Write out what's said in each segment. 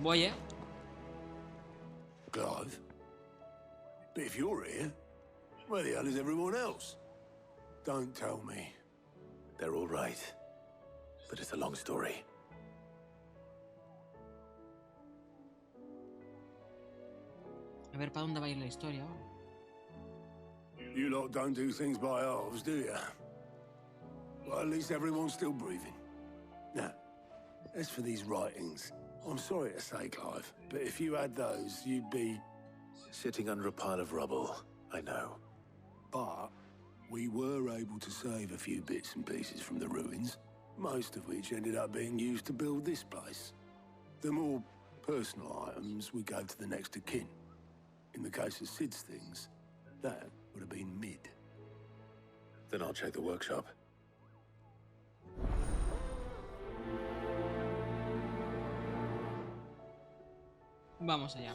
Voy, Clive? But if you're here, where the hell is everyone else? Don't tell me. They're all right. But it's a long story. A ver, ¿para dónde va a ir la historia ahora? You lot don't do things by halves, do you? Well, at least everyone's still breathing. Now, as for these writings, I'm sorry to say, Clive, but if you had those, you'd be... Sitting under a pile of rubble, I know. But we were able to save a few bits and pieces from the ruins, most of which ended up being used to build this place. The more personal items we gave to the next of kin. In the case of Sid's things, that would have been mid. Then I'll check the workshop. Vamos allá.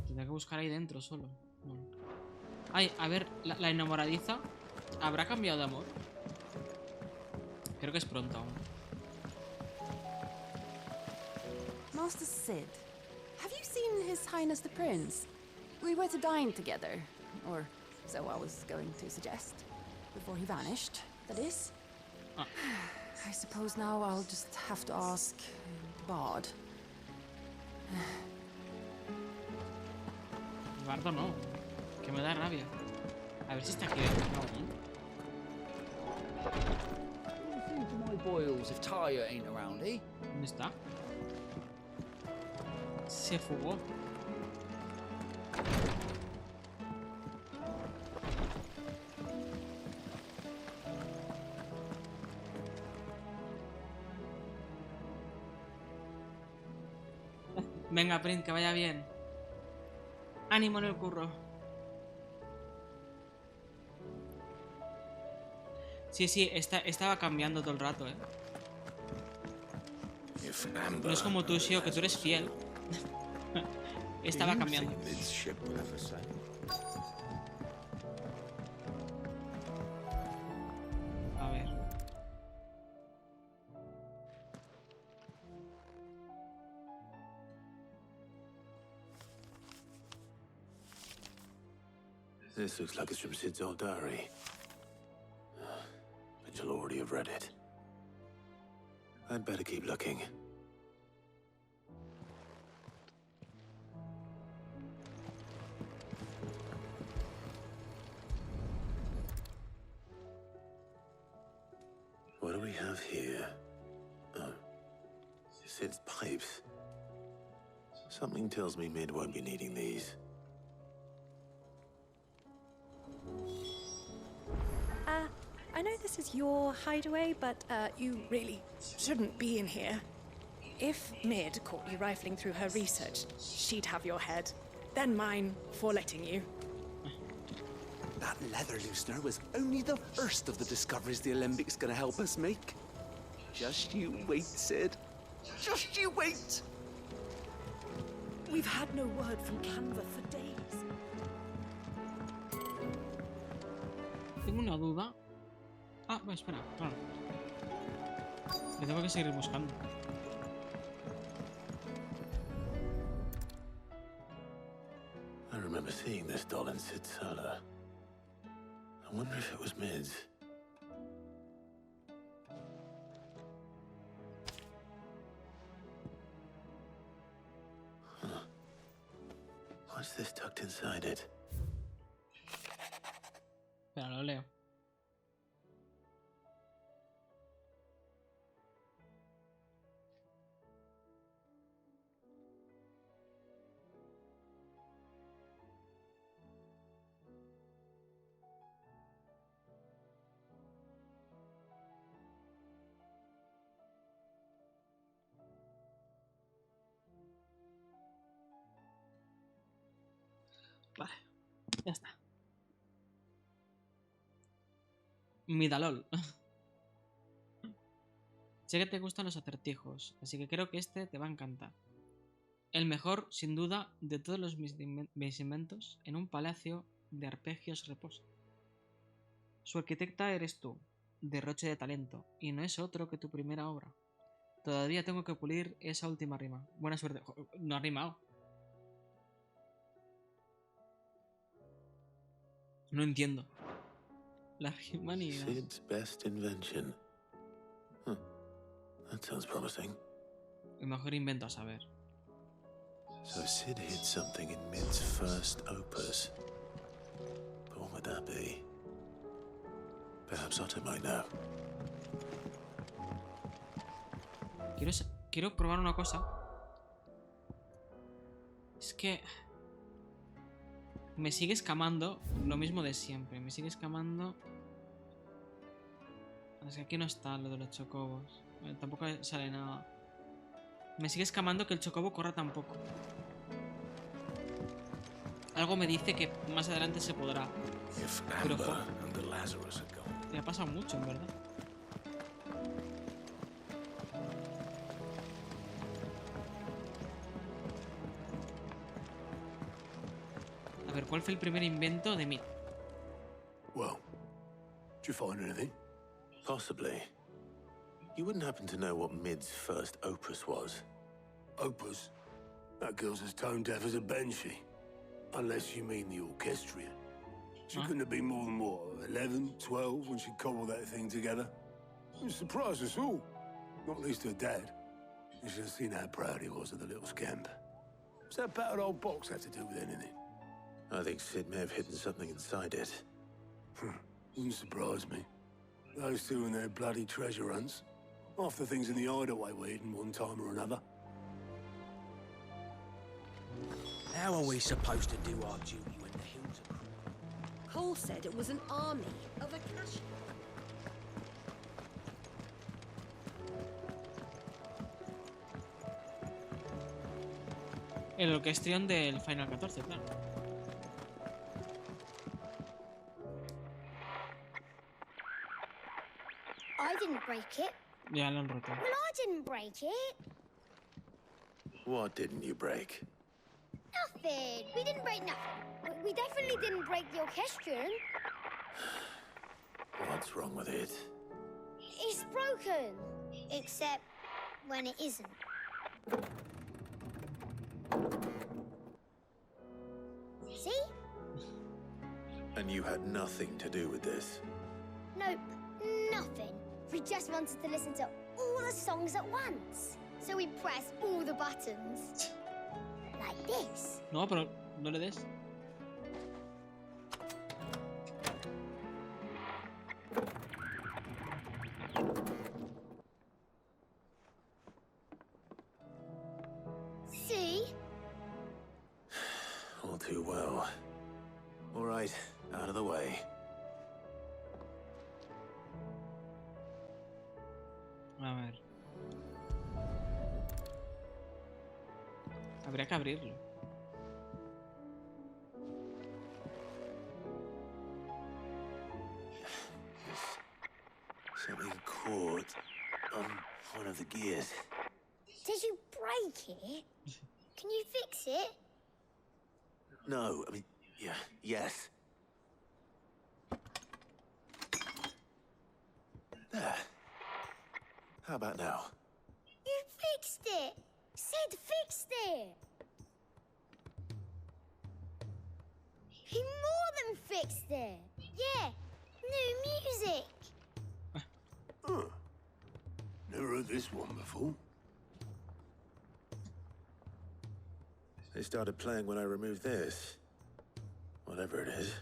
Tendré que buscar ahí dentro solo. Bueno. Ay, a ver, la enamoradiza. ¿Habrá cambiado de amor? Creo que es pronto aún. Master Sid, have you seen His Highness the Prince? We were to dine together, or so I was going to suggest. Before he vanished, that is. Ah. I suppose now I'll just have to ask Bard. Bardo no, que me da rabia. A ver si está aquí dentro aún. Think to my boils if Tyre ain't around, eh? ¿Dónde está? Se fugó. Venga, Prince, que vaya bien. Ánimo en el curro. Sí, sí, estaba cambiando todo el rato, No es como tú, Shio, que tú eres fiel. Estaba cambiando. A ver. This looks like it's from Sid's old diary. But you'll already have read it. I'd better keep looking. What do we have here? Oh, Sid's pipes. Something tells me Mid won't be needing these. I know this is your hideaway, but you really shouldn't be in here. If Mid caught you rifling through her research, she'd have your head. Then mine for letting you. That leather loosener was only the first of the discoveries the Olympic's gonna help us make. Just you wait, Sid. Just you wait! We've had no word from Canva for days. Tengo una duda. Ah, bueno, espera, claro. Le tengo que seguir buscando. I remember seeing this doll in Sid's cellar. I wonder if it was Mid's. Huh. What's this tucked inside it? Espera, lo leo. Vale, ya está. Midalol. Sé que te gustan los acertijos, así que creo que este te va a encantar. El mejor, sin duda, de todos mis inventos en un palacio de arpegios reposa. Su arquitecta eres tú, derroche de talento, y no es otro que tu primera obra. Todavía tengo que pulir esa última rima. Buena suerte. No ha rimado. No entiendo. La rima ni nada. Sid's best invention. Huh. That sounds promising. El mejor invento a saber. So Sid hid something in Mid's first opus. But what would that be? Perhaps Otto might know. Quiero probar una cosa. Es que me sigue escamando lo mismo de siempre. Me sigue escamando. Es que aquí no está lo de los chocobos. Tampoco sale nada. Me sigue escamando que el chocobo corra tan poco. Algo me dice que más adelante se podrá. Pero le ha pasado mucho, en verdad. A ver, ¿cuál fue el primer invento de Mid? Well, did you find anything? Possibly. You wouldn't happen to know what Mid's first opus was? Opus? That girl's as tone deaf as a banshee. Unless you mean the orchestrion. She couldn't have been more than, what, 11, 12 when she cobbled that thing together? It surprised us all. Not least her dad. You should have seen how proud he was of the little scamp. What's that battered old box have to do with anything? I think Sid may have hidden something inside it. Wouldn't surprise me. Those two and their bloody treasure hunts. Half the things in the hideaway were hidden one time or another. How are we supposed to do our duty when the hills are cruel? Cole said it was an army of Acacia. El orquestrión del Final 14, claro. I didn't break it. Ya lo han roto. Well, I didn't break it. What didn't you break? Nothing. We didn't break nothing. We definitely didn't break the orchestrion. What's wrong with it? It's broken. Except when it isn't. See? And you had nothing to do with this? Nope, nothing. We just wanted to listen to all the songs at once. So we pressed all the buttons. Like this. No, pero no le des. See? All too well. All right, out of the way. A ver. Habría que abrirlo. Something caught on one of the gears. Did you break it? Can you fix it? No, I mean, yeah, yes. There. How about now? You fixed it! Sid fixed it! He more than fixed it! Yeah, new music! Huh. Never heard this one before. They started playing when I removed this. Whatever it is.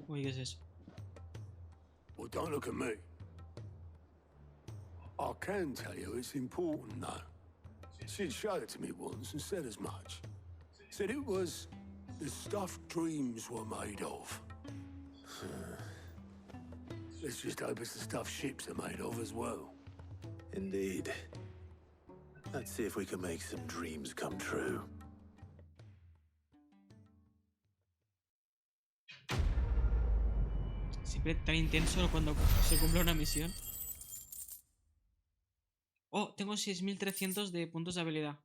Uy, ¿qué es eso? Well, don't look at me. I can tell you it's important, though. Sid showed it to me once and said as much. Said it was the stuff dreams were made of. Let's just hope it's the stuff ships are made of as well. Indeed. Let's see if we can make some dreams come true. Siempre tan intenso cuando se cumple una misión. Oh, tengo 6300 de puntos de habilidad.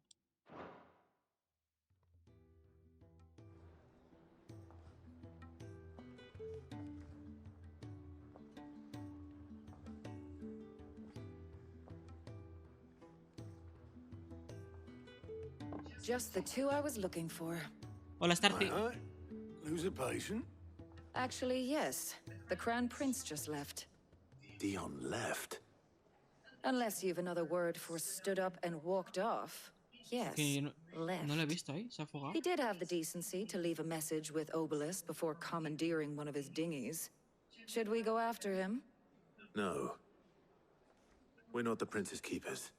Just the two I was looking for. Hola, Starcy. Aye, aye. Lose a patient? Actually, yes. The Crown Prince just left. Dion left. Unless you've another word for stood up and walked off. Yes, Que left. no lo he visto ahí, se ha fugado. He did have the decency to leave a message with Obelisk before commandeering one of his dinghies. Should we go after him? No. We're not the prince's keepers.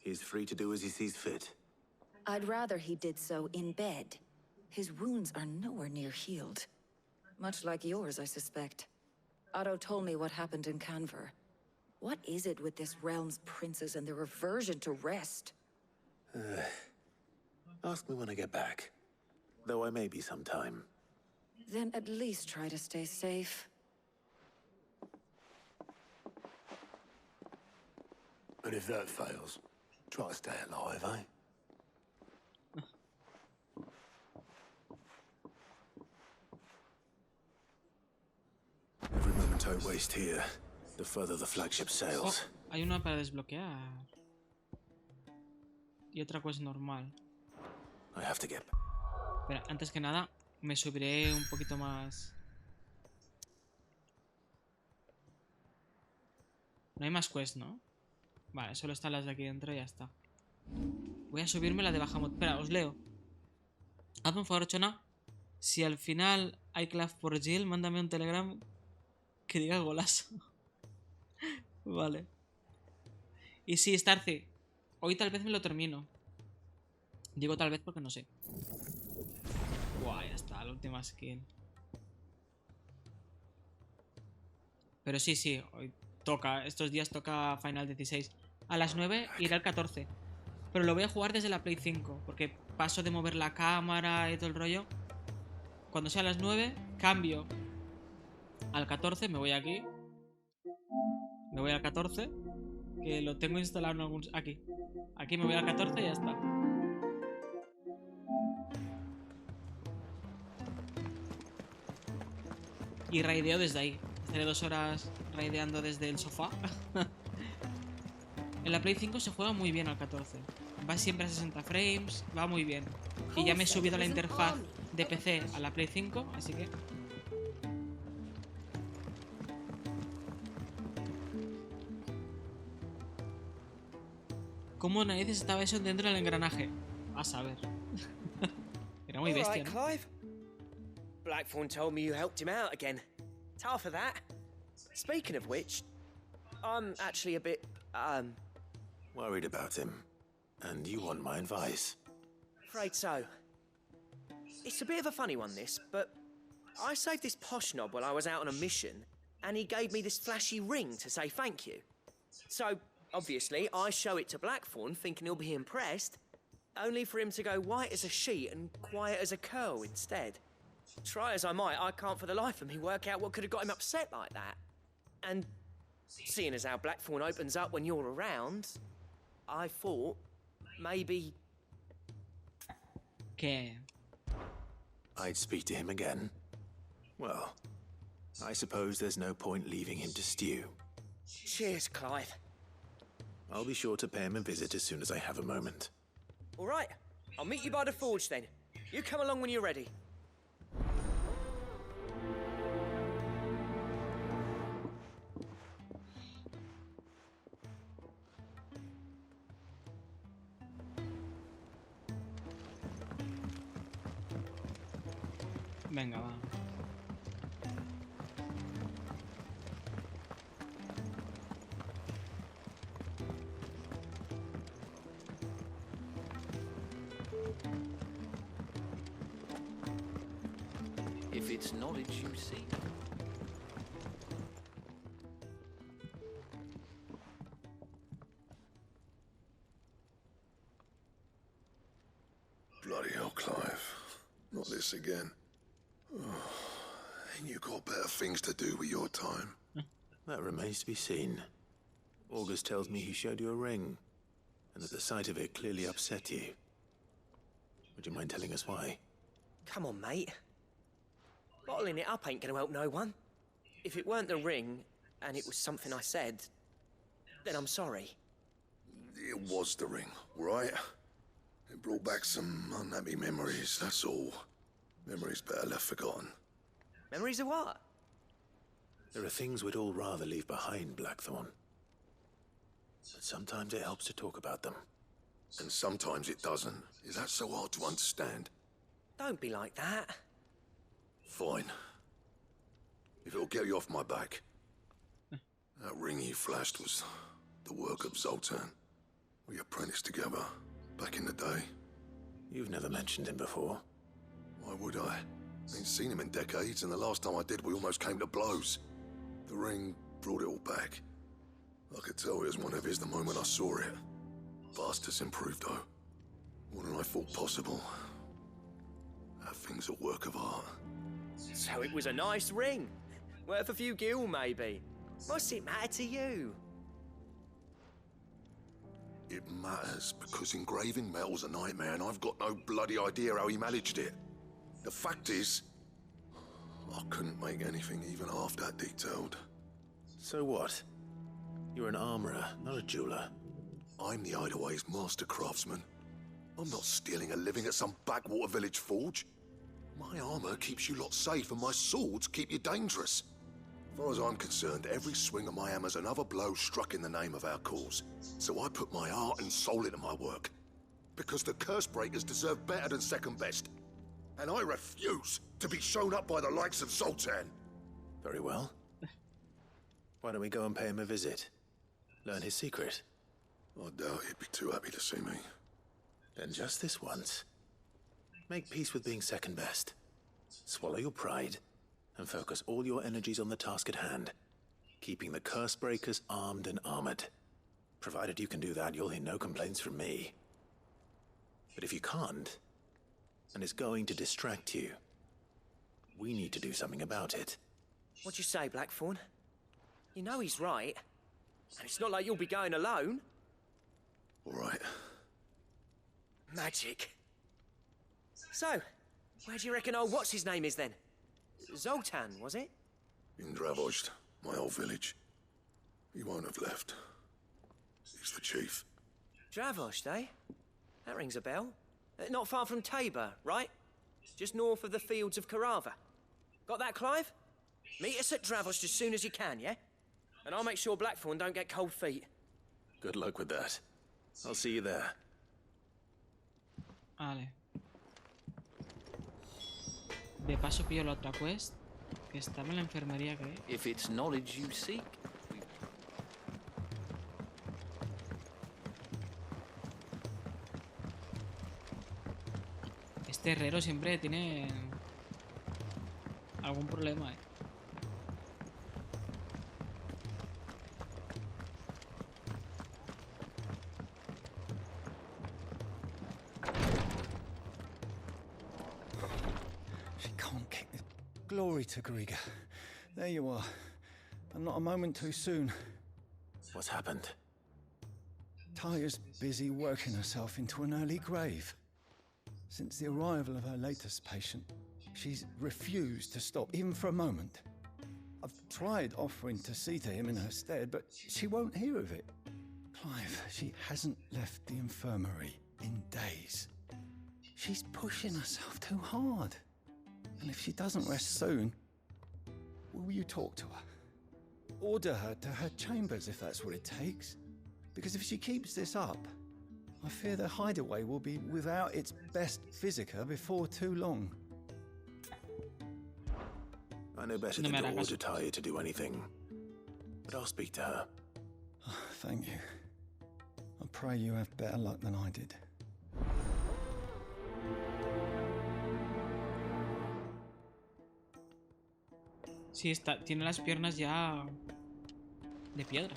He's free to do as he sees fit. I'd rather he did so in bed. His wounds are nowhere near healed. Much like yours, I suspect. Otto told me what happened in Canver. What is it with this realm's princes and their aversion to rest? Ask me when I get back. Though I may be sometime. Then at least try to stay safe. And if that fails, try to stay alive, eh? Every moment I waste here, the further the flagship sails. Oh, hay una para desbloquear. Y otra cosa normal. I have to get... Espera, antes que nada, me subiré un poquito más. No hay más quest, ¿no? Vale, solo están las de aquí dentro y ya está. Voy a subirme la de Bahamut. Espera, os leo. Hazme un favor, Chona. Si al final hay clav por Jill, mándame un telegram que diga golazo. Vale. Y sí, Starcy. Hoy tal vez me lo termino. Digo tal vez porque no sé. Buah, ya está, la última skill. Pero sí, sí, hoy toca. Estos días toca Final 16. A las 9 iré al 14. Pero lo voy a jugar desde la Play 5. Porque paso de mover la cámara y todo el rollo. Cuando sea a las 9, cambio al 14. Me voy aquí. Me voy al 14. Que lo tengo instalado en algún... Aquí. Aquí me voy al 14 y ya está. Y raideo desde ahí. Estaré 2 horas raideando desde el sofá. En la Play 5 se juega muy bien al 14. Va siempre a 60 frames. Va muy bien. Y ya me he subido la interfaz de PC a la Play 5. Así que... ¿Cómo narices estaba eso dentro del engranaje? A saber. Era muy bestia, ¿no? Clive. Blackthorn told me you helped him out again. Tough for that. Speaking of which, I'm actually a bit, Worried about him. And you want my advice. afraid so. It's a bit of a funny one, this, but I saved this posh knob while I was out on a mission, and he gave me this flashy ring to say thank you. So, obviously, I show it to Blackthorn, thinking he'll be impressed, only for him to go white as a sheet and quiet as a curl instead. Try as I might, I can't for the life of me work out what could have got him upset like that. And seeing as how Blackthorn opens up when you're around, I thought maybe... ¿Qué? I'd speak to him again. Well, I suppose there's no point leaving him to stew. Cheers, Clive. I'll be sure to pay him a visit as soon as I have a moment. All right, I'll meet you by the forge then. You come along when you're ready. Venga, va. If it's knowledge you seek. Bloody hell, Clive. Not this again. Ain't you got better things to do with your time? That remains to be seen. August tells me he showed you a ring, and that the sight of it clearly upset you. Would you mind telling us why? Come on, mate. Bottling it up ain't gonna help no one. If it weren't the ring, and it was something I said, then I'm sorry. It was the ring, right? It brought back some unhappy memories, that's all. Memories better left forgotten. Memories of what? There are things we'd all rather leave behind, Blackthorn. But sometimes it helps to talk about them. And sometimes it doesn't. Is that so hard to understand? Don't be like that. Fine. If it'll get you off my back. That ring you flashed was the work of Zoltan. We apprenticed together, back in the day. You've never mentioned him before. Why would I? Ain't seen him in decades, and the last time I did, we almost came to blows. The ring brought it all back. I could tell it was one of his the moment I saw it. Bastard's improved, though. More than I thought possible. That thing's a work of art. So it was a nice ring. Worth a few gil, maybe. What's it matter to you? It matters because engraving metal's a nightmare, and I've got no bloody idea how he managed it. The fact is, I couldn't make anything even half that detailed. So what? You're an armorer, not a jeweler. I'm the Hideaway's master craftsman. I'm not stealing a living at some backwater village forge. My armor keeps you lot safe, and my swords keep you dangerous. As far as I'm concerned, every swing of my hammer's another blow struck in the name of our cause. So I put my heart and soul into my work. Because the curse breakers deserve better than second best. And I refuse to be shown up by the likes of Zoltan. Very well. Why don't we go and pay him a visit? Learn his secret. I doubt he'd be too happy to see me. Then just this once. Make peace with being second best. Swallow your pride, and focus all your energies on the task at hand. Keeping the curse breakers armed and armored. Provided you can do that, you'll hear no complaints from me. But if you can't, and it's going to distract you, we need to do something about it. What'd you say, Blackthorn? You know he's right. And it's not like you'll be going alone. All right. Magic. So, where do you reckon old what's-his-name is then? Zoltan, was it? In Dravozd, my old village. He won't have left. He's the chief. Dravozd, eh? That rings a bell. Not far from Tabor, right? Just north of the fields of Carava. Got that, Clive? Meet us at Dravozd as soon as you can, yeah? And I'll make sure Blackthorn don't get cold feet. Good luck with that. I'll see you there. Vale. De paso pillo la otra quest, que estaba en la enfermería, creo. If it's knowledge you seek, Este herrero siempre tiene algún problema, She can't kick this. Glory to Griga. There you are. And not a moment too soon. What's happened? Taya's busy working herself into an early grave. Since the arrival of her latest patient, she's refused to stop, even for a moment. I've tried offering to see to him in her stead, but she won't hear of it. Clive, she hasn't left the infirmary in days. She's pushing herself too hard. And if she doesn't rest soon, will you talk to her? Order her to her chambers if that's what it takes. Because if she keeps this up, I fear the hideaway will be without its best physica before too long. I know better than to order Taya to do anything, but I'll speak to her. Thank you. I pray you have better luck than I did. Sí, está, tiene las piernas ya de piedra.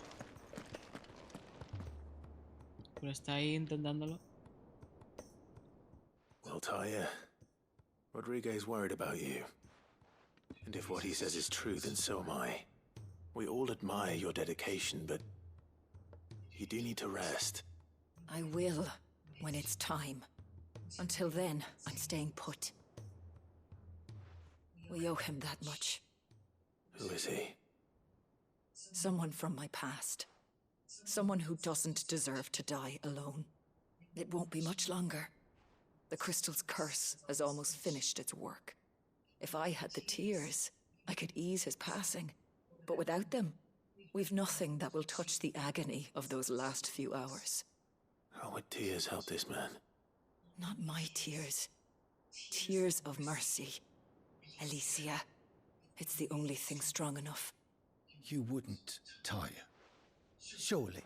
Pero está ahí intentándolo. Well, Taya, Rodriguez worried about you. And if what he says is true, then so am I. We all admire your dedication, but you do need to rest. I will, when it's time. Until then, I'm staying put. We owe him that much. Who is he? Someone from my past. Someone who doesn't deserve to die alone. It won't be much longer, The crystal's curse has almost finished its work. If I had the tears, I could ease his passing. But without them, we've nothing that will touch the agony of those last few hours. How would tears help this man? Not my tears. Tears of mercy. Alicia, it's the only thing strong enough. You wouldn't, Tyre. Surely.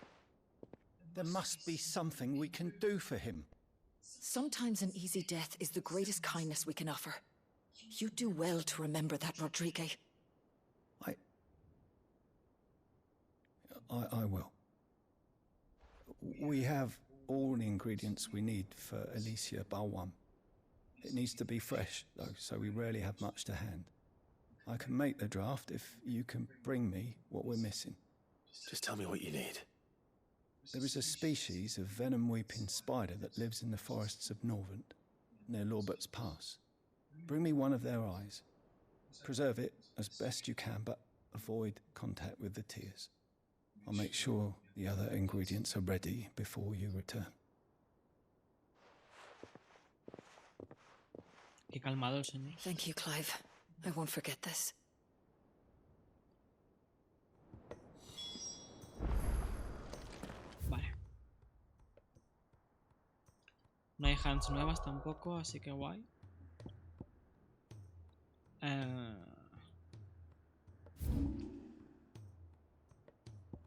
There must be something we can do for him. Sometimes an easy death is the greatest kindness we can offer. You do well to remember that, Rodrigue. I will. We have all the ingredients we need for Alicia Balwam. It needs to be fresh, though, so we rarely have much to hand. I can make the draft if you can bring me what we're missing. Just tell me what you need. There is a species of venom-weeping spider that lives in the forests of Norvent, near Lorbert's Pass. Bring me one of their eyes. Preserve it as best you can, but avoid contact with the tears. I'll make sure the other ingredients are ready before you return. Qué calmado el señor. Thank you, Clive. I won't forget this. Vale. No hay hands nuevas tampoco, así que guay.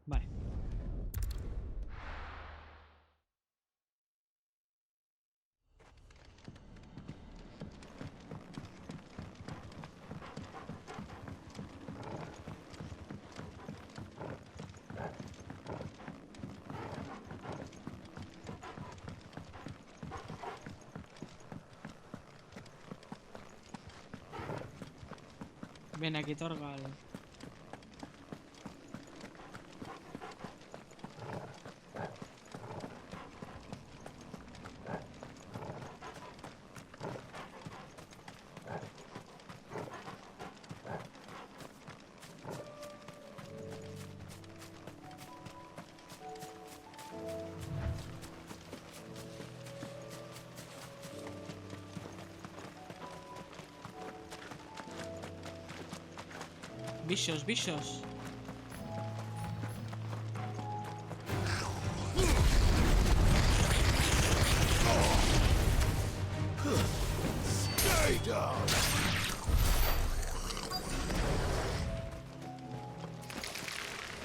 Vale. Ven aquí, Torgal. Bichos, bichos.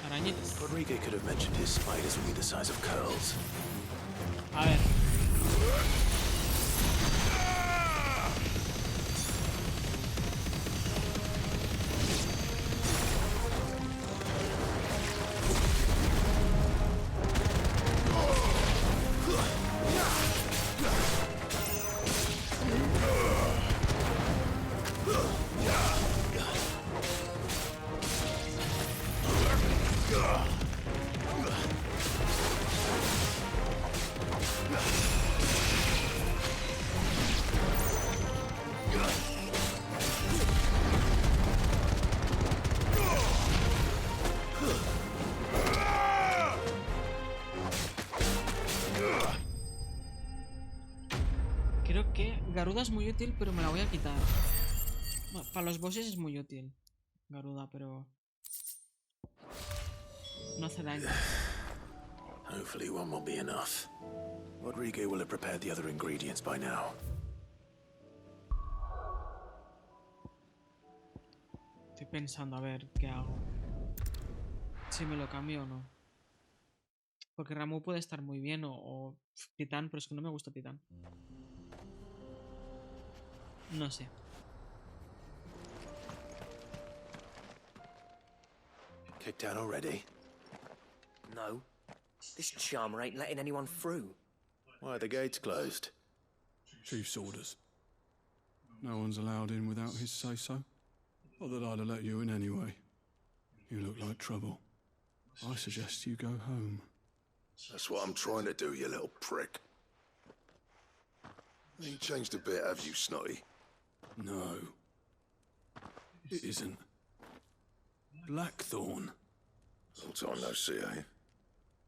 Arañitas. Rodrigue could have mentioned his spiders would be the size of curls. A ver. Creo que Garuda es muy útil, pero me la voy a quitar. Bueno, para los bosses es muy útil Garuda, pero no hace daño. Hopefully one will be enough. Rodrigue will have prepared the other ingredients by now. Estoy pensando a ver qué hago. Si me lo cambio o no. Porque Ramu puede estar muy bien o Titán, pero es que no me gusta Titán. No sé. Kicked out already? No. This charmer ain't letting anyone through. Why are the gates closed? Chief's orders. No one's allowed in without his say-so. Not that I'd have let you in anyway. You look like trouble. I suggest you go home. That's what I'm trying to do, you little prick. Ain't changed a bit, have you, Snotty? No. It isn't. Blackthorn. Long time no see, eh?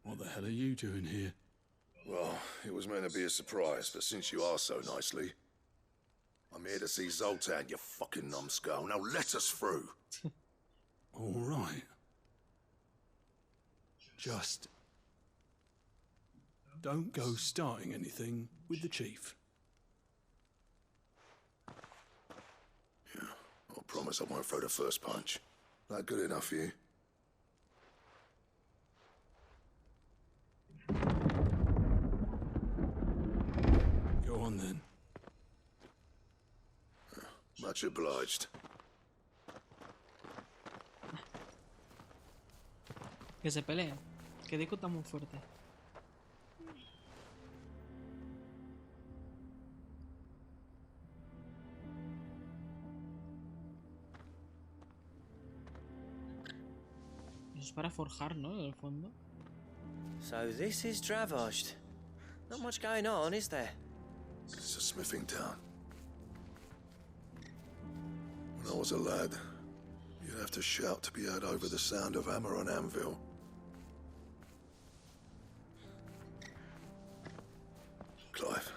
What the hell are you doing here? Well, it was meant to be a surprise, but since you asked so nicely, I'm here to see Zoltan, you fucking numbskull. Now let us through. All right. Just don't go starting anything with the chief. Yeah, I promise I won't throw the first punch. That good enough for you? Go on then. Much obliged. Que se peleen. Que discutan muy fuerte. Eso es para forjar, ¿no? En el fondo. So this is Dravosht. Not much going on, is there? It's a smithing town. When I was a lad, you'd have to shout to be heard over the sound of hammer on anvil. Clive,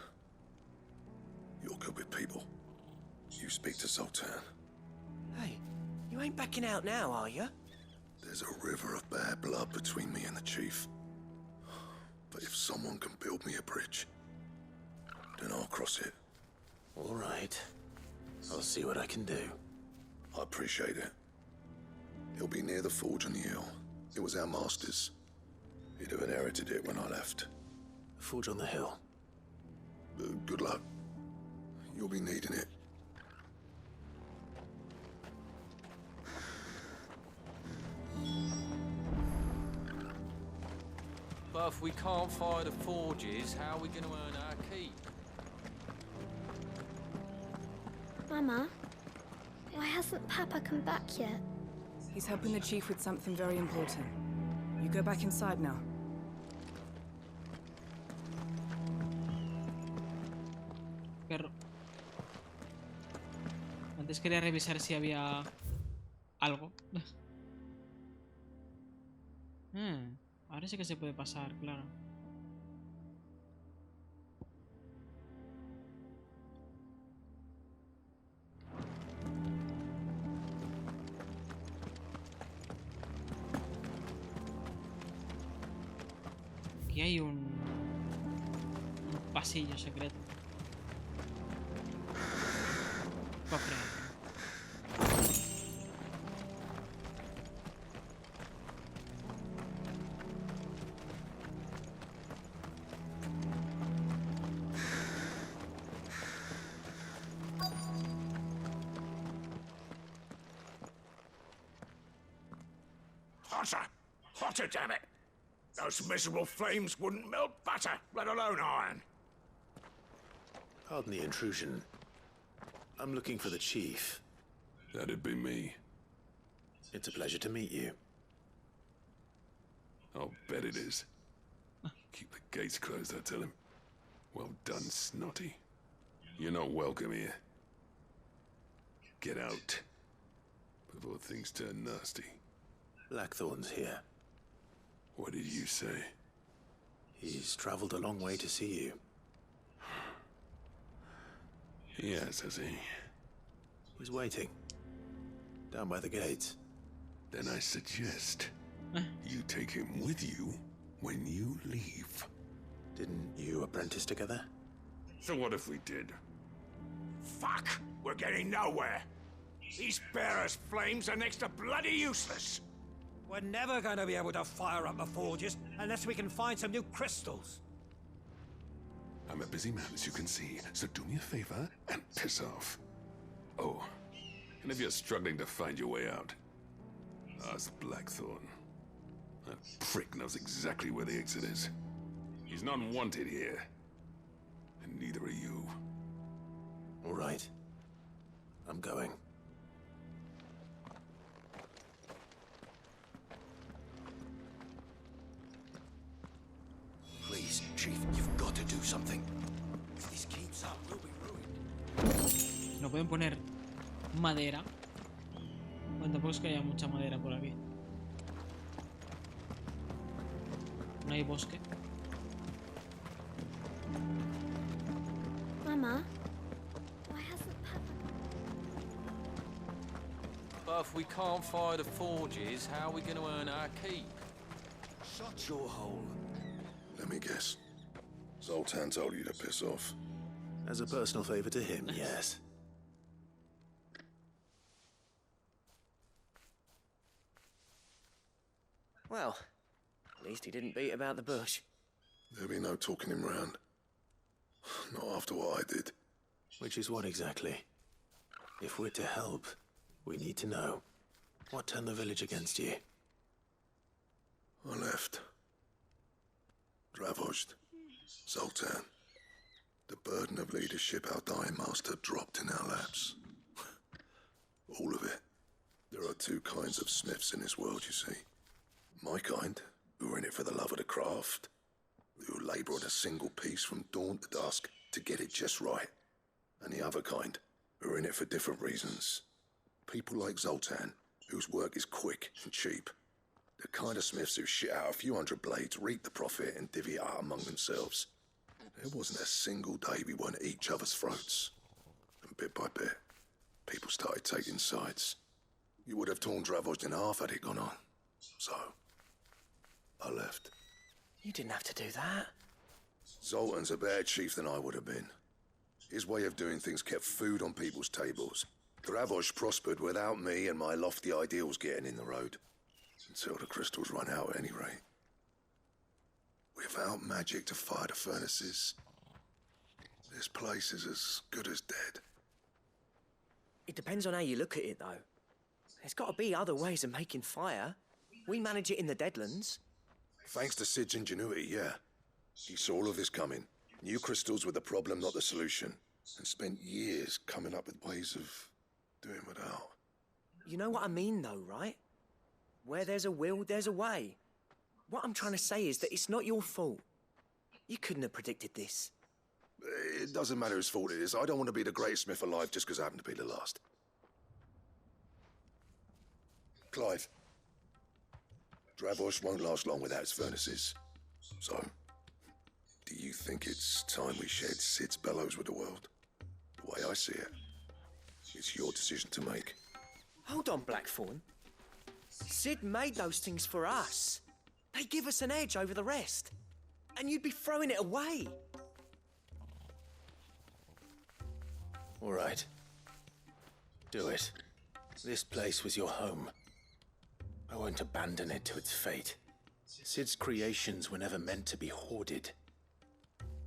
you're good with people. You speak to Zoltan. Hey, you ain't backing out now, are you? There's a river of bad blood between me and the chief. But if someone can build me a bridge, then I'll cross it. All right. I'll see what I can do. I appreciate it. It'll be near the forge on the hill. It was our master's. He'd have inherited it when I left. The forge on the hill. Good luck. You'll be needing it. But if we can't fire the forges, how are we going to earn our keep? Mama, why hasn't Papa come back yet? He's helping the chief with something very important. You go back inside now. Perro. Antes quería revisar si había algo. Ahora sí que se puede pasar, claro. Aquí hay un pasillo secreto. Cofre. Hotter! Hotter, damn it! Those miserable flames wouldn't melt butter, let alone iron. Pardon the intrusion. I'm looking for the chief. That'd be me. It's a pleasure to meet you. I'll bet it is. Keep the gates closed, I tell him. Well done, Snotty. You're not welcome here. Get out before things turn nasty. Blackthorn's here. What did you say? He's traveled a long way to see you. Yes, has he? He's waiting. Down by the gates. Then I suggest you take him with you when you leave. Didn't you apprentice together? So what if we did? Fuck! We're getting nowhere. These bearers' flames are next to bloody useless. We're never going to be able to fire up the forges unless we can find some new crystals. I'm a busy man, as you can see, so do me a favor and piss off. Oh, and if you're struggling to find your way out, ask Blackthorn. That prick knows exactly where the exit is. He's not wanted here, and neither are you. All right. I'm going. Please, Chief, you've got to do something. If this keeps up, we'll be ruined. No pueden poner madera. Bueno, tampoco es que haya mucha madera por aquí. No hay bosque. Mama, why hasn't Papa... But if we can't fire the forges, how are we going to earn our keep? Shut your hole. Let me guess. Zoltan told you to piss off. As a personal favor to him, yes. Well, at least he didn't beat about the bush. There'll be no talking him round. Not after what I did. Which is what exactly? If we're to help, we need to know. What turned the village against you? I left. Dravozd. Zoltan. The burden of leadership our dying master dropped in our laps. All of it. There are two kinds of smiths in this world, you see. My kind, who are in it for the love of the craft, who labour on a single piece from dawn to dusk to get it just right. And the other kind, who are in it for different reasons. People like Zoltan, whose work is quick and cheap. The kind of smiths who shit out a few hundred blades, reap the profit, and divvy it out among themselves. There wasn't a single day we weren't at each other's throats. And bit by bit, people started taking sides. You would have torn Dravozd in half had it gone on. So, I left. You didn't have to do that. Zoltan's a better chief than I would have been. His way of doing things kept food on people's tables. Dravozd prospered without me and my lofty ideals getting in the road. Until the crystals run out at any rate. Without magic to fire the furnaces, this place is as good as dead. It depends on how you look at it, though. There's got to be other ways of making fire. We manage it in the Deadlands. Thanks to Sid's ingenuity, yeah. He saw all of this coming. Knew crystals were the problem, not the solution. And spent years coming up with ways of doing without. You know what I mean, though, right? Where there's a will, there's a way. What I'm trying to say is that it's not your fault. You couldn't have predicted this. It doesn't matter whose fault it is. I don't want to be the greatest smith alive just because I happen to be the last. Clive. Dravozd won't last long without its furnaces. So, do you think it's time we shared Sid's bellows with the world? The way I see it, it's your decision to make. Hold on, Blackthorn. Sid made those things for us. They give us an edge over the rest. And you'd be throwing it away. All right. Do it. This place was your home. I won't abandon it to its fate. Sid's creations were never meant to be hoarded.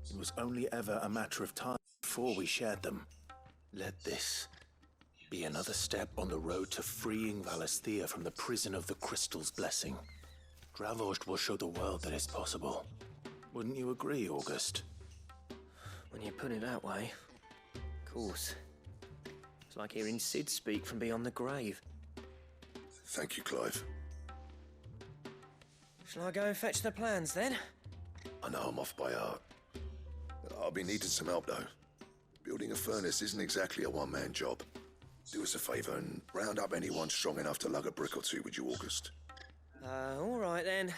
It was only ever a matter of time before we shared them. Let this be another step on the road to freeing Valisthea from the prison of the Crystal's blessing. Dravozd will show the world that it's possible. Wouldn't you agree, August? When you put it that way, of course. It's like hearing Sid speak from beyond the grave. Thank you, Clive. Shall I go and fetch the plans, then? I know I'm off by heart. I'll be needing some help, though. Building a furnace isn't exactly a one-man job. Do us a favour and round up anyone strong enough to lug a brick or two, would you, August? All right, then.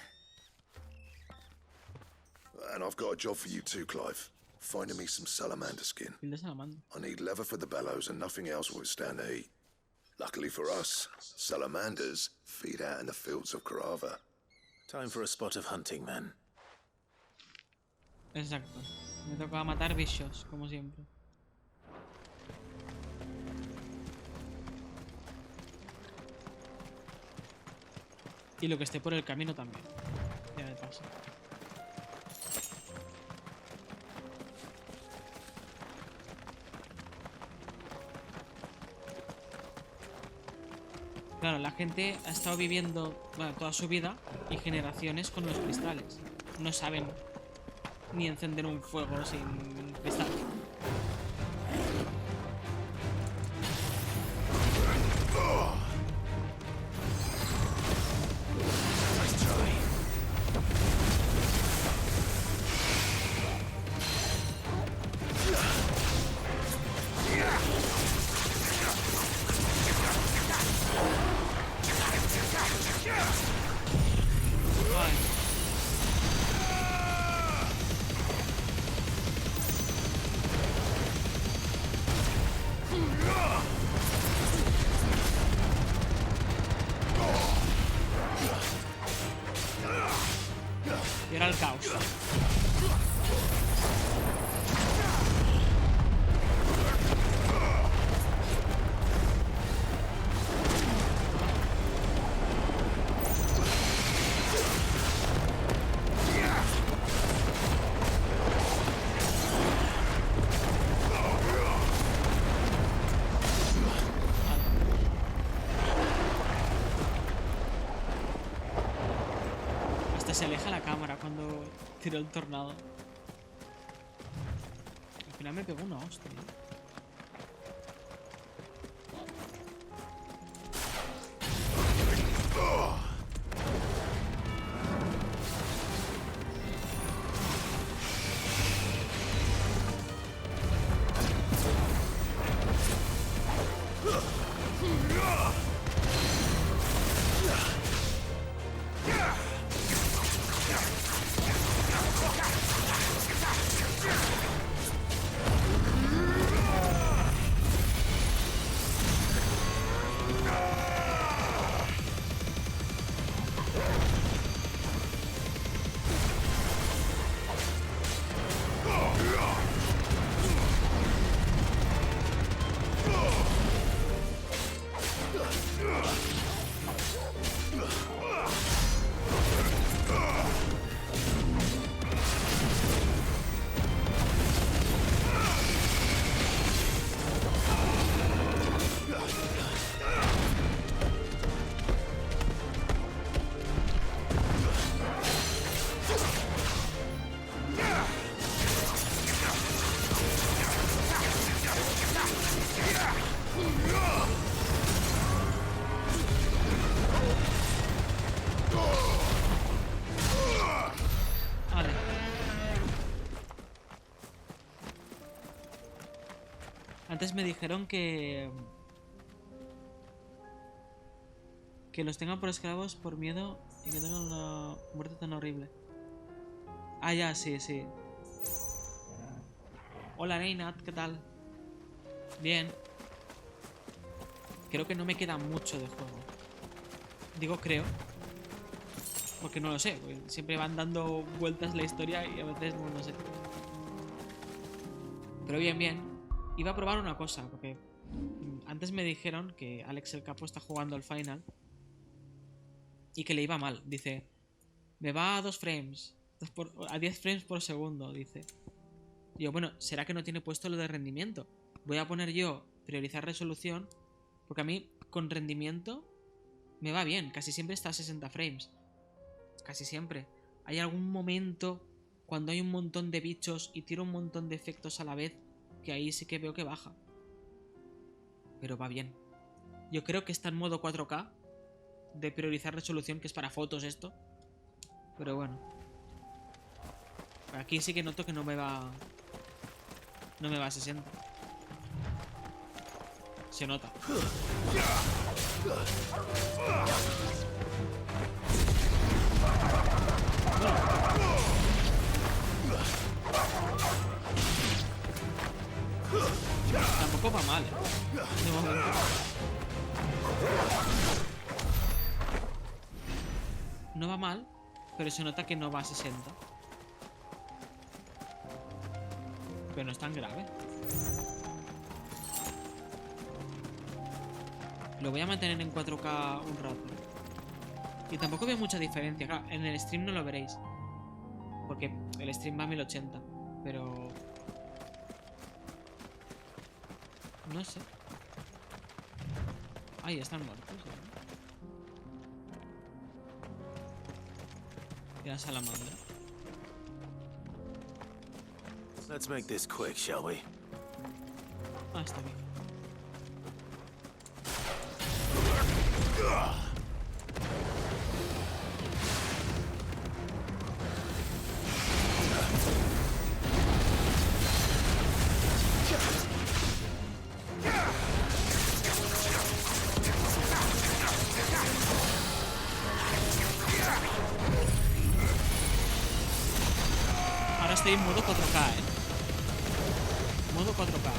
And I've got a job for you too, Clive. Finding me some salamander skin. I need leather for the bellows and nothing else will withstand the heat. Luckily for us, salamanders feed out in the fields of Carava. Time for a spot of hunting, then. Exacto. Me toca matar bichos, como siempre. Y lo que esté por el camino también. Ya de paso. Claro, la gente ha estado viviendo, bueno, toda su vida y generaciones con los cristales. No saben ni encender un fuego sin cristal. Hasta se aleja la cámara cuando tiró el tornado. Al final me pegó una hostia. Antes me dijeron que los tengan por esclavos por miedo y que tengan una muerte tan horrible. Ah, ya, sí, sí. Hola, Reinat, ¿qué tal? Bien. Creo que no me queda mucho de juego. Digo creo, porque no lo sé. Siempre van dando vueltas la historia y a veces no lo sé. Pero bien, bien. Iba a probar una cosa, porque antes me dijeron que Alex el Capo está jugando al final y que le iba mal. Dice, me va a 2 frames, a 10 frames por segundo, dice. Y yo, bueno, ¿será que no tiene puesto lo de rendimiento? Voy a poner yo priorizar resolución, porque a mí con rendimiento me va bien. Casi siempre está a 60 frames. Casi siempre. Hay algún momento cuando hay un montón de bichos y tiro un montón de efectos a la vez que ahí sí que veo que baja. Pero va bien. Yo creo que está en modo 4K de priorizar resolución, que es para fotos esto. Pero bueno. Aquí sí que noto que no me va a 60. Se nota. Tampoco va mal, de momento. No va mal, pero se nota que no va a 60. Pero no es tan grave. Lo voy a mantener en 4K un rato. Y tampoco veo mucha diferencia. Claro, en el stream no lo veréis, porque el stream va a 1080. Pero... no sé. Ahí están muertos, ¿no? Y la salamandra. Let's make this quick, shall we? Ah, está bien. Ahora estoy en modo 4K, modo 4K.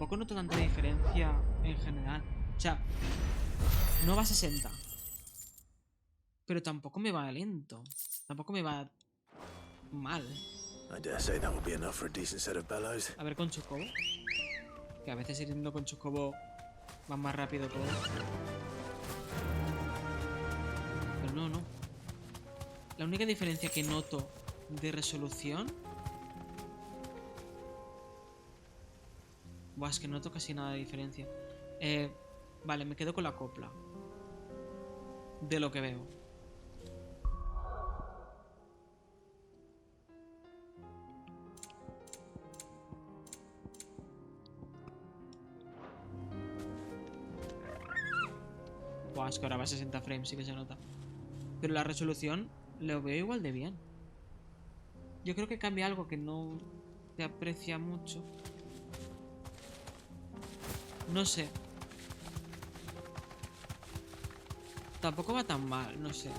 tampoco noto tanta diferencia en general. O sea, no va a 60. Pero tampoco me va lento. Tampoco me va mal. I dare say that will be enough for a decent set of bellows. A ver con Chocobo. Que a veces irriendo con Chocobo va más rápido todo. Pero no. La única diferencia que noto de resolución... Buah, es que no noto casi nada de diferencia. Vale, me quedo con la copla. De lo que veo. Buah, es que ahora va a 60 frames, sí que se nota. Pero la resolución lo veo igual de bien. Yo creo que cambia algo que no se aprecia mucho. No sé. Tampoco va tan mal, no sé.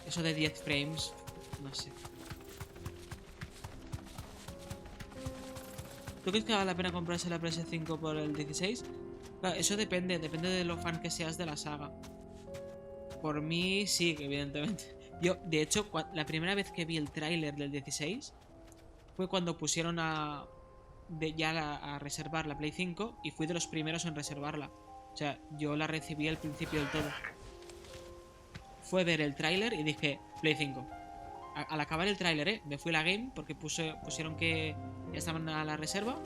Eso de 10 frames, no sé. ¿Tú crees que vale la pena comprarse la PS5 por el 16? Claro, eso depende de lo fan que seas de la saga. Por mí, sí, evidentemente. Yo, de hecho, la primera vez que vi el tráiler del 16 fue cuando pusieron a reservar la Play 5 y fui de los primeros en reservarla. O sea, yo la recibí al principio del todo. Fue ver el tráiler y dije, Play 5. Al acabar el tráiler, me fui a la game porque pusieron que ya estaban a la reserva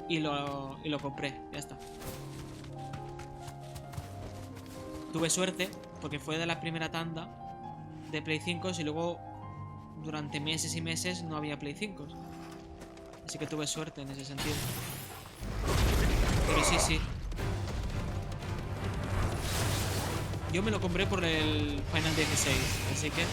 y lo compré, ya está. Tuve suerte porque fue de la primera tanda de Play 5 y luego durante meses y meses no había Play 5. Así que tuve suerte en ese sentido. Pero sí. Yo me lo compré por el Final 16, así que...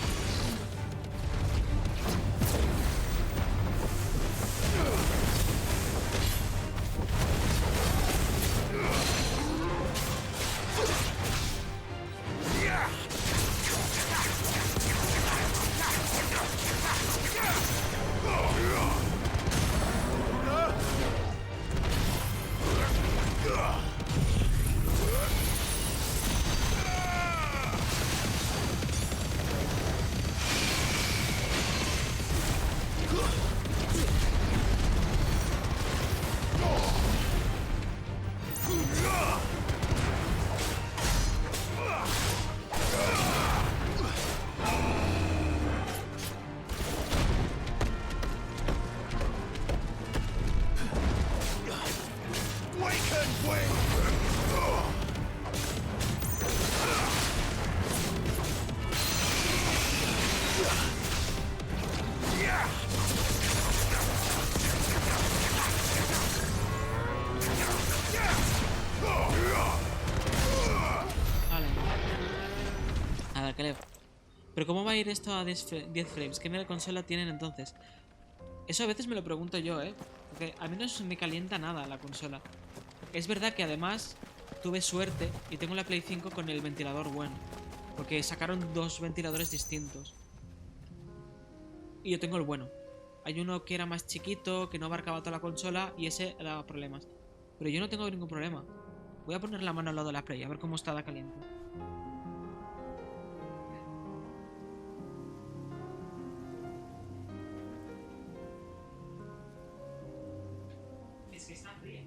Pero ¿cómo va a ir esto a 10 frames? ¿Qué mera consola tienen entonces? Eso a veces me lo pregunto yo, porque a mí no me calienta nada la consola. Es verdad que además tuve suerte y tengo la Play 5 con el ventilador bueno. Porque sacaron dos ventiladores distintos. Y yo tengo el bueno. Hay uno que era más chiquito, que no abarcaba toda la consola y ese daba problemas. Pero yo no tengo ningún problema. Voy a poner la mano al lado de la Play, a ver cómo está de caliente. Es que está fría.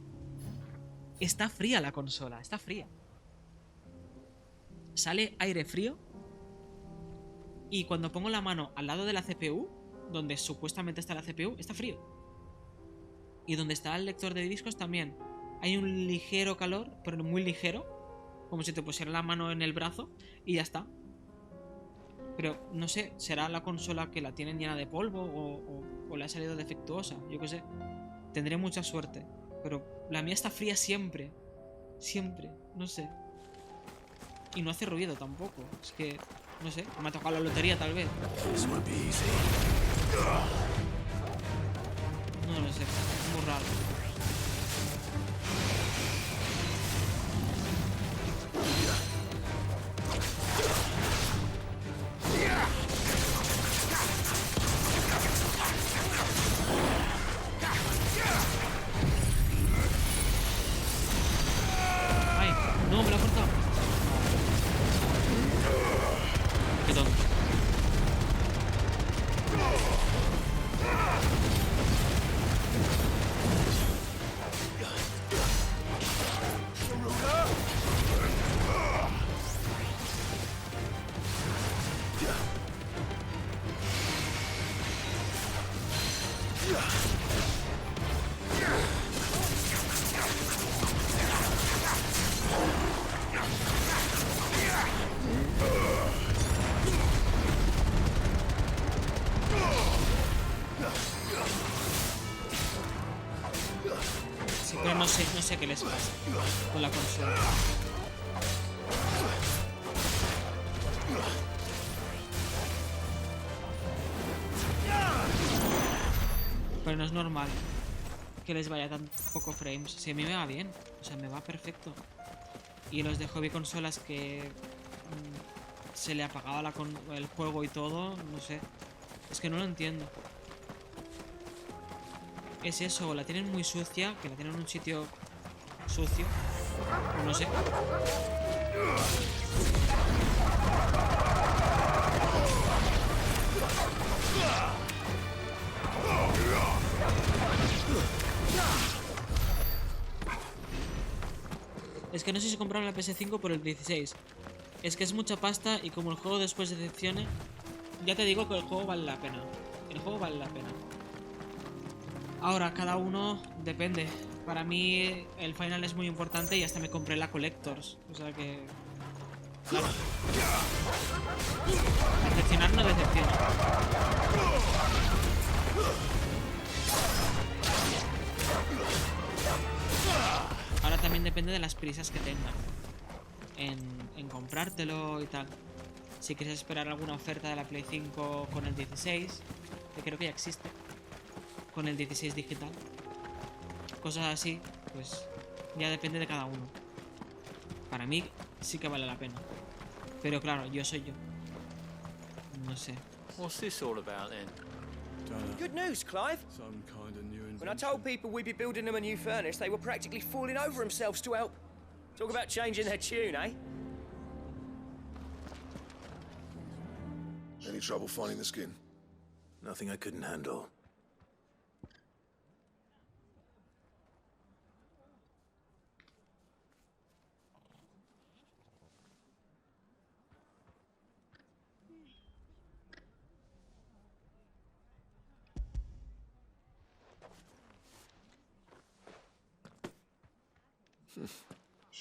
Está fría la consola, está fría. Sale aire frío. Y cuando pongo la mano al lado de la CPU, donde supuestamente está la CPU, está frío. Y donde está el lector de discos también. Hay un ligero calor, pero muy ligero. Como si te pusiera la mano en el brazo y ya está. Pero no sé, ¿será la consola que la tienen llena de polvo o le ha salido defectuosa? Yo qué sé. Tendré mucha suerte. Pero la mía está fría siempre. Siempre, no sé. Y no hace ruido tampoco. Es que, no sé, me ha tocado la lotería tal vez. No lo sé, es muy raro. Sí, pero no sé qué les pasa con la consola. Pero no es normal que les vaya tan poco frames. Si a mí me va bien, o sea, me va perfecto. Y los de hobby consolas que se le apagaba el juego y todo, no sé. Es que no lo entiendo. Es eso, o la tienen muy sucia, que la tienen en un sitio sucio. O no sé. Es que no sé si compraron la PS5 por el 16. Es que es mucha pasta y como el juego después decepcione, ya te digo que el juego vale la pena. El juego vale la pena. Ahora, cada uno depende. Para mí el final es muy importante y hasta me compré la Collectors. O sea que... Claro. Decepcionar no decepciona. Ahora también depende de las prisas que tengan en comprártelo y tal. Si quieres esperar alguna oferta de la Play 5 con el 16, que creo que ya existe, con el 16 digital, cosas así, pues ya depende de cada uno. Para mí sí que vale la pena, pero claro, yo soy yo. No sé. What's this all about then? Good news, Clive. Some kind of new invention. When I told people we'd be building them a new furnace, they were practically falling over themselves to help. Talk about changing their tune, eh? Any trouble finding the skin? Nothing I couldn't handle.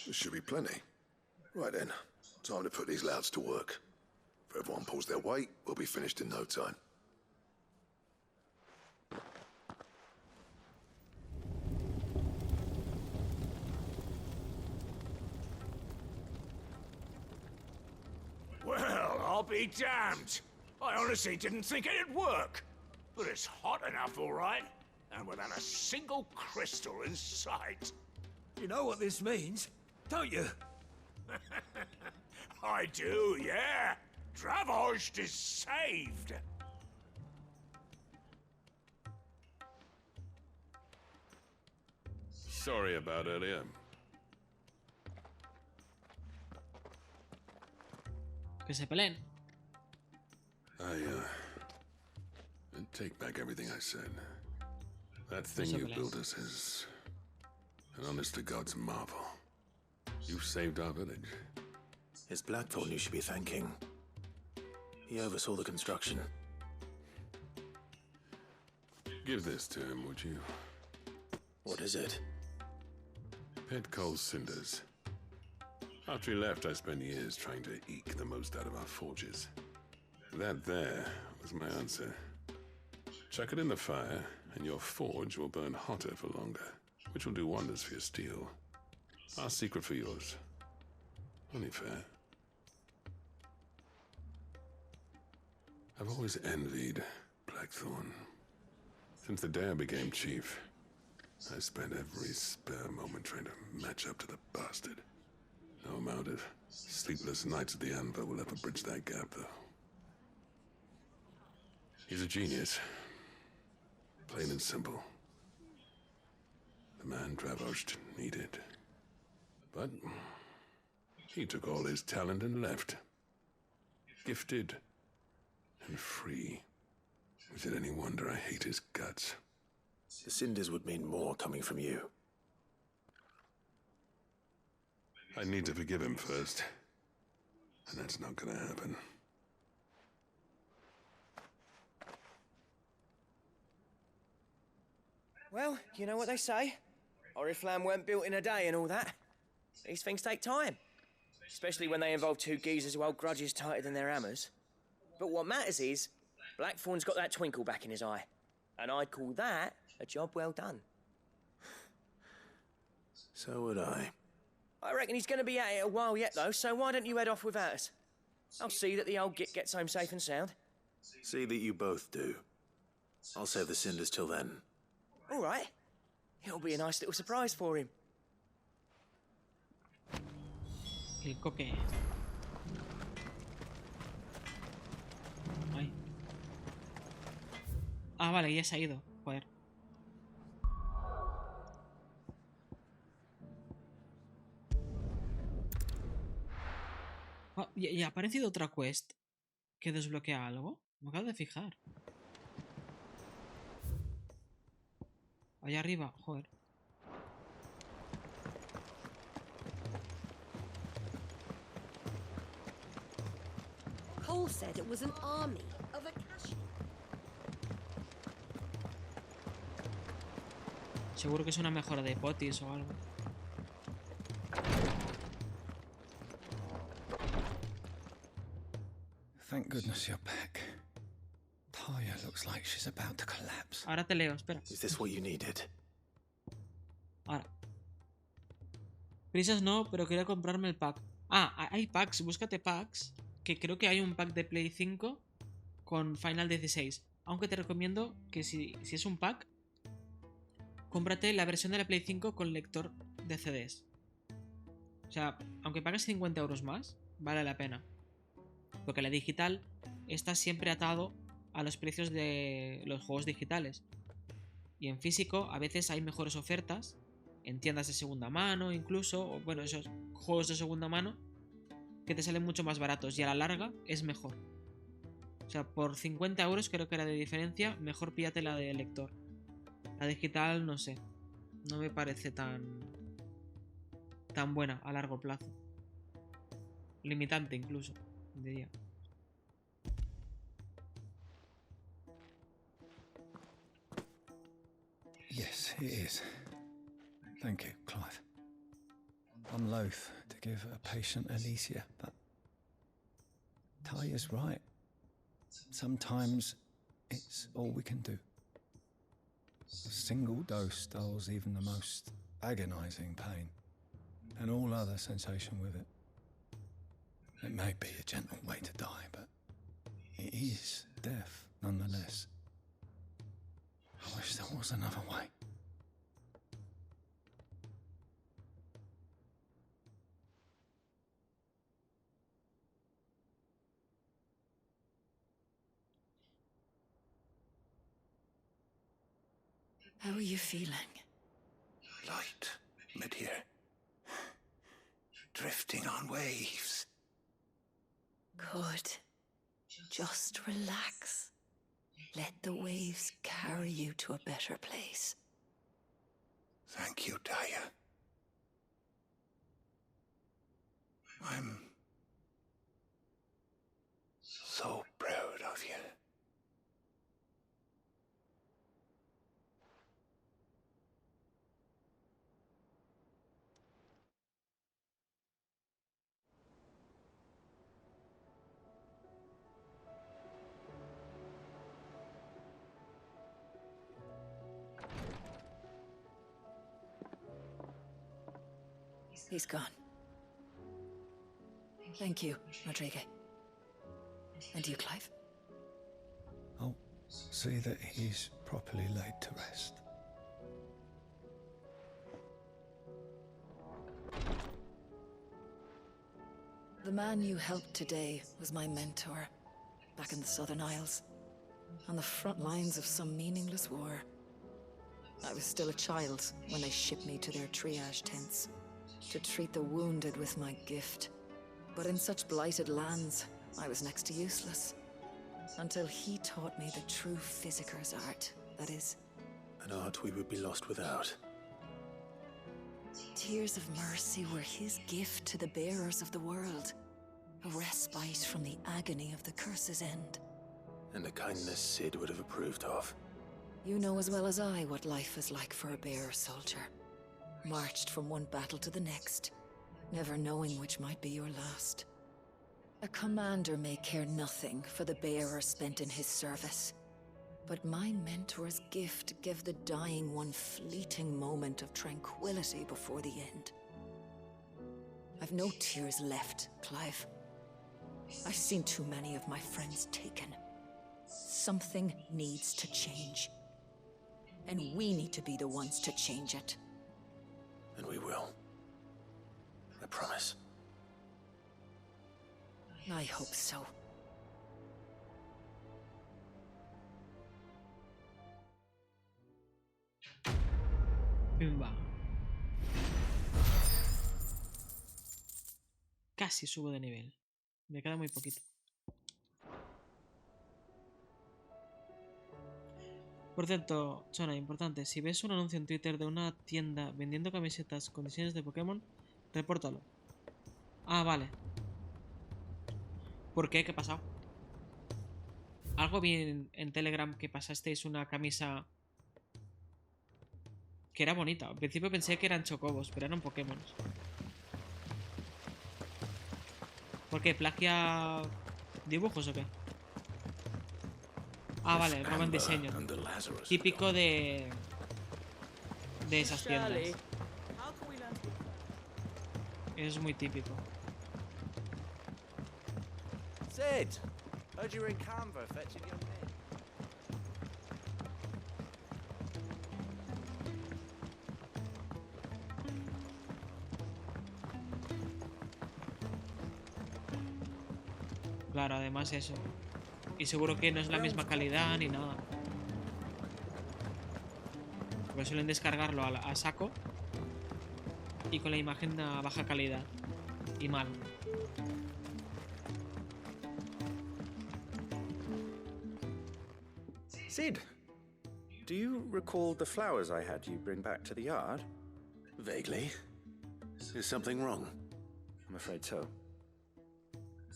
This should be plenty. Right then, time to put these louds to work. If everyone pulls their weight, we'll be finished in no time. Well, I'll be damned. I honestly didn't think it'd work. But it's hot enough, all right. And without a single crystal in sight. You know what this means, don't you? I do, yeah. Dravost is saved. Sorry about earlier. Que se peleen. I take back everything I said. That thing you built us is an honest-to-God's marvel. You saved our village. It's Blackthorn you should be thanking. He oversaw the construction. Give this to him, would you? What is it? Pet coal cinders. After he left, I spent years trying to eke the most out of our forges. That there was my answer. Chuck it in the fire, and your forge will burn hotter for longer, which will do wonders for your steel. Our secret for yours. Only fair. I've always envied Blackthorn. Since the day I became chief, I spent every spare moment trying to match up to the bastard. No amount of sleepless nights at the Anvil will ever bridge that gap, though. He's a genius. Plain and simple. The man Dravost needed. But he took all his talent and left. Gifted and free. Is it any wonder I hate his guts? The cinders would mean more coming from you. I need to forgive him first. And that's not gonna happen. Well, you know what they say. Oriflamme weren't built in a day and all that. These things take time. especially when they involve two geezers who hold grudges tighter than their hammers. But what matters is, Blackthorn's got that twinkle back in his eye. And I'd call that a job well done. So would I. I reckon he's going to be at it a while yet, though, so why don't you head off without us? I'll see that the old git gets home safe and sound. See that you both do. I'll save the cinders till then. All right. It'll be a nice little surprise for him. El coque. Ay. Ah, vale, ya se ha ido. Joder. Ah, y ha aparecido otra quest que desbloquea algo. Me acabo de fijar. Allá arriba, joder. Cole said it was an army of Akashi. Seguro que es una mejora de potis o algo. Thank goodness you're back. Taya looks like she's about to collapse. Ahora te leo, espera. Is this what you needed? Ahora. Prisas no, pero quería comprarme el pack. Ah, hay packs, búscate packs. Que creo que hay un pack de Play 5 con Final 16. Aunque te recomiendo que si es un pack, cómprate la versión de la Play 5 con lector de CDs. O sea, aunque pagues 50 euros más, vale la pena. Porque la digital está siempre atado a los precios de los juegos digitales. Y en físico a veces hay mejores ofertas, en tiendas de segunda mano incluso, o bueno, esos juegos de segunda mano que te salen mucho más baratos y a la larga es mejor. O sea, por 50 euros creo que era de diferencia, mejor píllate la de lector. La digital no sé, no me parece tan buena a largo plazo. Limitante incluso, diría. Yes, it is. Thank you, Clive. I'm loath to give a patient Alicia, but Taya's right. Sometimes it's all we can do. A single dose dulls even the most agonizing pain, and all other sensation with it. It may be a gentle way to die, but it is death nonetheless. I wish there was another way. How are you feeling? Light, mid-here. Drifting on waves. Good. Just relax. Let the waves carry you to a better place. Thank you, Taya. I'm so proud of you. He's gone. Thank you, Rodrigo. And you, Clive? I'll see that he's properly laid to rest. The man you helped today was my mentor, back in the Southern Isles, on the front lines of some meaningless war. I was still a child when they shipped me to their triage tents, to treat the wounded with my gift. But in such blighted lands, I was next to useless. Until he taught me the true physicker's art, that is. An art we would be lost without. Tears of mercy were his gift to the bearers of the world. A respite from the agony of the curse's end. And a kindness Sid would have approved of. You know as well as I what life is like for a bearer soldier. Marched from one battle to the next, never knowing which might be your last. A commander may care nothing for the bearer spent in his service, but my mentor's gift gave the dying one fleeting moment of tranquility before the end. I've no tears left, Clive. I've seen too many of my friends taken. Something needs to change. And we need to be the ones to change it. And we will. I promise. I hope so. Pimba. Casi subo de nivel. Me queda muy poquito. Por cierto, Chona, importante, si ves un anuncio en Twitter de una tienda vendiendo camisetas con diseños de Pokémon, repórtalo. Ah, vale. ¿Por qué? ¿Qué ha pasado? Algo vi en Telegram que pasasteis una camisa que era bonita. Al principio pensé que eran chocobos, pero eran Pokémon. ¿Por qué? ¿Plagia dibujos o qué? Ah, vale, roban diseño. Típico de esas tiendas. Es muy típico. Sid, heard you were in Canva fetching your men. Claro, además eso. Y seguro que no es la misma calidad ni nada. Porque suelen descargarlo a saco y con la imagen a baja calidad. Y mal. Sid, do you recall the flowers I had you bring back to the yard? Vaguely. Is something wrong? I'm afraid so.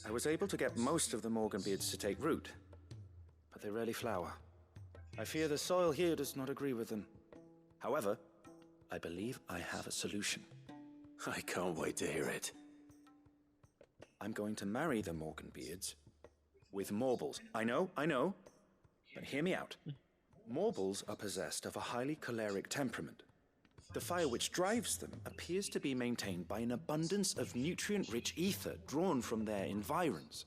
I was able to get most of the Morganbeards to take root, but they rarely flower. I fear the soil here does not agree with them. However, I believe I have a solution. I can't wait to hear it. I'm going to marry the Morganbeards with Morbles. I know, but hear me out. Morbles are possessed of a highly choleric temperament. The fire which drives them appears to be maintained by an abundance of nutrient-rich ether drawn from their environs.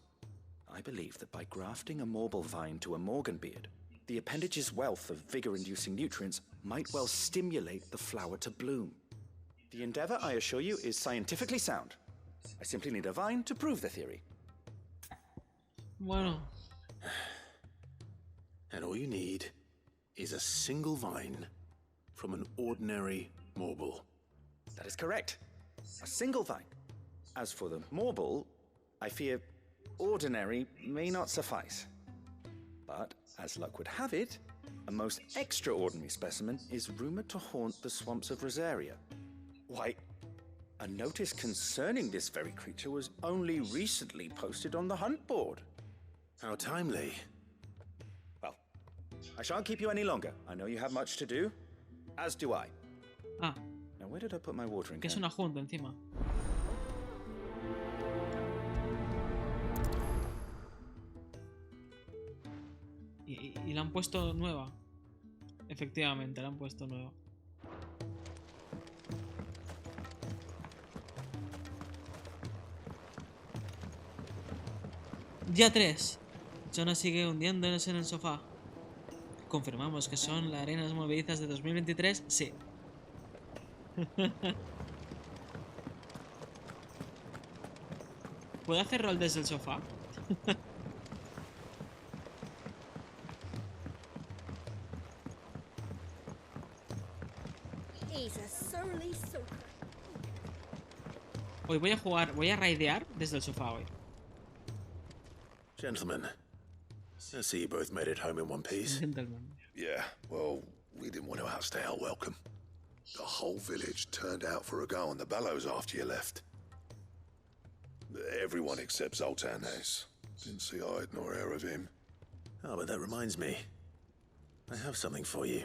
I believe that by grafting a Morble vine to a Morganbeard, the appendage's wealth of vigor-inducing nutrients might well stimulate the flower to bloom. The endeavor, I assure you, is scientifically sound. I simply need a vine to prove the theory. Bueno. And all you need is a single vine from an ordinary Morble. That is correct. A single vine. As for the Morble, I fear ordinary may not suffice. But, as luck would have it, a most extraordinary specimen is rumored to haunt the swamps of Rosaria. Why, a notice concerning this very creature was only recently posted on the hunt board. How timely. Well, I shan't keep you any longer. I know you have much to do, as do I. Ah. Now, where did I put my watering can? Que es una junta encima. Y la han puesto nueva. Efectivamente, la han puesto nueva. Día 3. Jonah sigue hundiéndose en el sofá. Confirmamos que son las arenas movedizas de 2023. Sí. ¿Puedo hacer rol desde el sofá? Hoy voy a jugar, voy a raidear desde el sofá hoy. Gentlemen, I see you both made it home in one piece. Gentlemen. Yeah, well, we didn't want to outstay our welcome. The whole village turned out for a go on the bellows after you left. Everyone except Zoltan has. Didn't see hide nor hair of him. Oh, but that reminds me. I have something for you.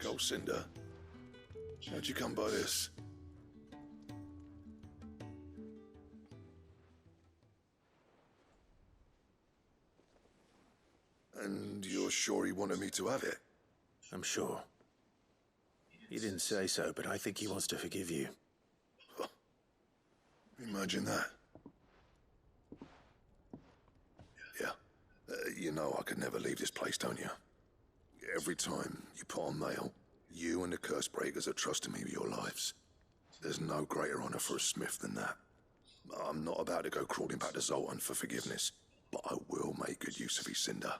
Gold Cinder. How'd you come by this? And you're sure he wanted me to have it? I'm sure. He didn't say so, but I think he wants to forgive you. Imagine that. Yeah. You know I could never leave this place, don't you? Every time you put on mail, you and the curse breakers are trusting me with your lives. There's no greater honor for a smith than that. I'm not about to go crawling back to Zoltan for forgiveness, but I will make good use of his cinder.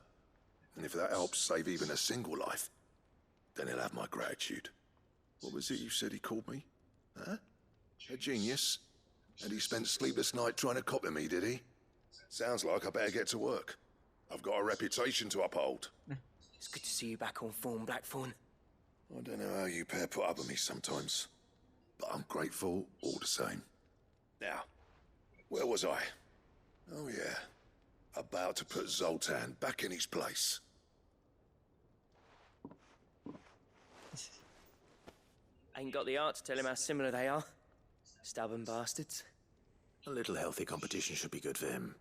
And if that helps save even a single life, then he'll have my gratitude. What was it you said he called me? Huh? A genius? And he spent sleepless night trying to copy me, did he? Sounds like I better get to work. I've got a reputation to uphold. It's good to see you back on form, Blackthorn. I don't know how you pair put up with me sometimes, but I'm grateful all the same. Now, where was I? Oh yeah, about to put Zoltan back in his place. Ain't got the art to tell him how similar they are. Stubborn bastards. A little healthy competition should be good for him.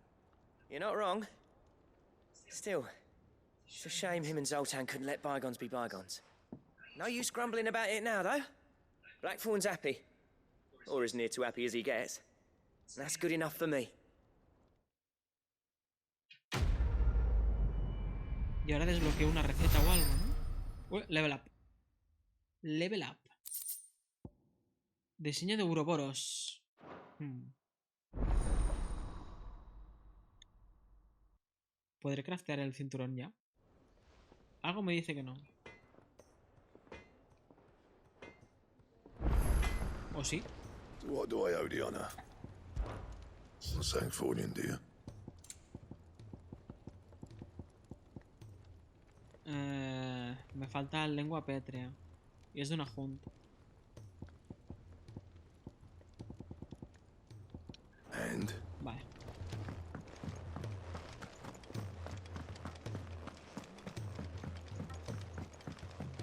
You're not wrong. Still, it's a shame him and Zoltan couldn't let bygones be bygones. No use grumbling about it now, though. Blackthorn's happy. Or as near to happy as he gets. And that's good enough for me. Y ahora desbloqueo una receta o algo, ¿no? Uy, level up. Level up. Diseño de uroboros. ¿Podré craftear el cinturón ya? Algo me dice que no. ¿O sí? What do I owe the honor? Something for you, dear. Me falta lengua pétrea. Y es de una junta. And? Vale.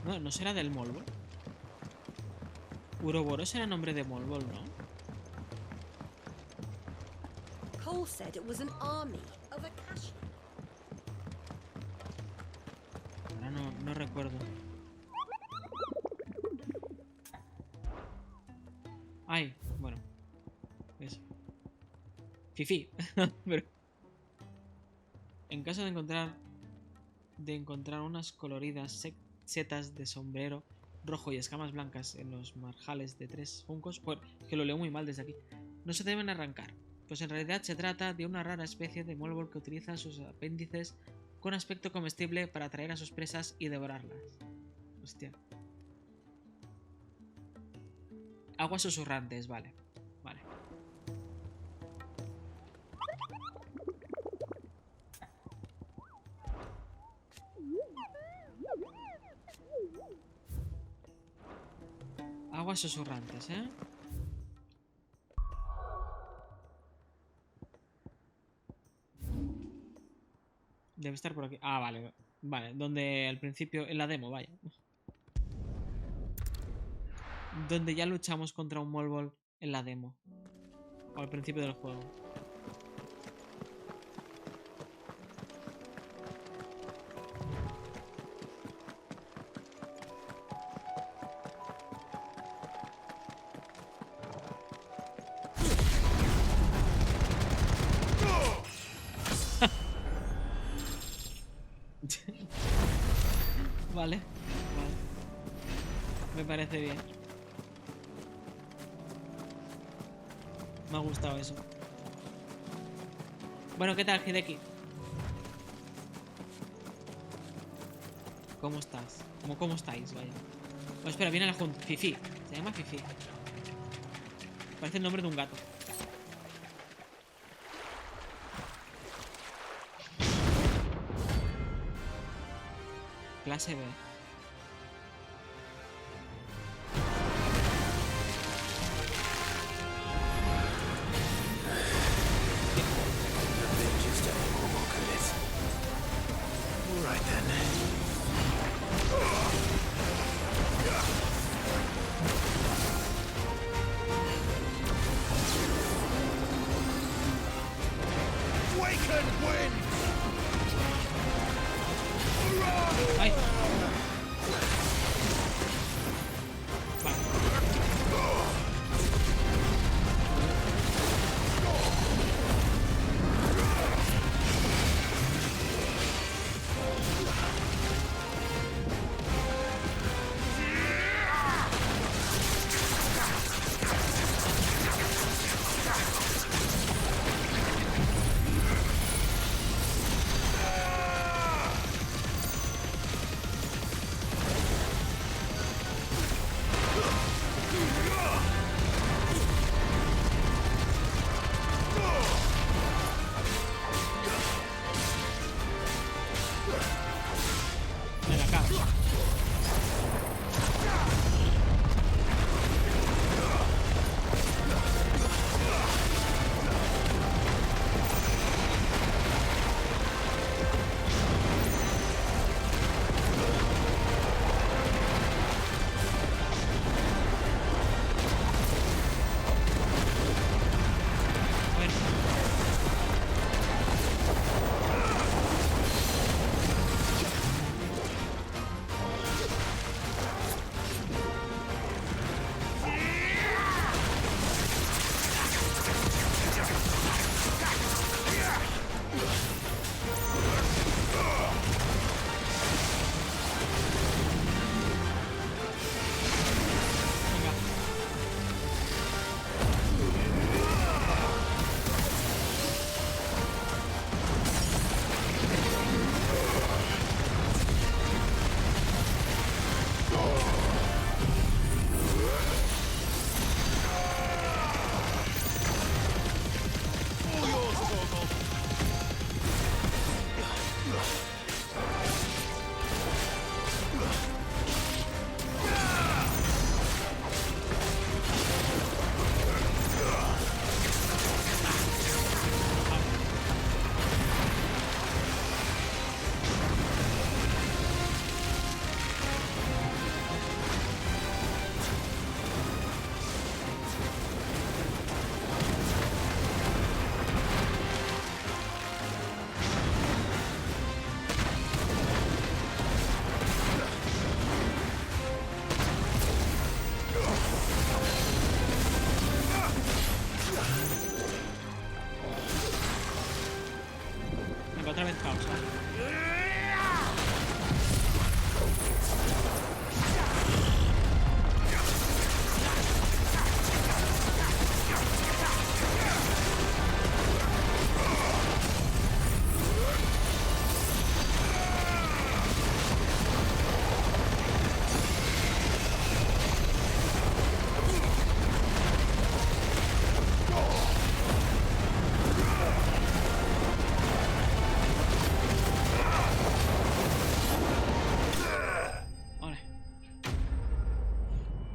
No, no será del Molbol. Uroboros era nombre de Molbol, ¿no? Cole said it was an army of Akashi. Ahora no recuerdo. Ay, bueno. Eso. Fifi. Pero... En caso de encontrar unas coloridas setas de sombrero rojo y escamas blancas en los marjales de 3 juncos, pues que lo leo muy mal desde aquí, no se deben arrancar, pues en realidad se trata de una rara especie de molbol que utiliza sus apéndices con aspecto comestible para atraer a sus presas y devorarlas. Hostia. Aguas susurrantes, vale. Vale. Aguas susurrantes, ¿eh? Debe estar por aquí. Ah, vale. Vale, donde al principio... En la demo, vaya. Donde ya luchamos contra un molbol en la demo. O al principio del juego. Vale, vale. Me parece bien. Me ha gustado eso. Bueno, ¿qué tal, Hideki? ¿Cómo estás? ¿Cómo estáis? Vaya. Oh, espera, viene la junta. Fifi. Se llama Fifi. Parece el nombre de un gato. Clase B. Otra vez pausa.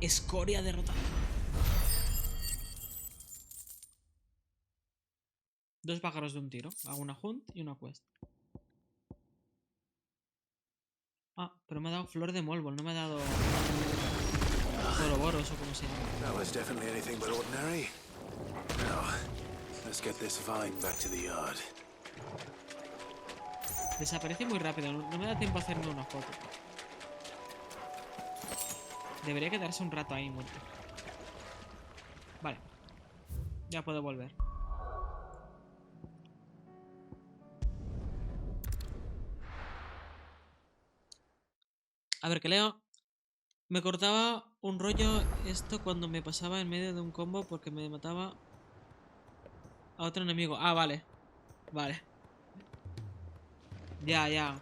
Escoria derrotada. 2 pájaros de un tiro. Hago una hunt y una quest. Ah, pero me ha dado flor de molbol, no me ha dado Ouroboros o como se llama. That was definitely anything but ordinary. Now, let's get this vine back to the yard. Desaparece muy rápido, no me da tiempo a hacerme una foto. Debería quedarse un rato ahí muerto. Vale. Ya puedo volver. A ver, que leo. Me cortaba un rollo esto cuando me pasaba en medio de un combo porque me mataba a otro enemigo. Ah, vale. Vale. Ya, ya.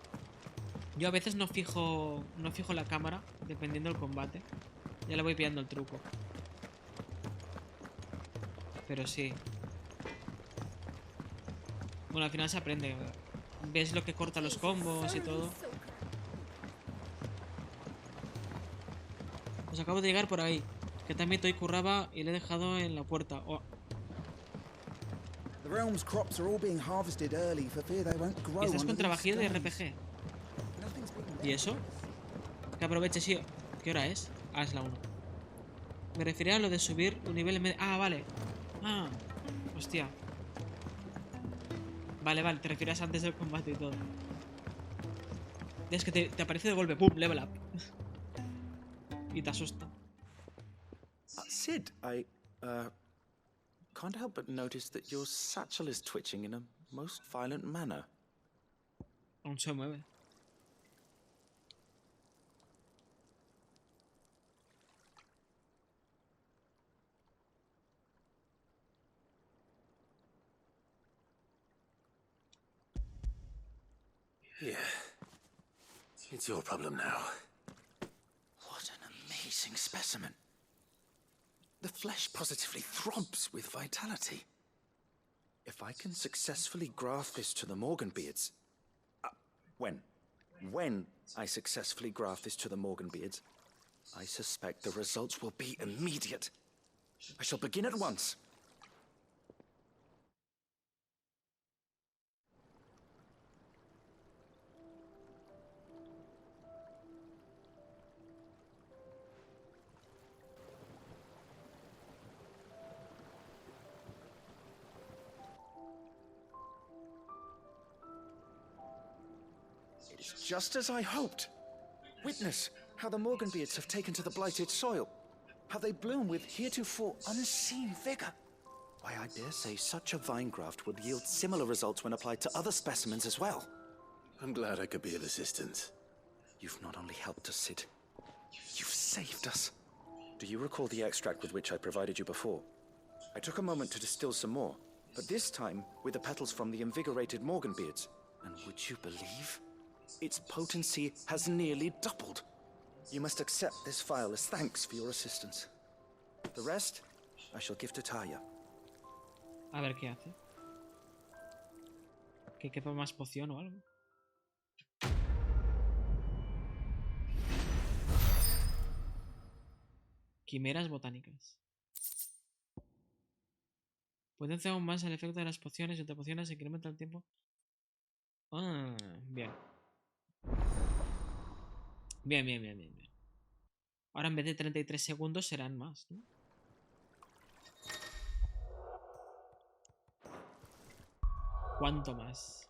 Yo a veces no fijo la cámara dependiendo del combate. Ya le voy pillando el truco. Pero sí. Bueno, al final se aprende. Ves lo que corta los combos y todo. Pues acabo de llegar por ahí. Que también Toy curraba y le he dejado en la puerta. Oh. The realm's crops are all being harvested early for fear they won't grow. Y estás con under trabajillo de these RPG. ¿Y eso? Que aproveche, sí. ¿Qué hora es? Ah, es la 1. Me refería a lo de subir un nivel en medio. Ah, vale. Ah, hostia. Vale, vale, te refieres antes del combate y todo. Es que te aparece de golpe, pum, level up. Y te asusta. Sid, I can't help but notice that your satchel is twitching in a most violent manner. Aún se mueve. Yeah. It's your problem now. What an amazing specimen. The flesh positively throbs with vitality. If I can successfully graft this to the Morganbeards... when I successfully graft this to the Morganbeards. I suspect the results will be immediate. I shall begin at once. It is just as I hoped. Witness how the Morganbeards have taken to the blighted soil. How they bloom with heretofore unseen vigor. Why, I dare say such a vine graft would yield similar results when applied to other specimens as well. I'm glad I could be of assistance. You've not only helped us, Sid, you've saved us. Do you recall the extract with which I provided you before? I took a moment to distill some more, but this time with the petals from the invigorated Morganbeards. And would you believe? Its potency has nearly doubled. You must accept this vial as thanks for your assistance. The rest, I shall give to Taya. A ver qué hace. Que quepa más poción o algo. Quimeras botánicas. Potencia aún más el efecto de las pociones y entre pociones incrementa el tiempo. Ah, bien. Bien. Ahora en vez de 33 segundos serán más, ¿no? ¿Cuánto más?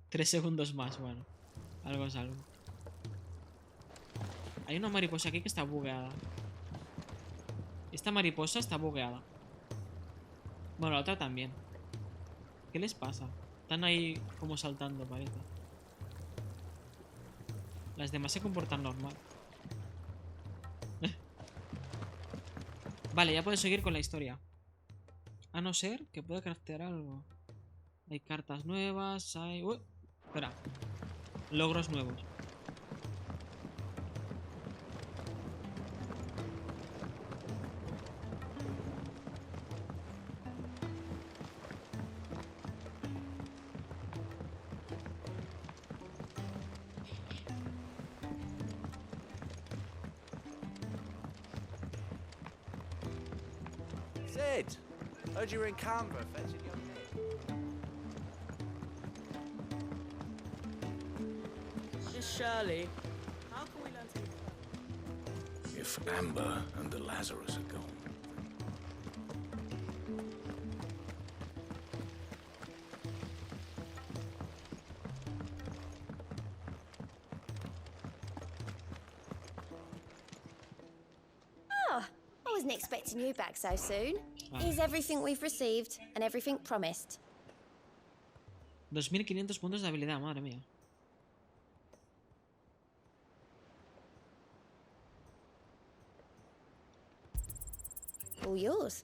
Tres segundos más, bueno. Algo es algo. Hay una mariposa aquí que está bugueada. Esta mariposa está bugueada. Bueno, la otra también. ¿Qué les pasa? Están ahí como saltando, parece. Las demás se comportan normal. Vale, ya puedo seguir con la historia. A no ser que pueda craftear algo. Hay cartas nuevas, hay... Uy, espera. Logros nuevos. Sid, heard you were in Canberra fetching your kid. Miss Shirley, how can we learn to... If Amber and the Lazarus are gone. Oh, I wasn't expecting you back so soon. Is everything we've received and everything promised? 2500 puntos de habilidad, madre mía. All yours.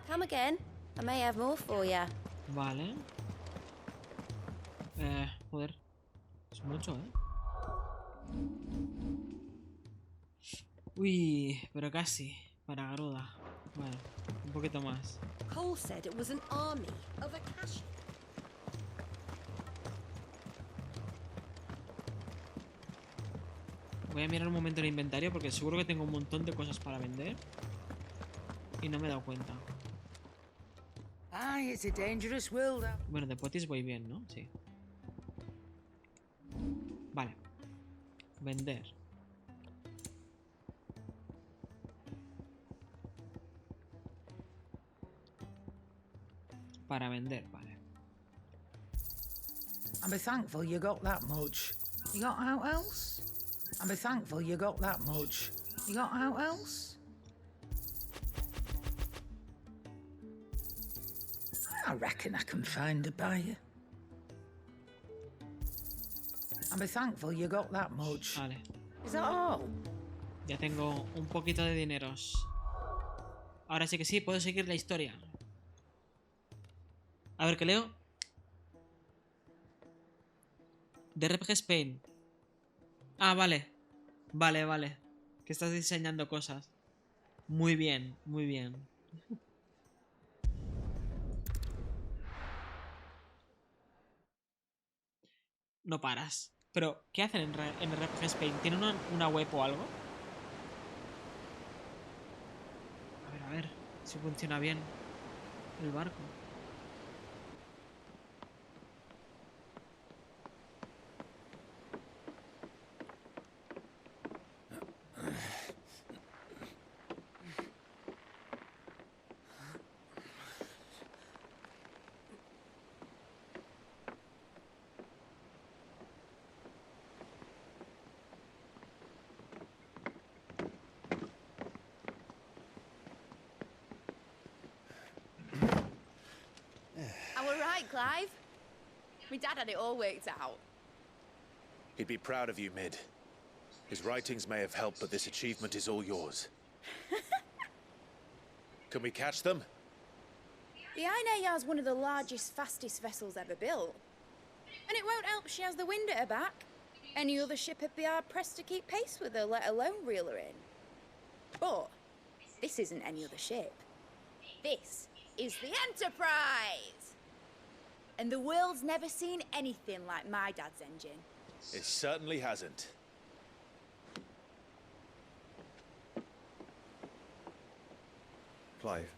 Come again. I may have more for you. Vale. Joder. Es mucho, ¿eh? Uy, pero casi. Para Garuda. Bueno, un poquito más. Cole said it was an army of Akashi. Voy a mirar un momento el inventario porque seguro que tengo un montón de cosas para vender. Y no me he dado cuenta. Aye, it's a dangerous world. Bueno, de potis voy bien, ¿no? Sí. Vale. Vender. Para vender, vale. And be thankful you got that much. You got out else? And be thankful you got that much. You got out else? I reckon I can find a buyer. And be thankful you got that much. Vale. Is that all? Ya tengo un poquito de dineros. Ahora sí que sí, puedo seguir la historia. A ver, ¿qué leo? De RPG Spain. Ah, vale. Vale. Que estás diseñando cosas. Muy bien. no paras. Pero, ¿qué hacen en RPG Spain? ¿Tienen una web o algo? A ver si funciona bien el barco. Am I right, Clive? My dad had it all worked out. He'd be proud of you, Mid. His writings may have helped, but this achievement is all yours. Can we catch them? The Ainayar's one of the largest, fastest vessels ever built. And it won't help she has the wind at her back. Any other ship would be hard-pressed to keep pace with her, let alone reel her in. But this isn't any other ship. This is the Enterprise! And the world's never seen anything like my dad's engine. It certainly hasn't. Clive.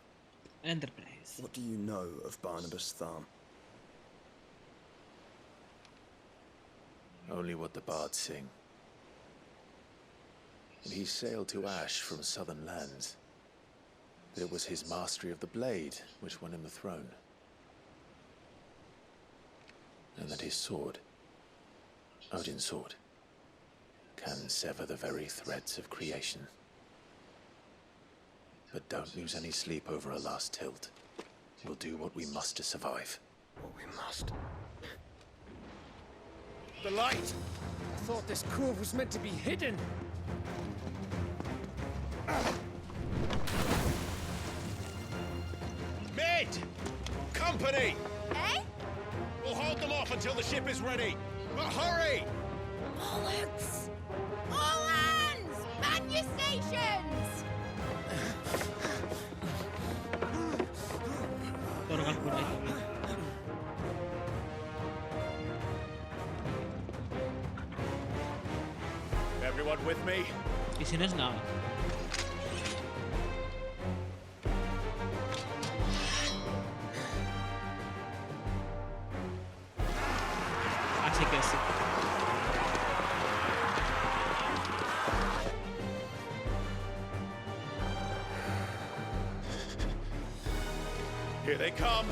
Enterprise. What do you know of Barnabas Thumb? Only what the bards sing. And he sailed to Ash from southern lands. But it was his mastery of the blade which won him the throne. And that his sword, Odin's sword, can sever the very threads of creation. But don't lose any sleep over a last tilt. We'll do what we must to survive. What we must. The light! I thought this cove was meant to be hidden. Mid! Company! Eh? We'll hold them off until the ship is ready. But hurry! Bollocks! All hands! Man your stations! Everyone with me? Y si no es nada. Así que sí. Here they come.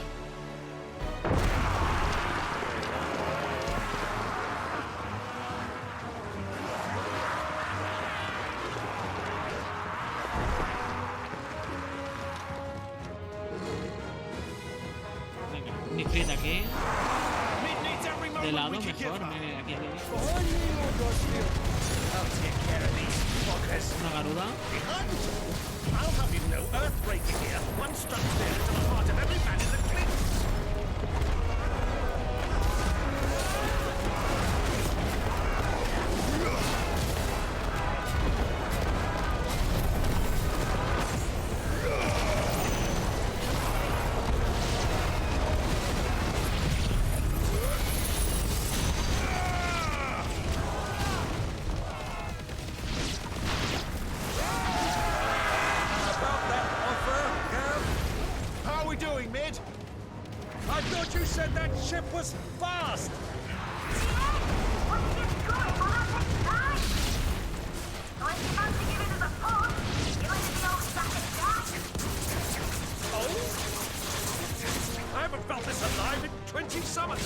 Venga, mi frita aquí. De lado mejor, aquí. Una garuda. I'll have you know, earthbreaking here. One struck there into the heart of every man in the cliffs. I thought you said that ship was fast! I haven't felt this alive in 20 summers!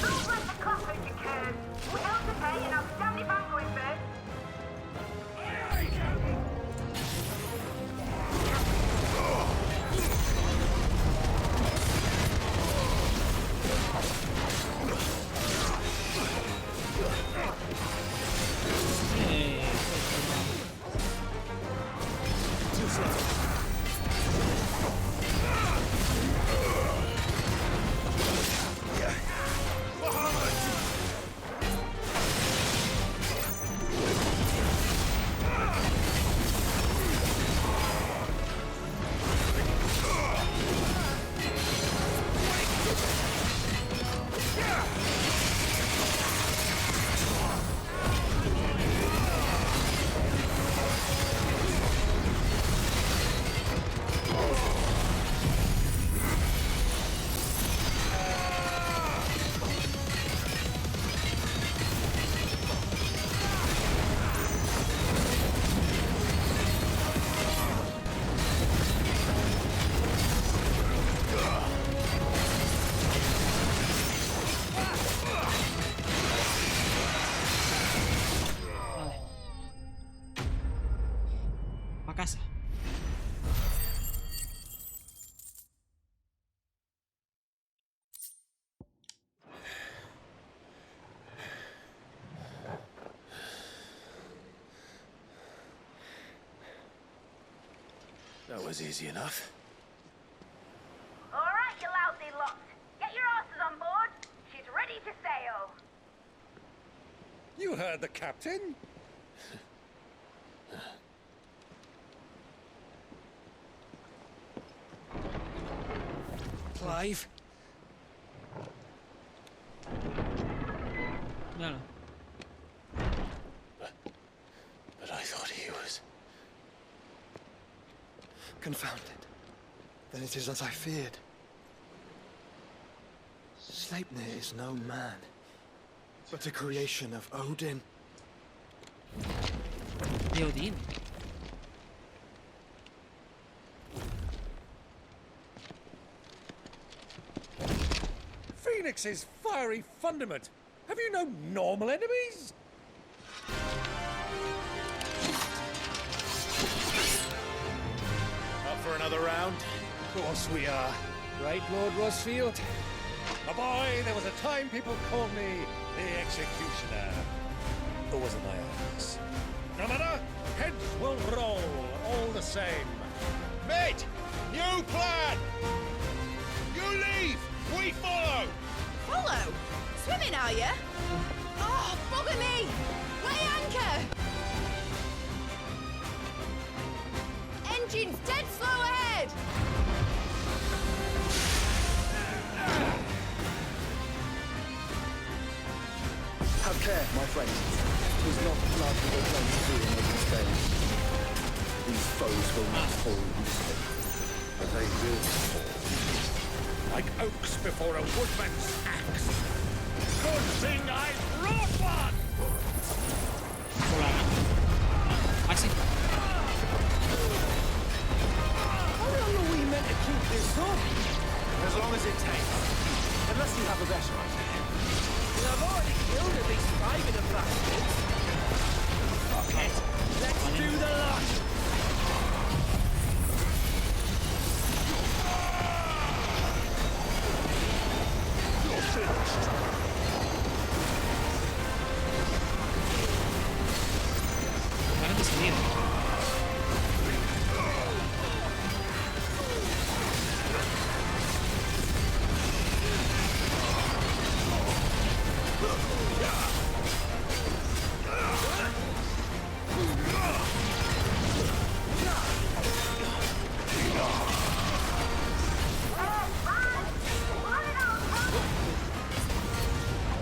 Don't let the coffin decay. We have to pay an outstanding banquet bed. was easy enough. All right, you lousy lot. Get your asses on board. She's ready to sail. You heard the captain. Clive? No. But I thought he was... Confounded. Then it is as I feared. Sleipnir is no man, but a creation of Odin. De Odín. Phoenix's fiery fundament. Have you no normal enemies? Up for another round? Of course we are. Right, Lord Rosfield? My boy, there was a time people called me the Executioner. Or was it my eyes? No matter, heads will roll all the same. Mate! New plan! You leave! We follow! Follow? Swimming, are you? Oh, bugger me! Weigh anchor! Engine's dead slow ahead! Have care, my friend. 'Tis not blood we will plunge through in open space. These foes will not fall easily, but they will fall. Like oaks before a woodman's axe. Good thing I brought one! Así. How long are we meant to keep this up? As long as it takes. Unless you have a better idea. I've already killed at least 5 of the bastards. Fuck it. Let's do the lot. You're finished. Paran de salir.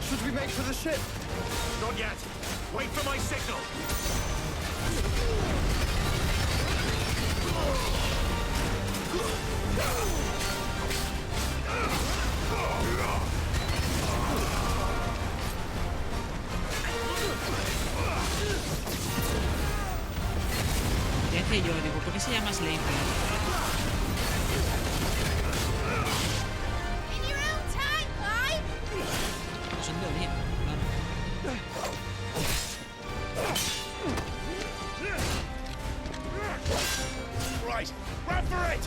Should we make for the ship? Not yet. Wait for my signal. Ya decía yo, digo, ¿por qué se llama Slave? In your own time, Clive! Son de Odín, claro. Right, run for it!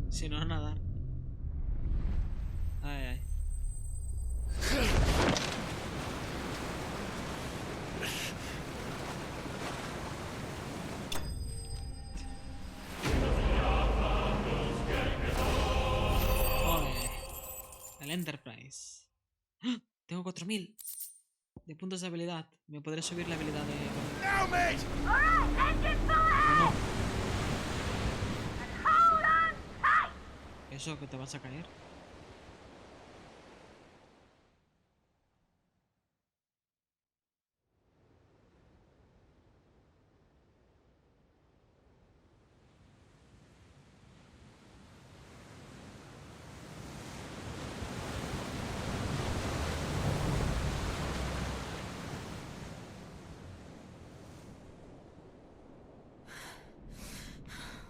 Si no, nadar. Ay, ay. Joder. El Enterprise. ¡Ah! Tengo 4000 de puntos de habilidad. Me podré subir la habilidad de... Now, mate! All right, engine full ahead. And hold on tight. Eso, que te vas a caer.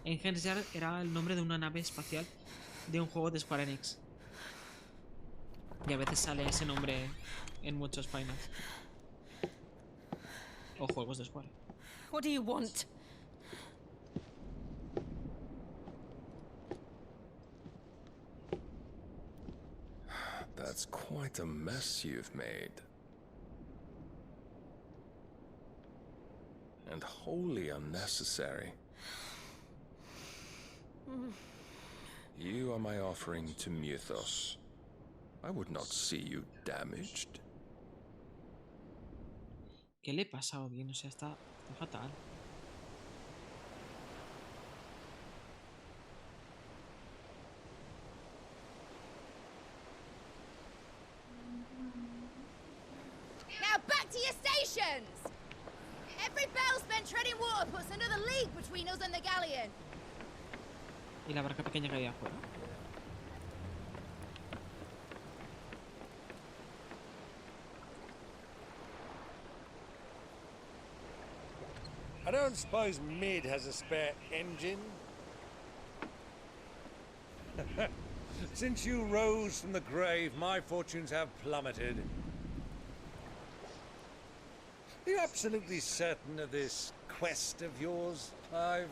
Engenjar era el nombre de una nave espacial de un juego de Square Enix. Y a veces sale ese nombre en muchos finals. O juegos de Square. What do you want? That's quite a mess you've made. And wholly unnecessary. You are my offering to Mythos. I would not see you damaged. ¿Qué le pasa a Odin? O sea, está fatal. Now back to your stations! Every bell spent treading water puts another league between us and the galleon. Y la barca pequeña que había afuera. I don't suppose Mid has a spare engine? Since you rose from the grave, my fortunes have plummeted. Are you absolutely certain of this quest of yours, Clive?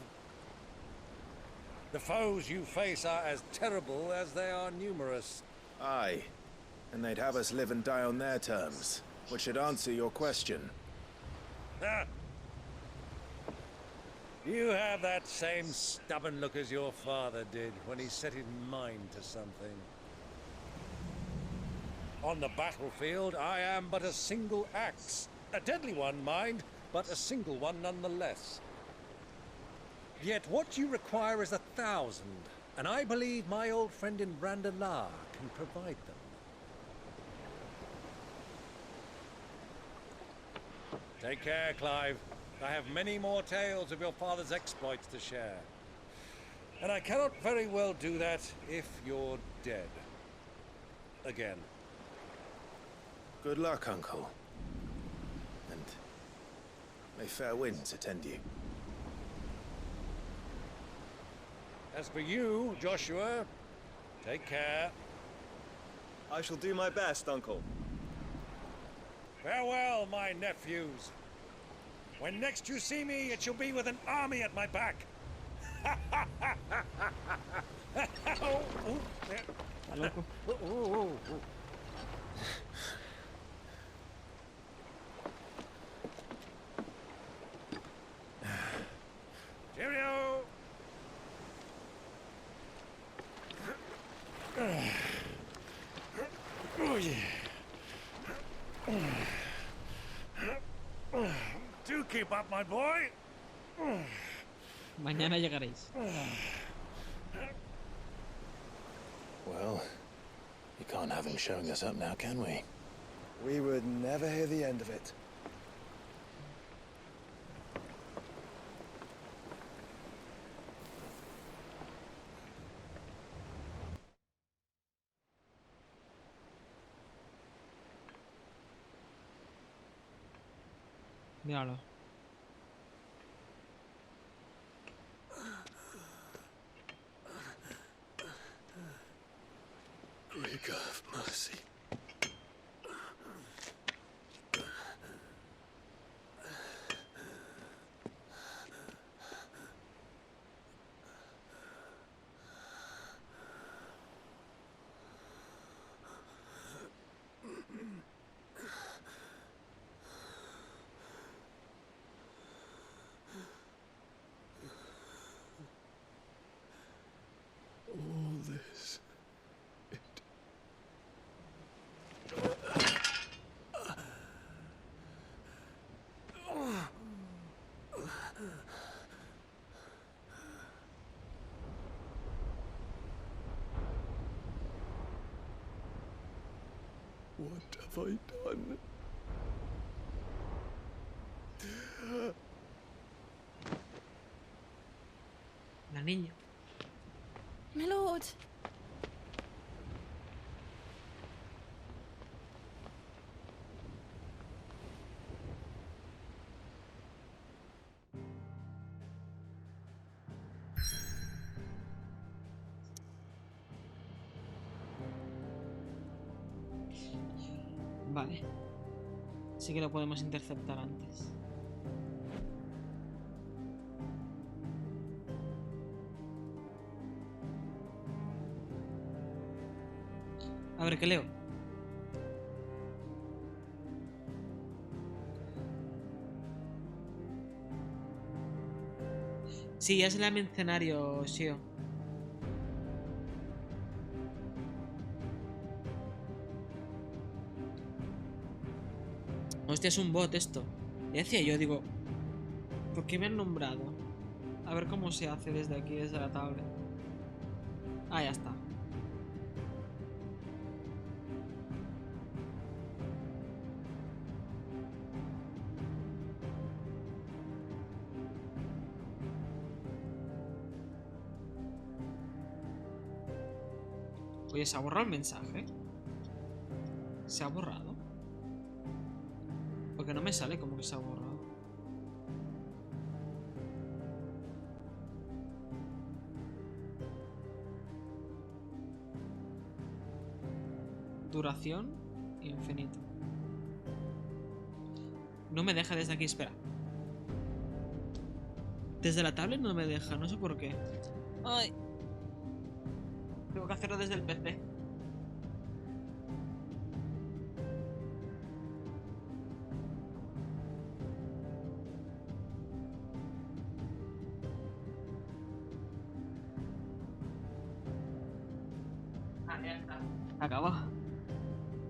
The foes you face are as terrible as they are numerous. Aye. And they'd have us live and die on their terms, which should answer your question. Ah. You have that same stubborn look as your father did when he set his mind to something. On the battlefield, I am but a single axe. A deadly one, mind, but a single one nonetheless. Yet what you require is 1,000, and I believe my old friend in Randalar can provide them. Take care, Clive. I have many more tales of your father's exploits to share. And I cannot very well do that if you're dead. Again. Good luck, Uncle. And may fair winds attend you. As for you, Joshua, take care. I shall do my best, Uncle. Farewell, my nephews. When next you see me, it shall be with an army at my back. Oh, oh, yeah. Oh, oh, oh. Cheerio! Oh, yeah. Do keep up, my boy. Mañana llegaréis. Well, you can't have him showing us up now, can we? We would never hear the end of it. Míralo. Great God of mercy. All this. What have I done? La niña. My lord. Vale. Sí que lo podemos interceptar antes. A ver, ¿qué leo? Sí, ya es el mercenario, Shio. Hostia, es un bot esto. Y decía yo, digo, ¿por qué me han nombrado? A ver cómo se hace desde aquí, desde la tablet. Ah, ya está. Oye, ¿se ha borrado el mensaje? ¿Se ha borrado? Porque no me sale como que se ha borrado. Duración infinito. No me deja desde aquí, espera. Desde la tablet no me deja, no sé por qué. Ay. Tengo que hacerlo desde el PC. Ah, ya está. Acabó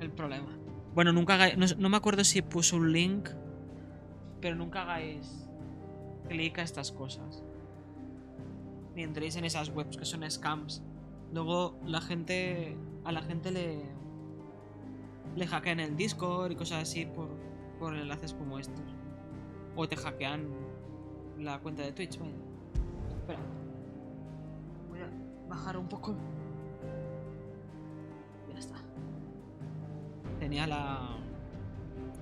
el problema. Bueno, nunca hagáis... No me acuerdo si puso un link, pero nunca hagáis clic a estas cosas. Ni entréis en esas webs que son scams. Luego a la gente le hackean el Discord y cosas así por enlaces como estos. O te hackean la cuenta de Twitch, vaya. Espera. Voy a bajar un poco. Ya está. Tenía la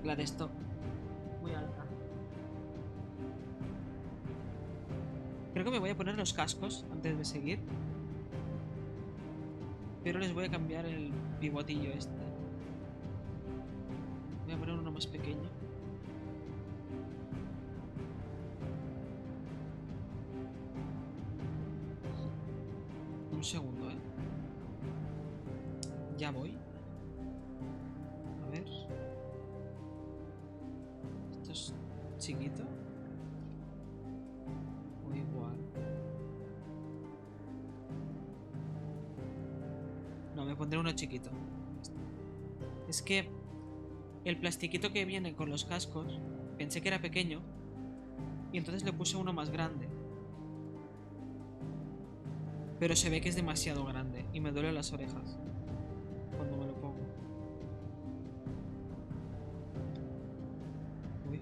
de esto muy alta. Creo que me voy a poner los cascos antes de seguir. Pero les voy a cambiar el pivotillo este. Voy a poner uno más pequeño. Un segundo, Ya voy. A ver. Esto es chiquito. O igual. No, me pondré uno chiquito. Es que el plastiquito que viene con los cascos pensé que era pequeño y entonces le puse uno más grande. Pero se ve que es demasiado grande y me duelen las orejas cuando me lo pongo. Uy.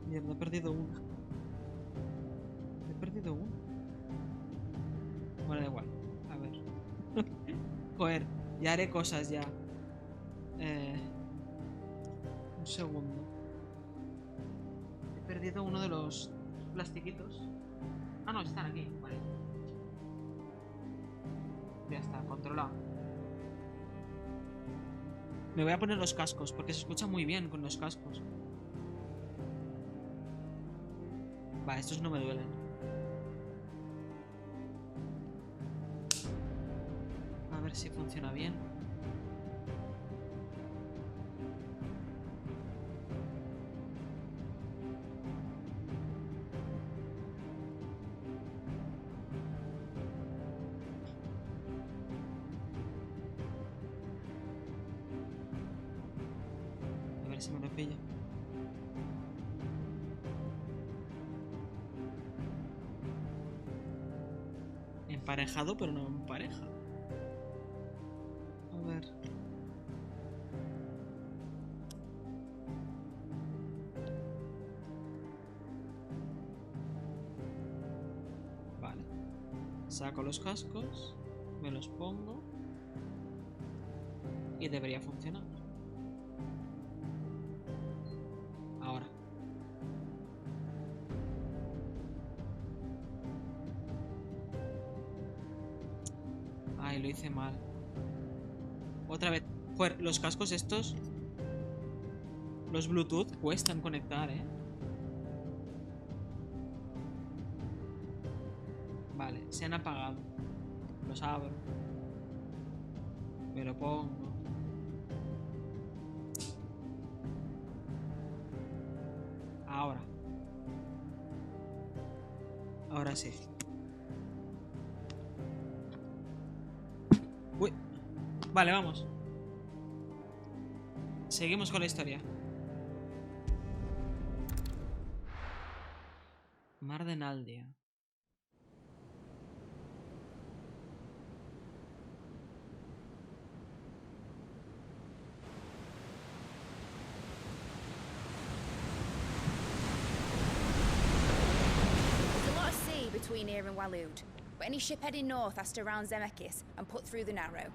Mierda, he perdido uno. He perdido uno. Bueno, da igual. A ver. Joder, ya haré cosas ya. Un segundo. He perdido uno de los plastiquitos. Ah, no, están aquí. Vale. Ya está, controlado. Me voy a poner los cascos porque se escucha muy bien con los cascos. Va, estos no me duelen. A ver si funciona bien. A ver si me lo pilla. Emparejado, pero no empareja. A ver. Vale. Saco los cascos, me los pongo y debería funcionar. Ahora. Ay, lo hice mal. Otra vez. Joder, los cascos estos... Los Bluetooth cuestan conectar, ¿eh? Vale, se han apagado. Los abro. Me lo pongo. Ahora. Ahora sí. Uy. Vale, vamos. Seguimos con la historia. Mar de Naldia. Between here and Waloed, but any ship heading north has to round Zemeckis and put through the Narrow.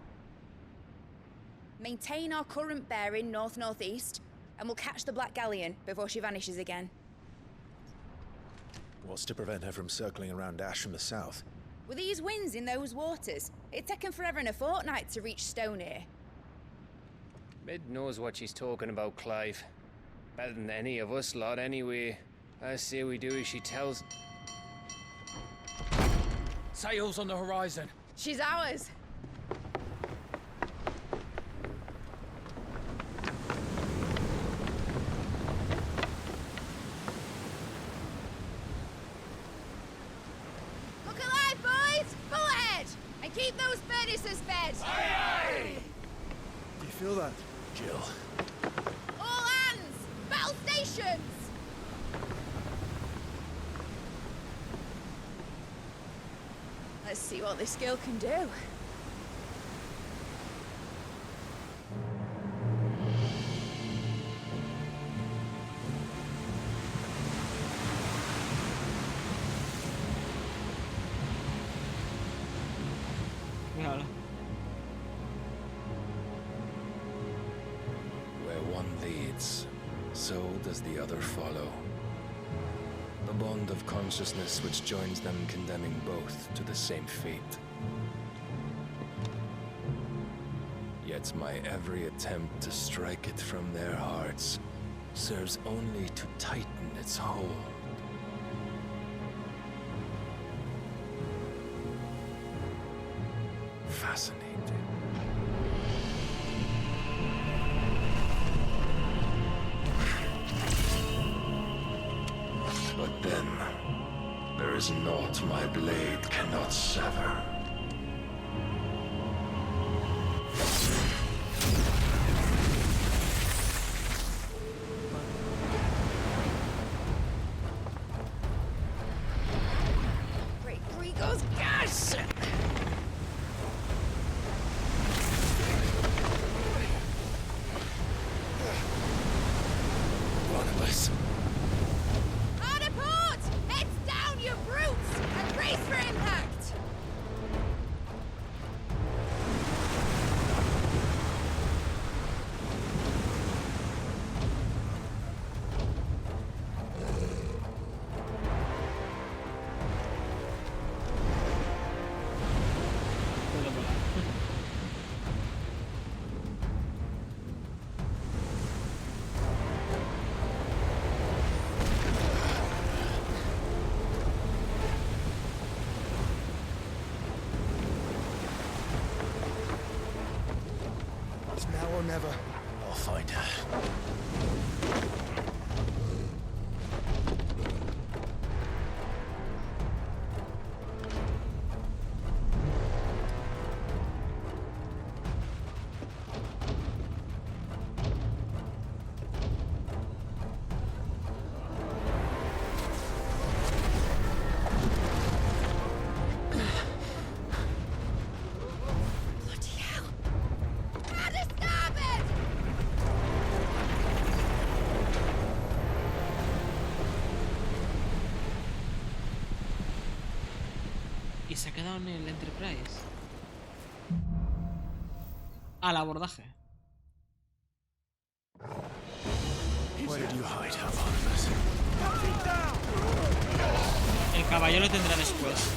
Maintain our current bearing north-northeast, and we'll catch the Black Galleon before she vanishes again. What's to prevent her from circling around Ash from the south? With these winds in those waters, it'd taken forever and a fortnight to reach Stonehenge. Mid knows what she's talking about, Clive. Better than any of us lot, anyway. I say we do as she tells. Sails on the horizon. She's ours. Look alive, boys! Full ahead! And keep those furnaces fed! Aye, aye! Do you feel that? Jill. All hands! Battle stations! Let's see what this girl can do. Mírala. Where one leads, so does the other follow. The bond of consciousness which joins them, condemning both to the same fate. Yet my every attempt to strike it from their hearts serves only to tighten its hold. Fascinating. But then, there is naught my blade cannot sever. Great Grigos, gosh! One of us. Hard a port! Heads down, you brutes! And brace for impact! It's now or never. I'll find her. Bloody hell! At a starboard! Y se ha quedado en el Enterprise. Al abordaje. Where did you hide her, Barnabas? El caballo lo tendrá después.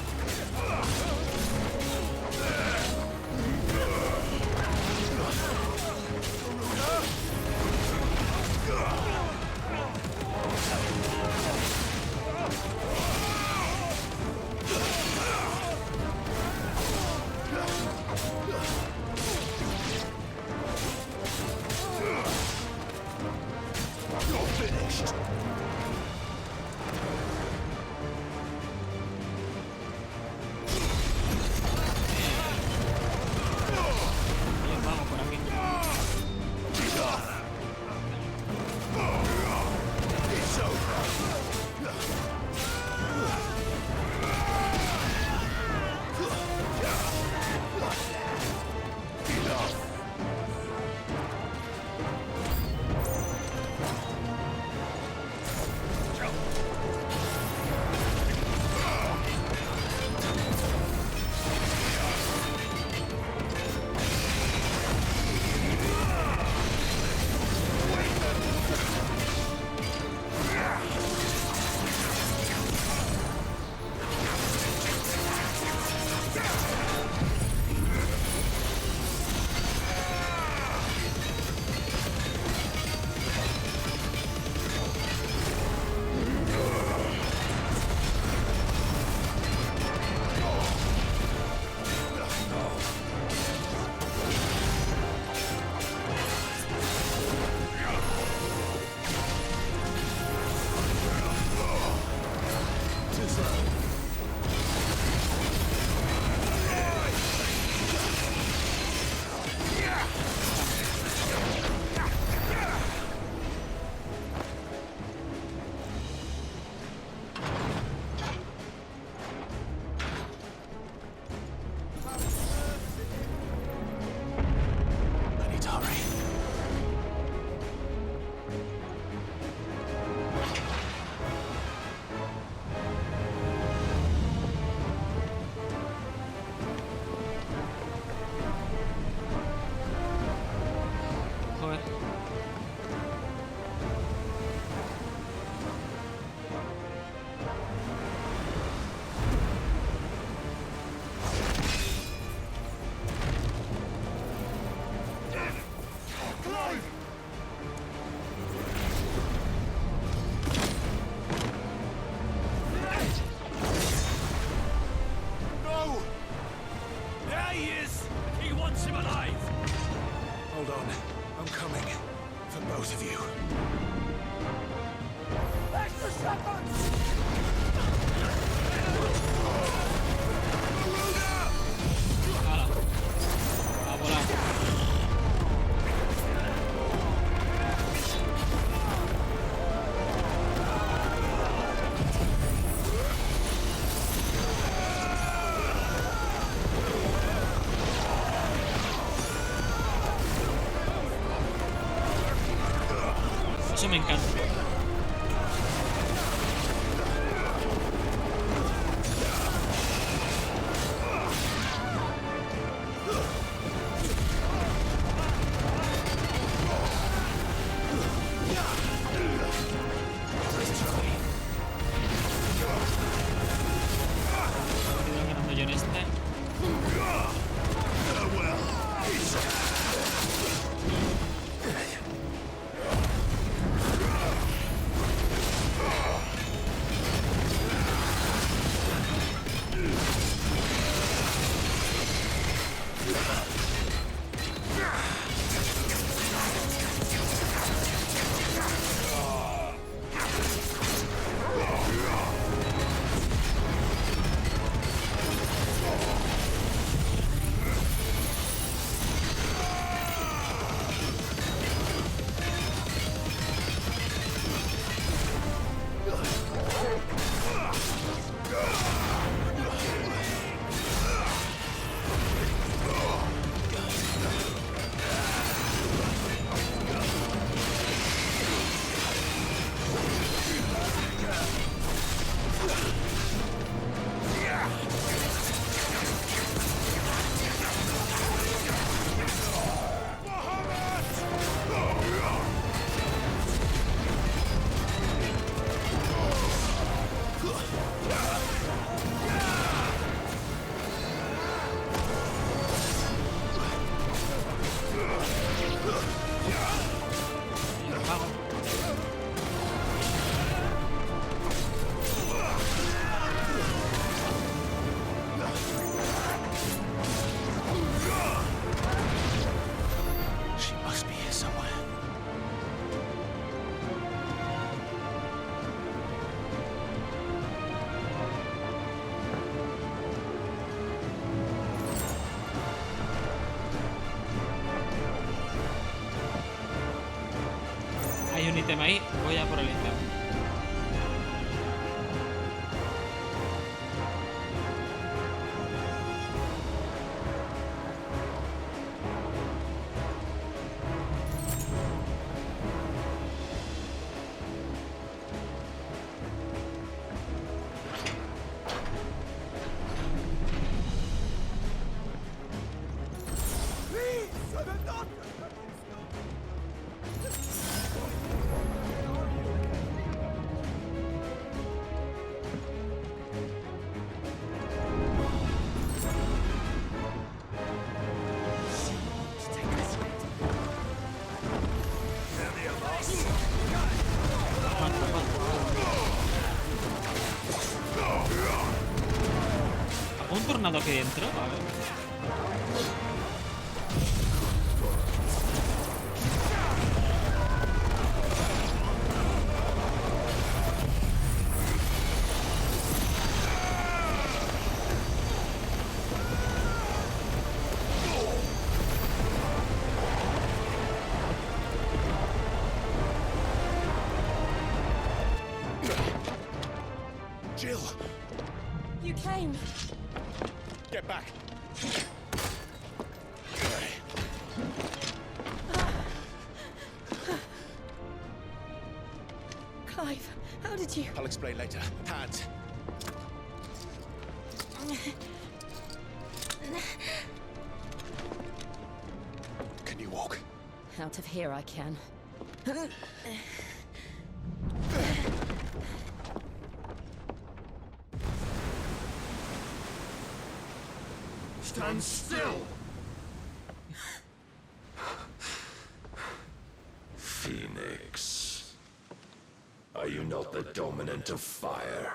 both of you. A volar. Eso me encanta. Estoy ganando yo en este. Hay un ítem ahí, voy a por el ítem. ¿Un tornado aquí dentro? A ver. Jill! You came. Get back! Clive, how did you... I'll explain later. Hands! Can you walk? Out of here I can. Stand still! Phoenix. Are you not the dominant of fire?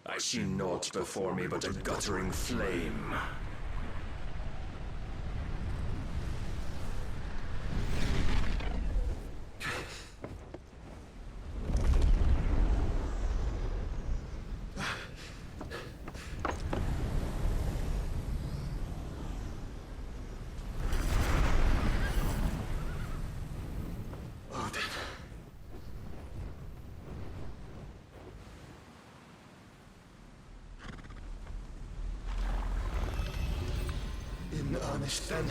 I see naught before me but a guttering flame. didn't earnest then.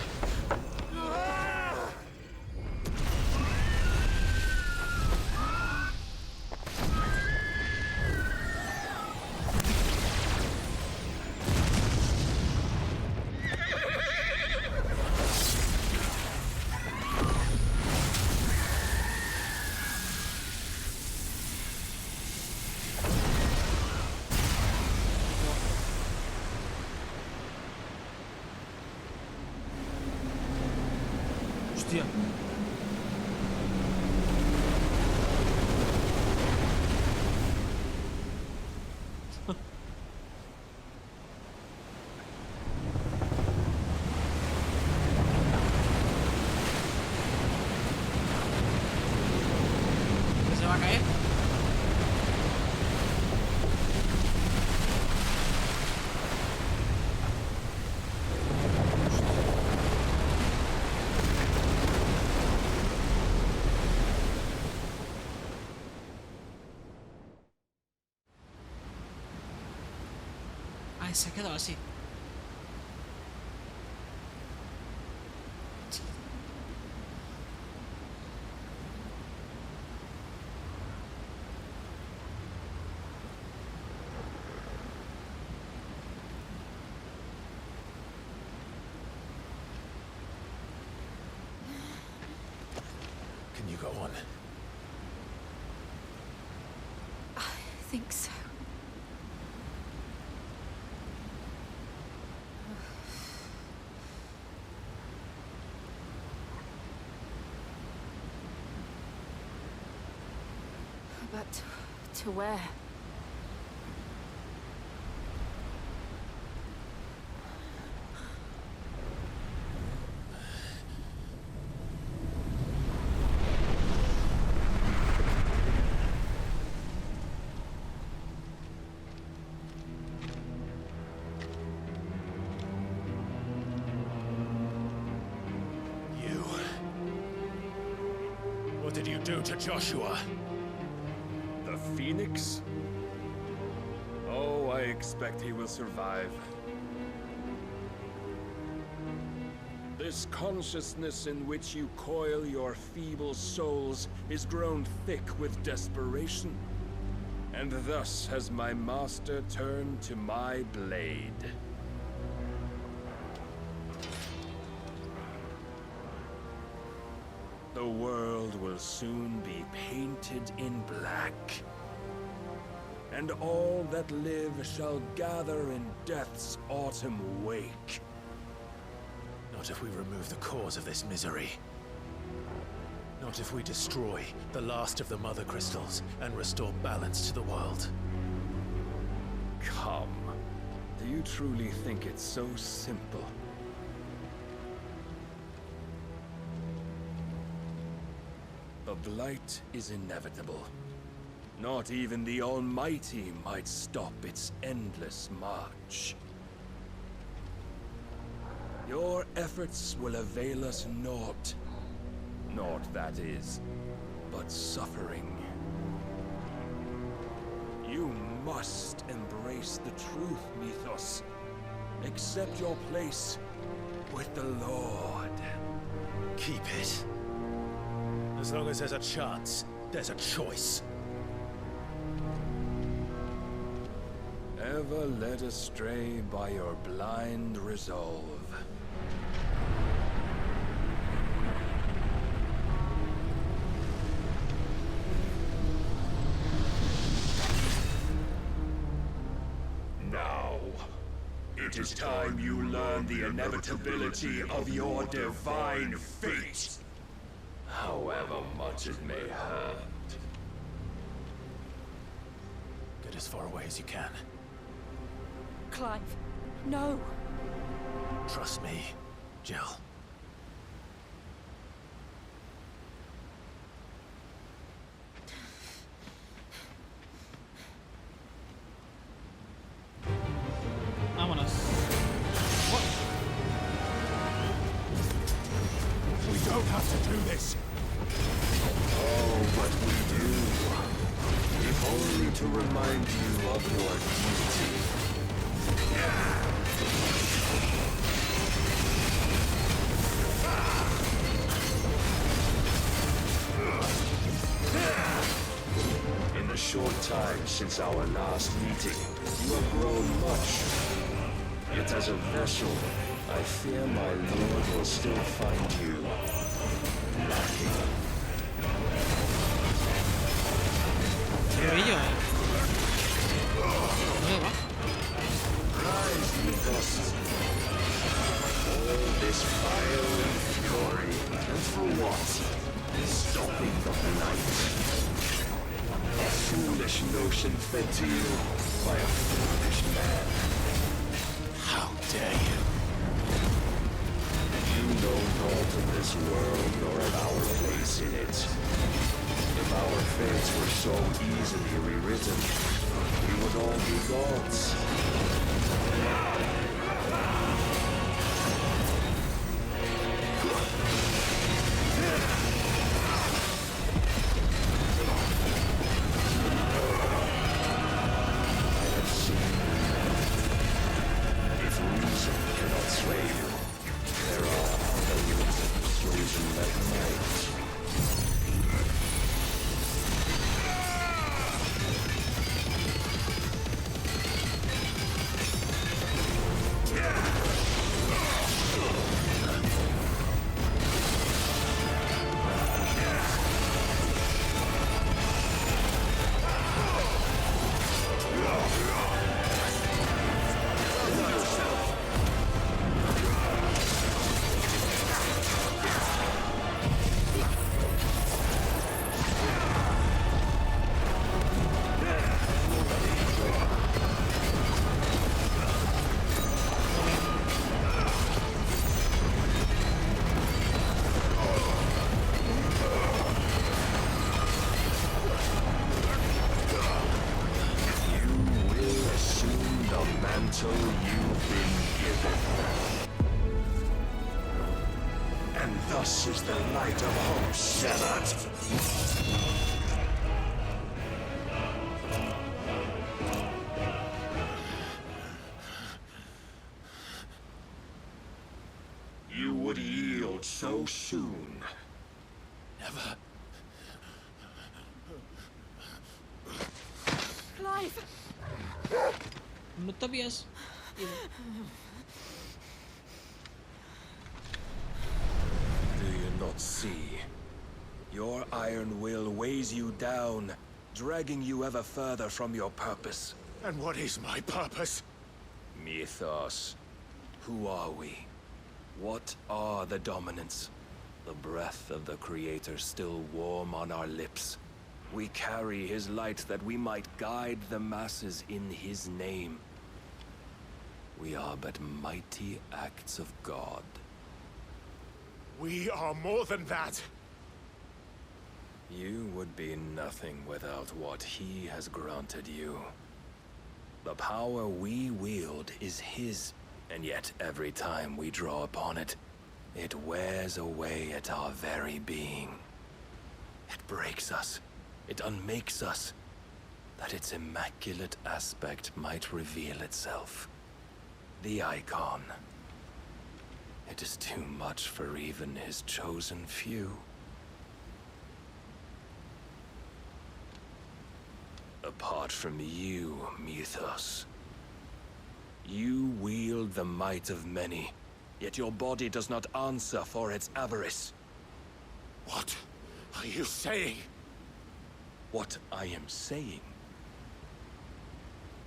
Hostia. ¿Que se va a caer? Ay, se ha quedado así. Can you go on? I think so. But to where? You. What did you do to Joshua? The Phoenix? Oh, I expect he will survive. This consciousness in which you coil your feeble souls is grown thick with desperation. And thus has my master turned to my blade. The world will soon be painted in black. And all that live shall gather in death's autumn wake. Not if we remove the cause of this misery. Not if we destroy the last of the Mother Crystals and restore balance to the world. Come. Do you truly think it's so simple? The blight is inevitable. Not even the Almighty might stop its endless march. Your efforts will avail us naught. Naught, that is, but suffering. You must embrace the truth, Mythos. Accept your place with the Lord. Keep it. As long as there's a chance, there's a choice. Ever led astray by your blind resolve. Now, it is time you learn the inevitability of your divine fate. However much it may hurt. Get as far away as you can. Clive, no. Trust me, Jill. Vámonos. We don't have to do this. Oh, but we do. If only to remind you of your duty. short time since our last meeting, you have grown much. Yet as a vessel, I fear my lord will still find you lacking. Rise, ye dust. All this fire and fury, and for what? Stopping the blight. A foolish notion fed to you by a foolish man. How dare you? You know naught of this world nor of our place in it. If our fates were so easily rewritten, we would all be gods. Thus is the light of hope severed. You would yield so soon. Never. Clive! No Tobias. Not see. Your iron will weighs you down, dragging you ever further from your purpose. And what is my purpose? Mythos. Who are we? What are the dominants? The breath of the Creator still warm on our lips. We carry his light that we might guide the masses in his name. We are but mighty acts of God. We are more than that. You would be nothing without what he has granted you. The power we wield is his, and yet every time we draw upon it, it wears away at our very being. It breaks us, it unmakes us, that its immaculate aspect might reveal itself. The icon. It is too much for even his chosen few. Apart from you, Mythos, you wield the might of many, yet your body does not answer for its avarice. What are you saying? What I am saying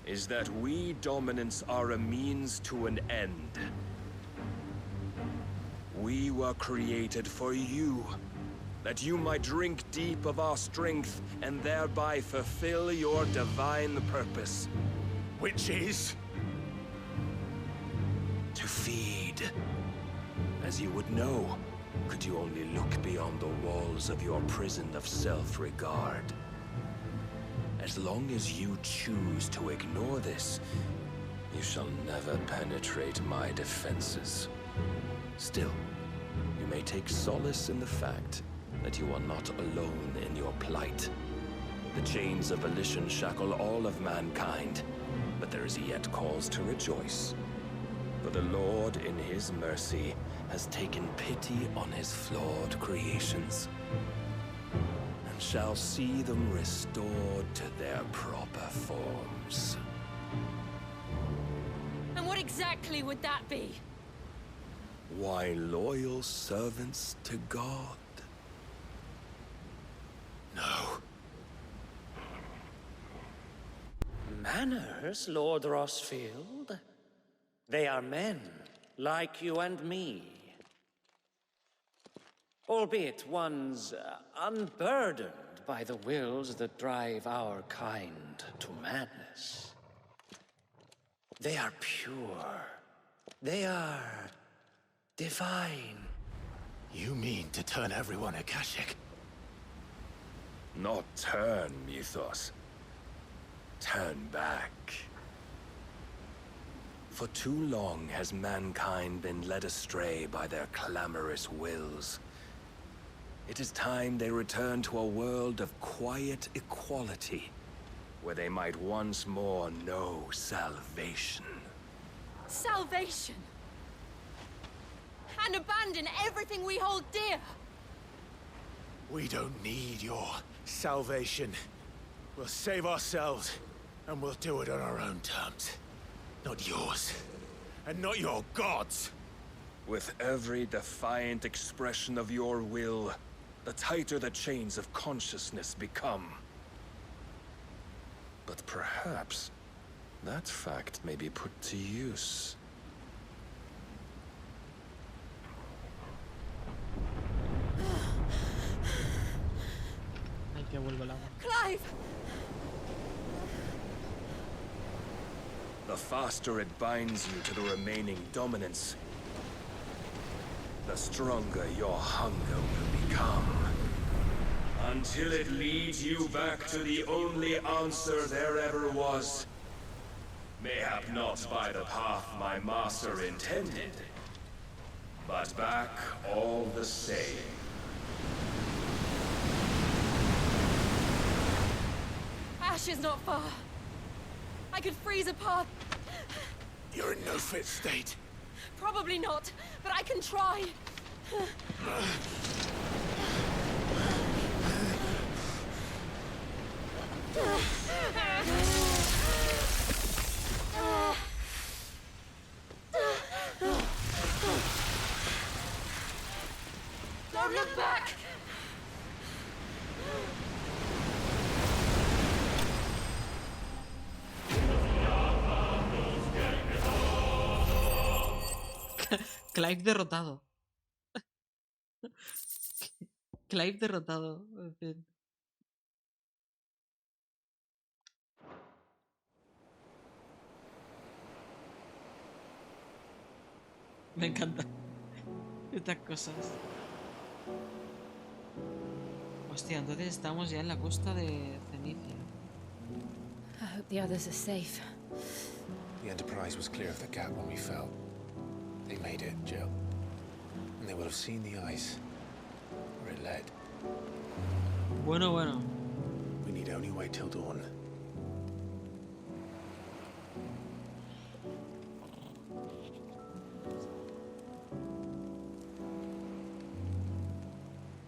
is that we dominants are a means to an end. We were created for you, that you might drink deep of our strength and thereby fulfill your divine purpose. Which is? To feed. As you would know, could you only look beyond the walls of your prison of self-regard. As long as you choose to ignore this, you shall never penetrate my defenses. Still, you may take solace in the fact that you are not alone in your plight. The chains of volition shackle all of mankind, but there is yet cause to rejoice. For the Lord, in his mercy, has taken pity on his flawed creations, and shall see them restored to their proper forms. And what exactly would that be? Why, loyal servants to God. No. Manners, Lord Rossfield? They are men, like you and me. Albeit one's unburdened by the wills that drive our kind to madness. They are pure. They are divine. You mean to turn everyone Akashic? Not turn, Mythos. Turn back. For too long has mankind been led astray by their clamorous wills. It is time they return to a world of quiet equality, where they might once more know salvation. Salvation! And abandon everything we hold dear! We don't need your salvation. We'll save ourselves, and we'll do it on our own terms. Not yours, and not your gods. With every defiant expression of your will, the tighter the chains of consciousness become. But perhaps that fact may be put to use. Ay, que vuelvo el agua. Clive! The faster it binds you to the remaining dominance, the stronger your hunger will become. Until it leads you back to the only answer there ever was. Mayhap not by the path my master intended, but back all the same. Ash is not far. I could freeze a path. You're in no fit state. Probably not, but I can try. Don't look back! Clive derrotado. Clive derrotado. En fin. Me encanta estas cosas. Hostia, entonces estamos ya en la costa de Cenicia. I hope the others are safe. The Enterprise was clear of the gap when we fell. They made it, Jill. And they will have seen the ice where it led. Bueno, bueno. We need only wait till dawn.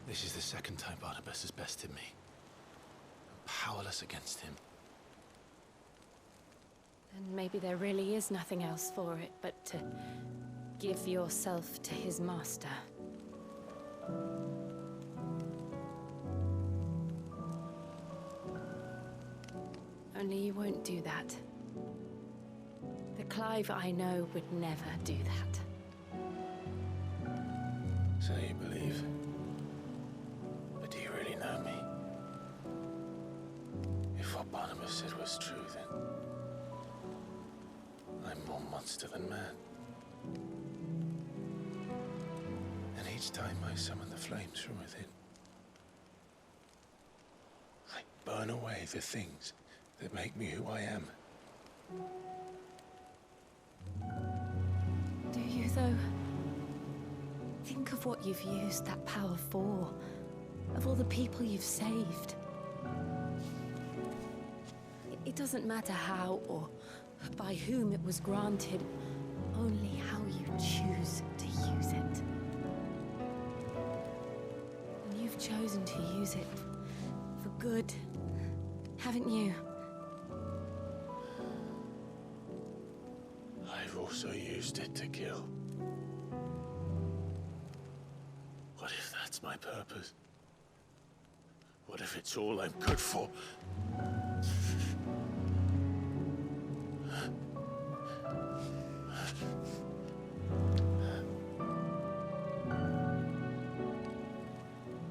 This is the second time Barnabas has bested me. I'm powerless against him. And maybe there really is nothing else for it but to give yourself to his master. Only you won't do that. The Clive I know would never do that. So you believe? But do you really know me? If what Barnabas said was true, then I'm more monster than man. And each time I summon the flames from within, I burn away the things that make me who I am. Do you, though? Think of what you've used that power for, of all the people you've saved. It doesn't matter how or by whom it was granted, only how you choose to use it. And you've chosen to use it good, haven't you? I've also used it to kill. What if that's my purpose? What if it's all I'm good for?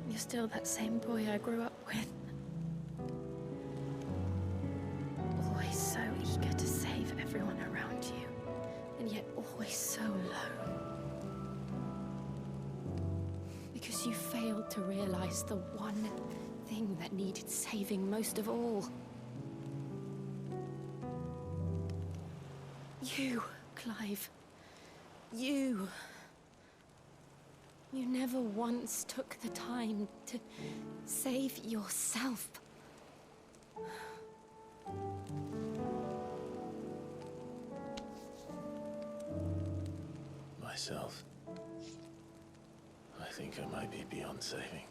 You're still that same boy I grew up with. Always so eager to save everyone around you, and yet always so low. Because you failed to realize the one thing that needed saving most of all. You, Clive. You. You never once took the time to save yourself. Myself? I think I might be beyond saving.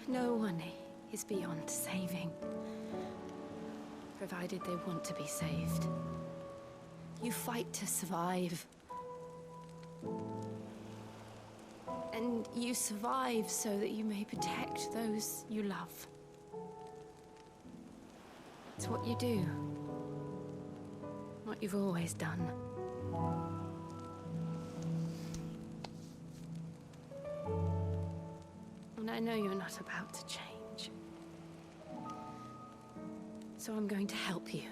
No one is beyond saving, provided they want to be saved. You fight to survive. And you survive so that you may protect those you love. It's what you do. What you've always done. And I know you're not about to change. So I'm going to help you.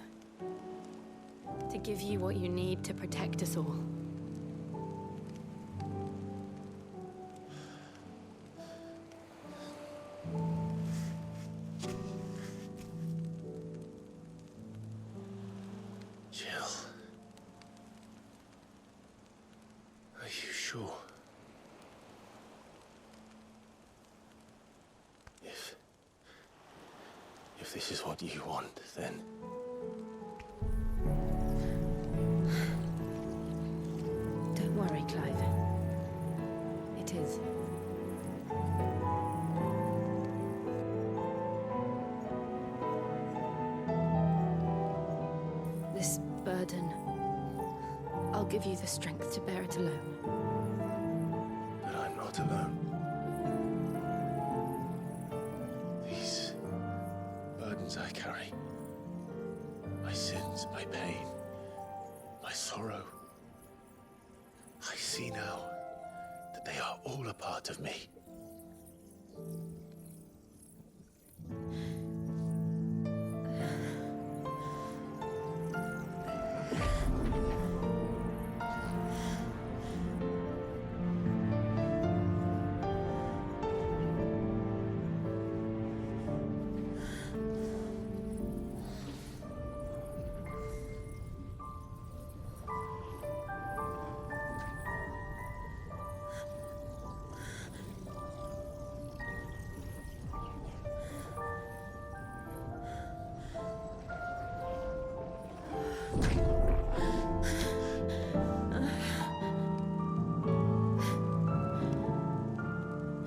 To give you what you need to protect us all. Jill. Are you sure? If this is what you want, then... Don't worry, Clive. It is. This burden, I'll give you the strength to bear it alone. But I'm not alone. These burdens I carry, my sins, my pain, my sorrow, I see now that they are all a part of me.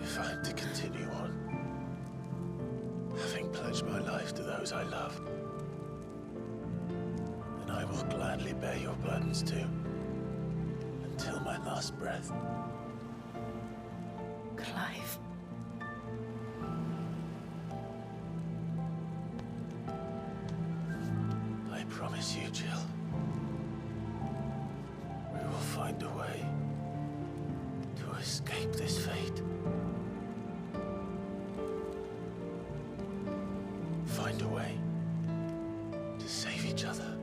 If I'm to continue on, having pledged my life to those I love, then I will gladly bear your burdens too, until my last breath. Clive. I promise you, Jill, we will find a way to escape this fate. Find a way to save each other.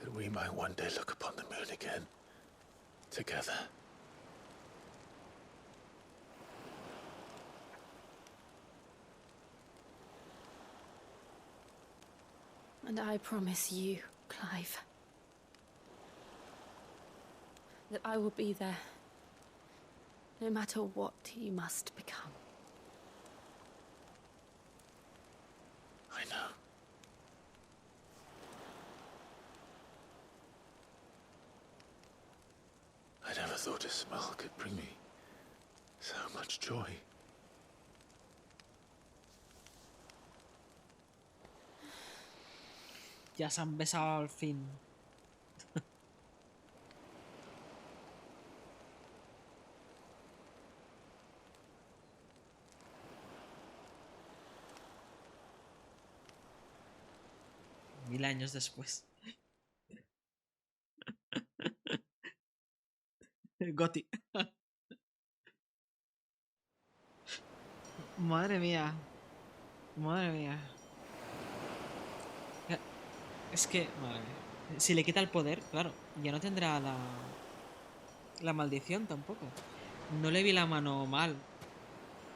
That we might one day look upon the moon again, together. And I promise you, Clive, that I will be there, no matter what you must become. thought a smile could bring me so much joy. Ya se han besado al fin. Mil años después. Goti. Madre mía. Madre mía. Es que, madre mía. Si le quita el poder, claro, ya no tendrá la maldición tampoco. No le vi la mano mal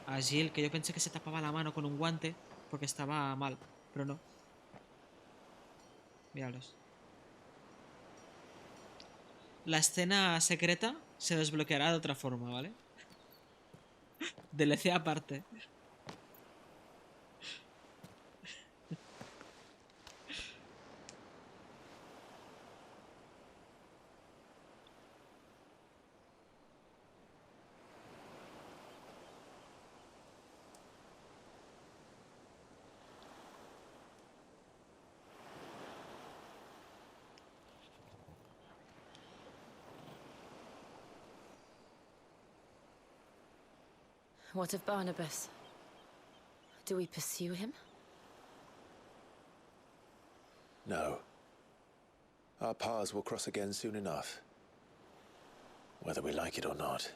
a Jill, que yo pensé que se tapaba la mano con un guante porque estaba mal, pero no. Míralos. La escena secreta se desbloqueará de otra forma, ¿vale? DLC aparte. What of Barnabas? Do we pursue him? No. Our paths will cross again soon enough. Whether we like it or not.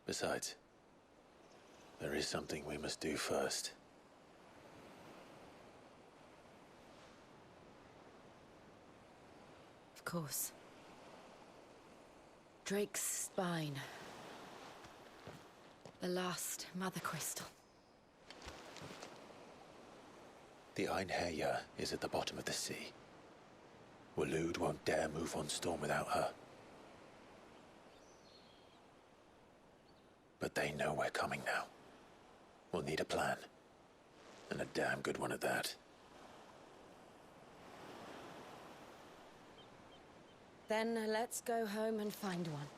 Besides, there is something we must do first. Of course. Drake's spine. The last mother crystal. The Einherja is at the bottom of the sea. Waloed won't dare move on Storm without her. But they know we're coming now. We'll need a plan. And a damn good one at that. Then let's go home and find one.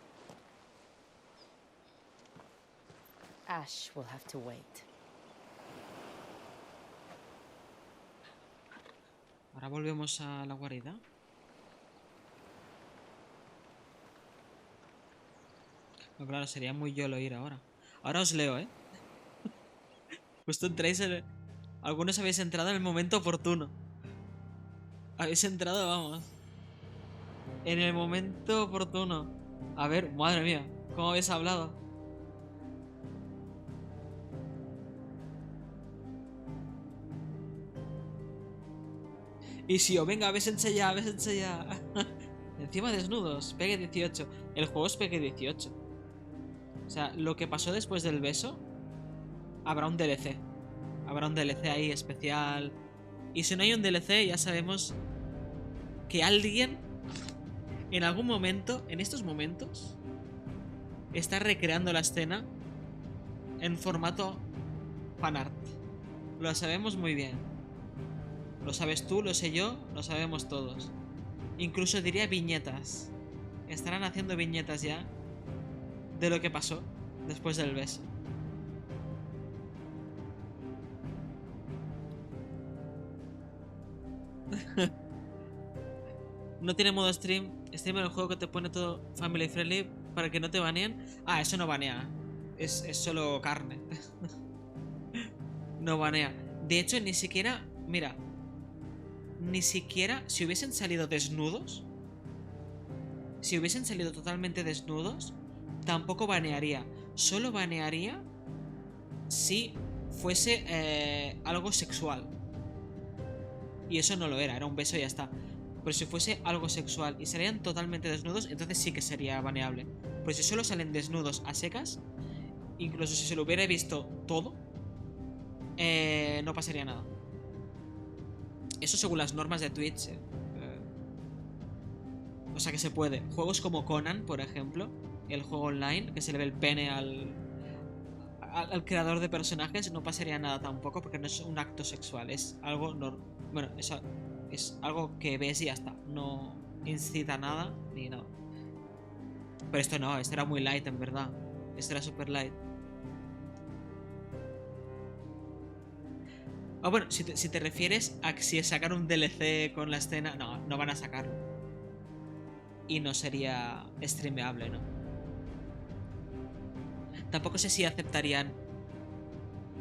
Ash will have to wait. Ahora volvemos a la guarida. No, claro, sería muy YOLO ir ahora. Ahora os leo, ¿eh? Justo entréis en... Algunos habéis entrado en el momento oportuno. Habéis entrado, vamos. En el momento oportuno. A ver, madre mía, ¿cómo habéis hablado? Y si o venga, bésense ya, bésense ya. Encima desnudos, pegue 18. El juego es pegue 18. O sea, lo que pasó después del beso, habrá un DLC. Habrá un DLC ahí especial. Y si no hay un DLC, ya sabemos que alguien, en algún momento, en estos momentos, está recreando la escena en formato fanart. Lo sabemos muy bien. Lo sabes tú, lo sé yo, lo sabemos todos. Incluso diría viñetas. Estarán haciendo viñetas ya de lo que pasó después del beso. No tiene modo stream. Stream en el juego que te pone todo family friendly para que no te baneen. Ah, eso no banea. Es solo carne. No banea. De hecho, ni siquiera... Mira... Ni siquiera si hubiesen salido desnudos, si hubiesen salido totalmente desnudos, tampoco banearía. Solo banearía si fuese algo sexual. Y eso no lo era, era un beso y ya está. Pero si fuese algo sexual y salían totalmente desnudos, entonces sí que sería baneable. Pero si solo salen desnudos a secas, incluso si se lo hubiera visto todo, no pasaría nada. Eso según las normas de Twitch. O sea que se puede. Juegos como Conan, por ejemplo, el juego online, que se le ve el pene al creador de personajes, no pasaría nada tampoco, porque no es un acto sexual, es algo bueno, es algo que ves y ya está. No incita nada ni nada. Pero esto no, esto era muy light en verdad. Esto era super light. Ah, bueno, si te refieres a que si sacar un DLC con la escena... No, no van a sacarlo. Y no sería streameable, ¿no? Tampoco sé si aceptarían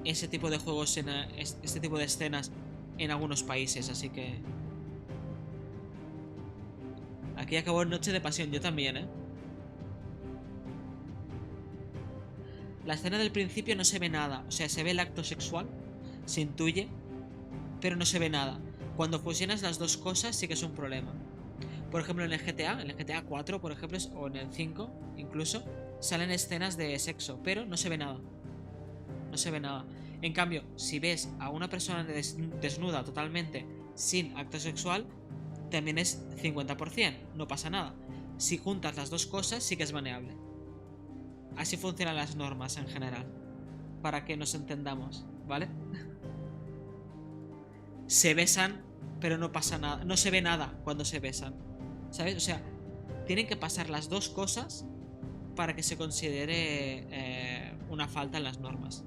ese tipo de juegos, este tipo de escenas en algunos países, así que... Aquí acabó Noche de Pasión, yo también, ¿eh? La escena del principio no se ve nada, o sea, se ve el acto sexual, se intuye, pero no se ve nada. Cuando fusionas las dos cosas sí que es un problema. Por ejemplo, en el GTA 4, por ejemplo, o en el 5, incluso, salen escenas de sexo, pero no se ve nada. No se ve nada. En cambio, si ves a una persona desnuda totalmente sin acto sexual, también es 50%, no pasa nada. Si juntas las dos cosas, sí que es baneable. Así funcionan las normas en general, para que nos entendamos, ¿vale? Se besan, pero no pasa nada. No se ve nada cuando se besan, ¿sabes? O sea, tienen que pasar las dos cosas para que se considere una falta en las normas.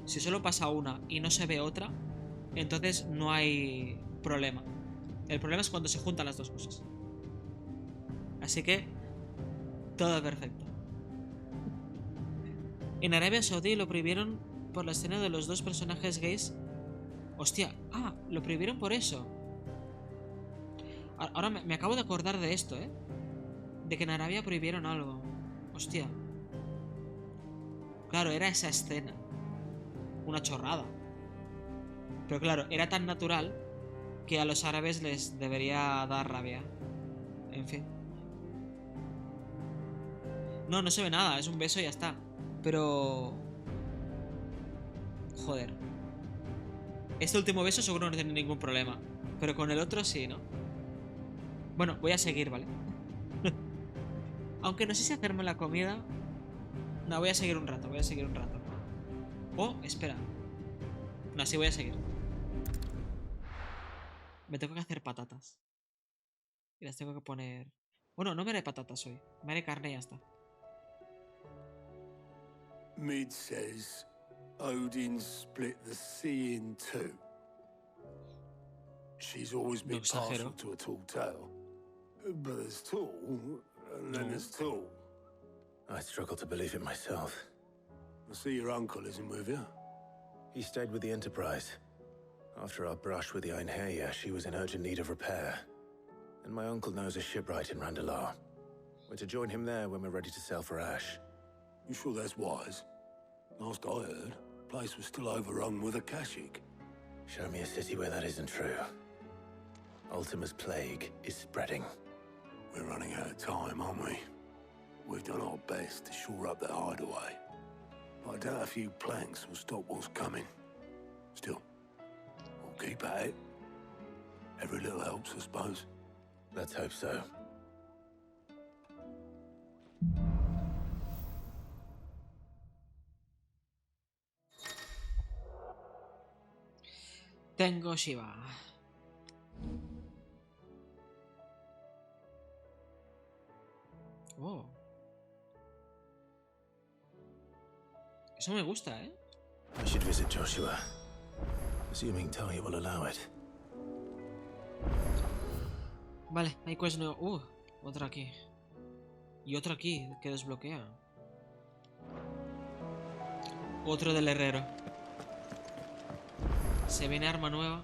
Si solo pasa una y no se ve otra, entonces no hay problema. El problema es cuando se juntan las dos cosas. Así que todo perfecto. En Arabia Saudí lo prohibieron por la escena de los dos personajes gays. Hostia, lo prohibieron por eso. Ahora me acabo de acordar de esto, ¿eh? De que en Arabia prohibieron algo. Hostia. Claro, era esa escena. Una chorrada. Pero claro, era tan natural que a los árabes les debería dar rabia. En fin. No, no se ve nada, es un beso y ya está. Pero... Joder. Este último beso seguro no tiene ningún problema. Pero con el otro sí, ¿no? Bueno, voy a seguir, ¿vale? Aunque no sé si hacerme la comida. No, voy a seguir un rato, Oh, espera. No, sí voy a seguir. Me tengo que hacer patatas. Y las tengo que poner... Bueno, no me haré patatas hoy. Me haré carne y ya está. Mid says Odin split the sea in two. She's always been partial to a tall tale. But there's tall, and then there's tall. I struggle to believe it myself. I see your uncle isn't with you. He stayed with the Enterprise. After our brush with the Einherja, she was in urgent need of repair. And my uncle knows a shipwright in Randalar. We're to join him there when we're ready to sail for Ash. You sure that's wise? Last I heard, the place was still overrun with Akashic. Show me a city where that isn't true. Ultima's plague is spreading. We're running out of time, aren't we? We've done our best to shore up the hideaway. But I doubt a few planks will stop what's coming. Still, we'll keep at it. Every little helps, I suppose. Let's hope so. Tengo Shiva. Oh. Eso me gusta, ¿eh? I should visit Joshua. Assuming Talia will allow it. Vale, hay quest nuevo. Otra aquí. Y otra aquí que desbloquea. Otro del herrero. Se viene arma nueva.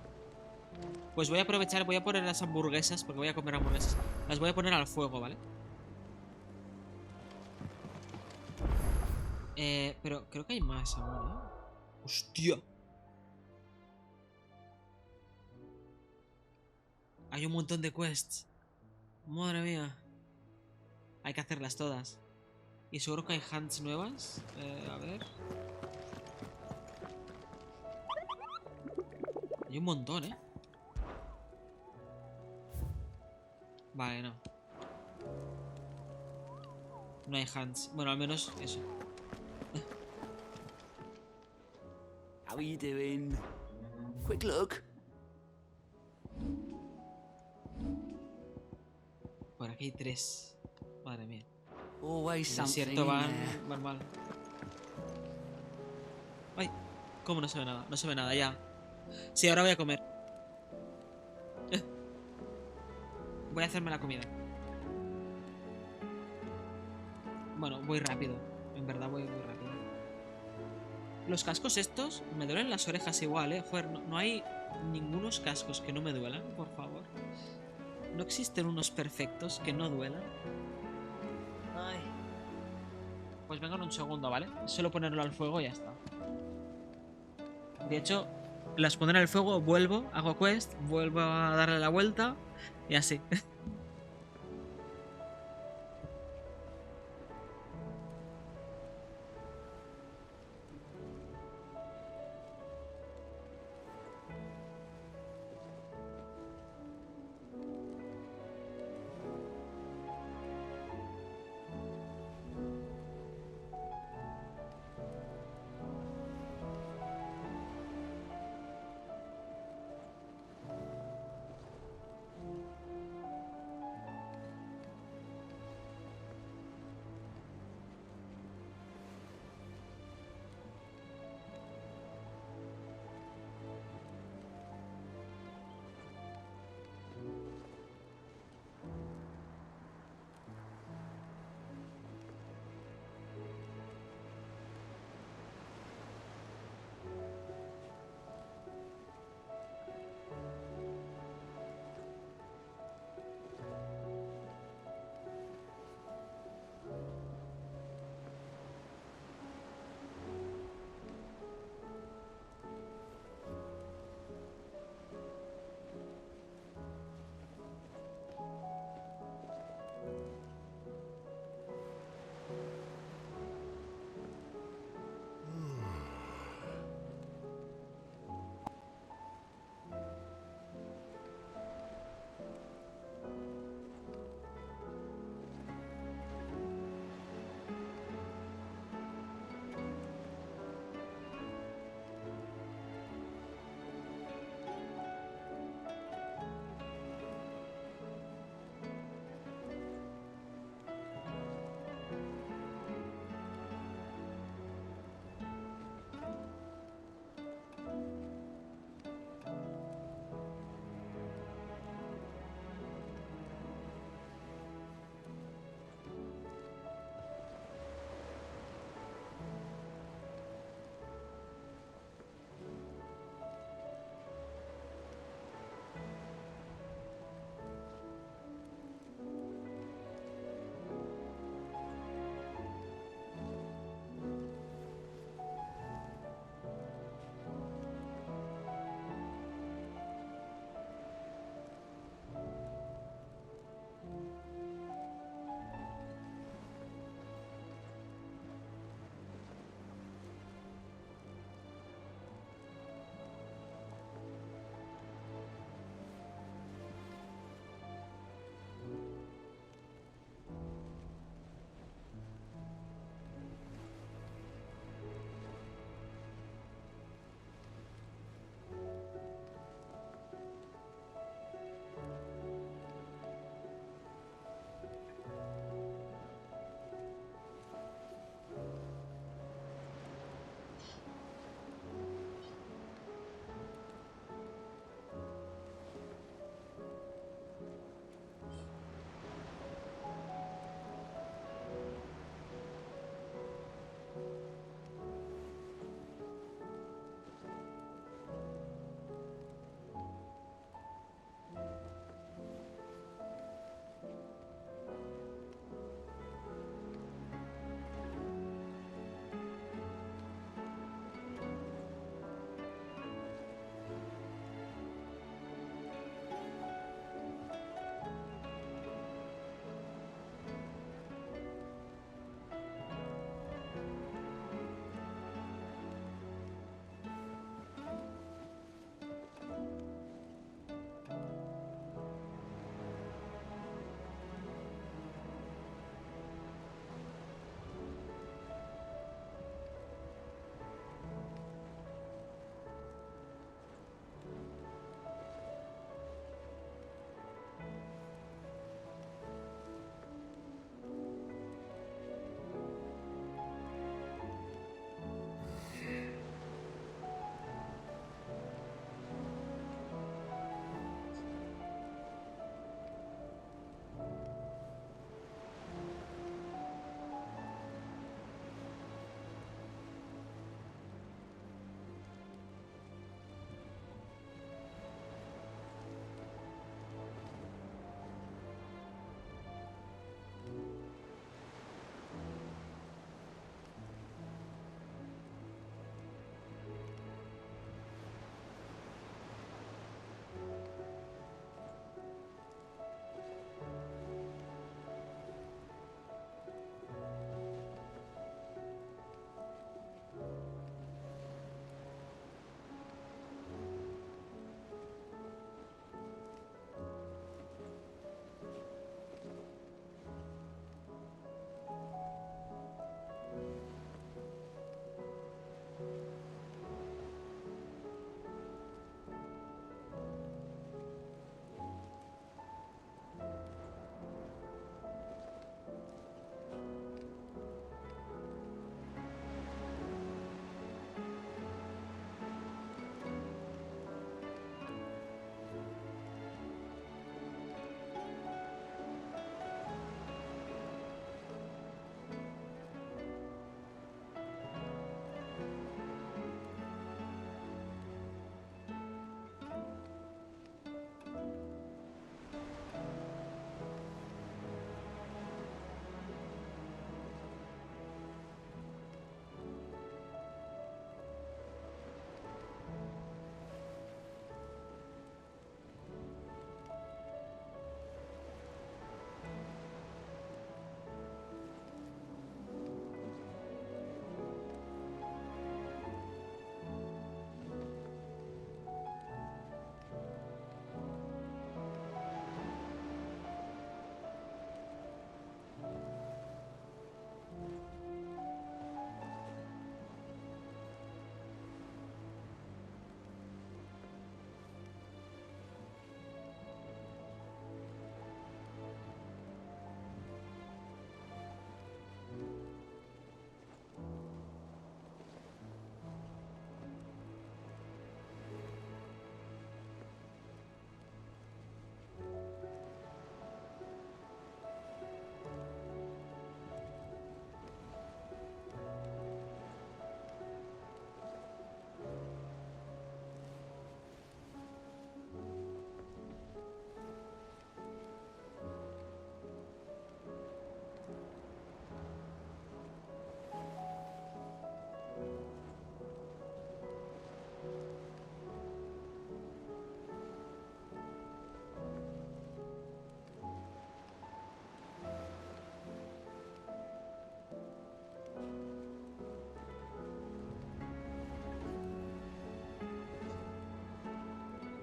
Pues voy a aprovechar, voy a poner las hamburguesas, porque voy a comer hamburguesas. Las voy a poner al fuego, ¿vale? Pero creo que hay más aún, ¿eh? ¡Hostia! Hay un montón de quests. Madre mía. Hay que hacerlas todas. Y seguro que hay hunts nuevas. A ver. Hay un montón, ¿eh? Vale, no. No hay hunts. Bueno, al menos eso. How are you doing? Quick look. Por aquí hay 3. Madre Madre mía. Always El something desierto in van there. mal. Ay, ¿cómo no se ve nada? No se ve nada, ya. Sí, ahora voy a comer. Voy a hacerme la comida. Bueno, voy rápido. En verdad voy muy rápido. Los cascos estos me duelen las orejas igual, ¿eh? Joder, no hay ningunos cascos que no me duelan, por favor. No existen unos perfectos que no duelan. Ay. Pues vengo en un segundo, ¿vale? Solo ponerlo al fuego y ya está. De hecho, las pondré al fuego, vuelvo, hago quest, vuelvo a darle la vuelta y así.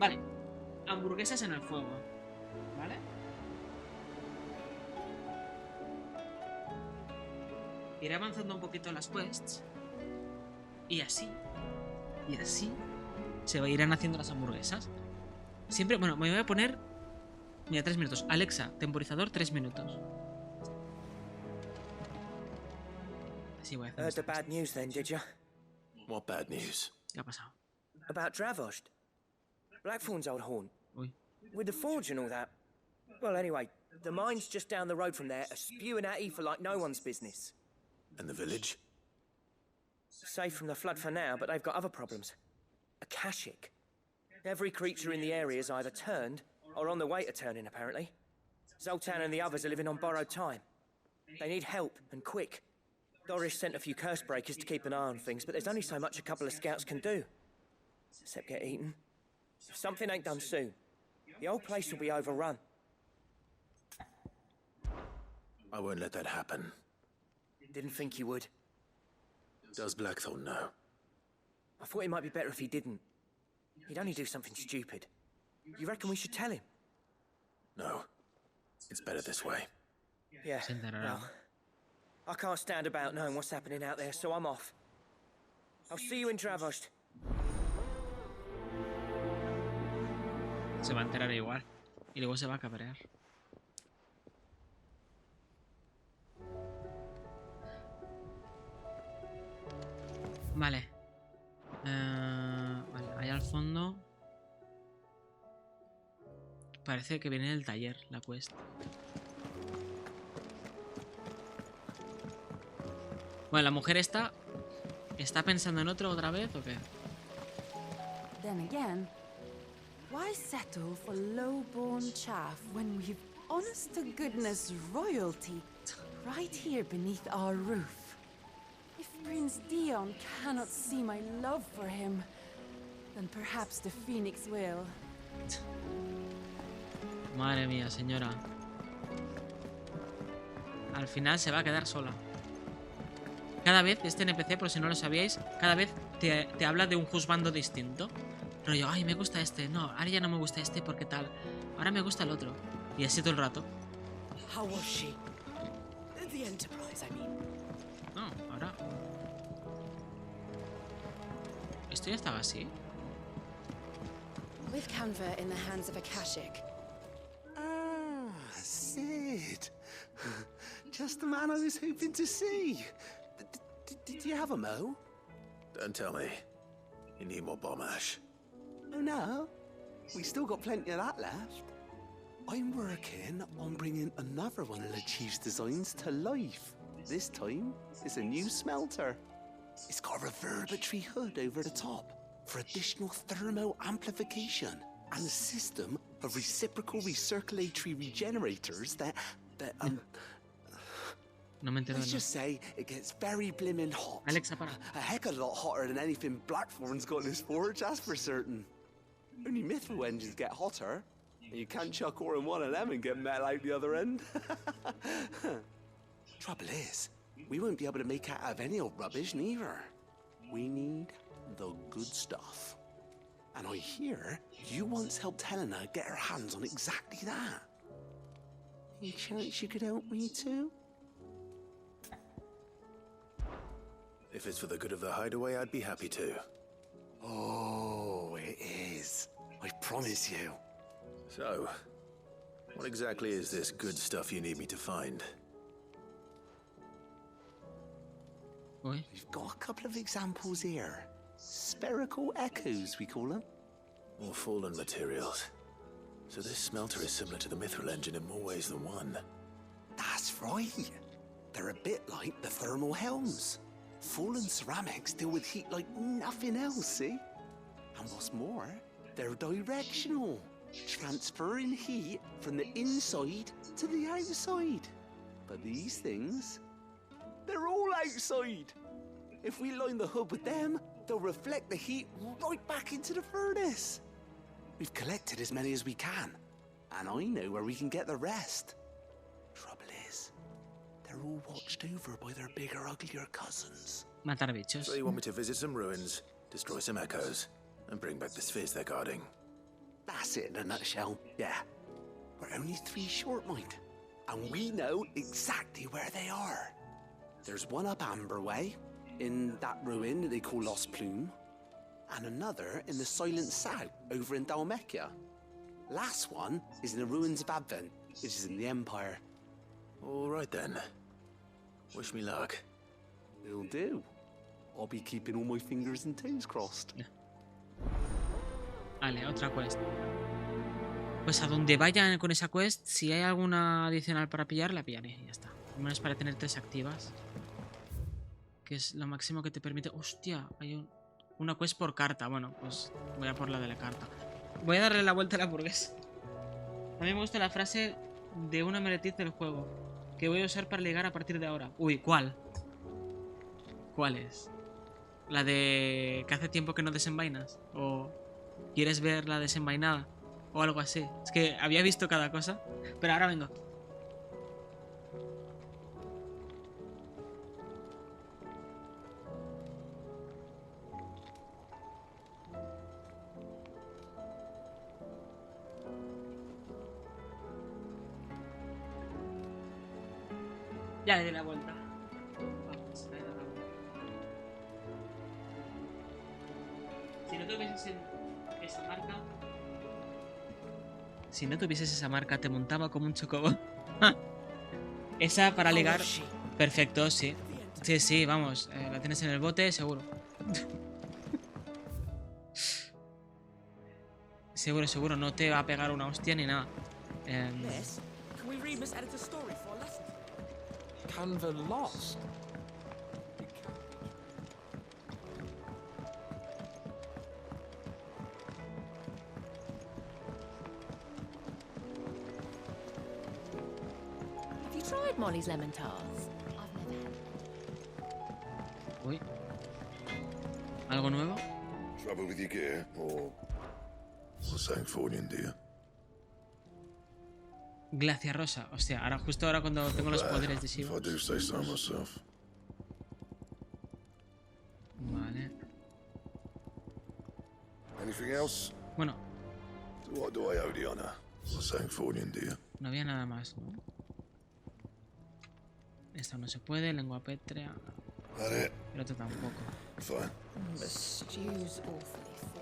Vale. Hamburguesas en el fuego. ¿Vale? Iré avanzando un poquito las quests. Y así se irán haciendo las hamburguesas. Siempre, bueno, me voy a poner... Mira, 3 minutos. Alexa, temporizador 3 minutos. Así voy a hacer. Heard the bad news then, did you? What bad news? ¿Qué ha pasado? About Dravost. Blackthorn's old haunt. Uy. With the forge and all that. Well, anyway, the mines just down the road from there are spewing out ether like no one's business. And the village? Safe from the flood for now, but they've got other problems. Akashic. Every creature in the area is either turned or on the way to turning, apparently. Zoltan and the others are living on borrowed time. They need help, and quick. Doris sent a few curse breakers to keep an eye on things, but there's only so much a couple of scouts can do. Except get eaten. If something ain't done soon, the whole place will be overrun. I won't let that happen. Didn't think you would. Does Blackthorn know? I thought it might be better if he didn't. He'd only do something stupid. You reckon we should tell him? No. It's better this way. Yeah, well, I can't stand about knowing what's happening out there, so I'm off. I'll see you in Dravost. Se va a enterar igual. Y luego se va a cabrear. Vale. Vale, ahí al fondo. Parece que viene del taller, la quest. Bueno, la mujer está pensando en otro otra vez o qué? Then again, why settle for low-born chaff when we've honest-to-goodness royalty right here beneath our roof? If Prince Dion cannot see my love for him, then perhaps the Phoenix will. Madre mía, señora. Al final se va a quedar sola. Cada vez, este NPC, por si no lo sabíais, cada vez te habla de un juzgando distinto. Rollo, ay, me gusta este. No, ahora ya no me gusta este porque tal. Ahora me gusta el otro. Y así todo el rato. How was she? The Enterprise, I mean. No, ahora... ¿Esto ya estaba así? With Canva in the hands of Akashic. Ah, Sid. Just the man I was hoping to see. Did you have a mo? Don't tell me. You need more bomb ash. Oh no, we still got plenty of that left. I'm working on bringing another one of the Chief's designs to life. This time, it's a new smelter. It's got a reverberatory hood over the top for additional thermal amplification and a system of reciprocal recirculatory regenerators that No me entero de let's nada. just say it gets very blimmin' hot. Alexa, para. A heck of a lot hotter than anything Blackthorn's got in his forge, that's for certain. Only mithril engines get hotter, and you can't chuck ore in one of them and get metal out the other end. Trouble is, we won't be able to make out of any old rubbish neither. We need the good stuff. And I hear you once helped Helena get her hands on exactly that. Any chance you could help me too? If it's for the good of the hideaway, I'd be happy to. Oh, it is. I promise you. So, what exactly is this good stuff you need me to find? We've got a couple of examples here. Spherical echoes, we call them. More fallen materials. So this smelter is similar to the mithril engine in more ways than one. That's right. They're a bit like the thermal helms. Fallen ceramics deal with heat like nothing else, see? And what's more, they're directional, transferring heat from the inside to the outside. But these things, they're all outside. If we line the hood with them, they'll reflect the heat right back into the furnace. We've collected as many as we can, and I know where we can get the rest. Trouble is, they're all watched over by their bigger, uglier cousins. Matar bichos. So you want me to visit some ruins, destroy some echoes, and bring back the spheres they're guarding? That's it in a nutshell. Yeah. We're only 3 short, mind. And we know exactly where they are. There's one up Amber Way, in that ruin that they call Lost Plume, and another in the Silent South, over in Dalmekia. Last one is in the ruins of Advent, which is in the Empire. All right then. Wish me luck. Will do. I'll be keeping all my fingers and toes crossed. Vale, otra quest. Pues a donde vayan con esa quest, si hay alguna adicional para pillar, la pillaré y ya está. Al menos para tener 3 activas. Que es lo máximo que te permite... Hostia, hay una quest por carta. Bueno, pues voy a por la de la carta. Voy a darle la vuelta a la hamburguesa. A mí me gusta la frase de una meretriz del juego, que voy a usar para ligar a partir de ahora. Uy, ¿cuál? ¿Cuál es? ¿La de que hace tiempo que no desenvainas? ¿O quieres ver la desenvainada? O algo así. Es que había visto cada cosa. Pero ahora vengo. Ya le di la vuelta. Vamos, le he dado la vuelta. Si no tuvieses esa marca... Si no tuvieses esa marca, te montaba como un chocobo. Esa para ligar... Perfecto, sí. Sí, sí, vamos. La tienes en el bote, seguro. Seguro, seguro. No te va a pegar una hostia ni nada. Canva lost. Have you tried Molly's lemon tarts? I've never had. Uy. ¿Algo nuevo? Trouble with your gear, or something for you, dear? Glacia rosa. Hostia, ahora, justo ahora cuando tengo los poderes de Shiva. Vale. Bueno. No había nada más, ¿no? Esto no se puede, lengua pétrea. El otro tampoco. The stew's awfully full.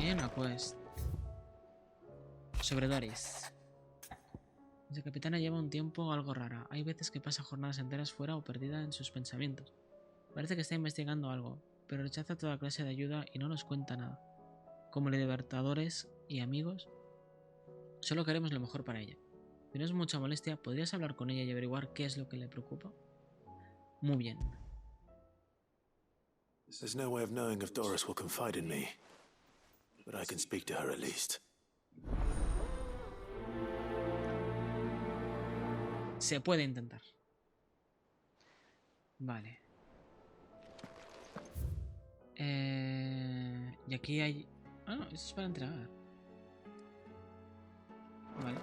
Y una quest. Sobre Doris. La capitana lleva un tiempo algo rara. Hay veces que pasa jornadas enteras fuera o perdida en sus pensamientos. Parece que está investigando algo, pero rechaza toda clase de ayuda y no nos cuenta nada. Como libertadores y amigos, solo queremos lo mejor para ella. Si no es mucha molestia, ¿podrías hablar con ella y averiguar qué es lo que le preocupa? Muy bien. There's no way of knowing if Doris will confide in me, but I can speak to her at least. Se puede intentar. Vale. Y aquí hay... Ah, no, esto es para entregar. Vale.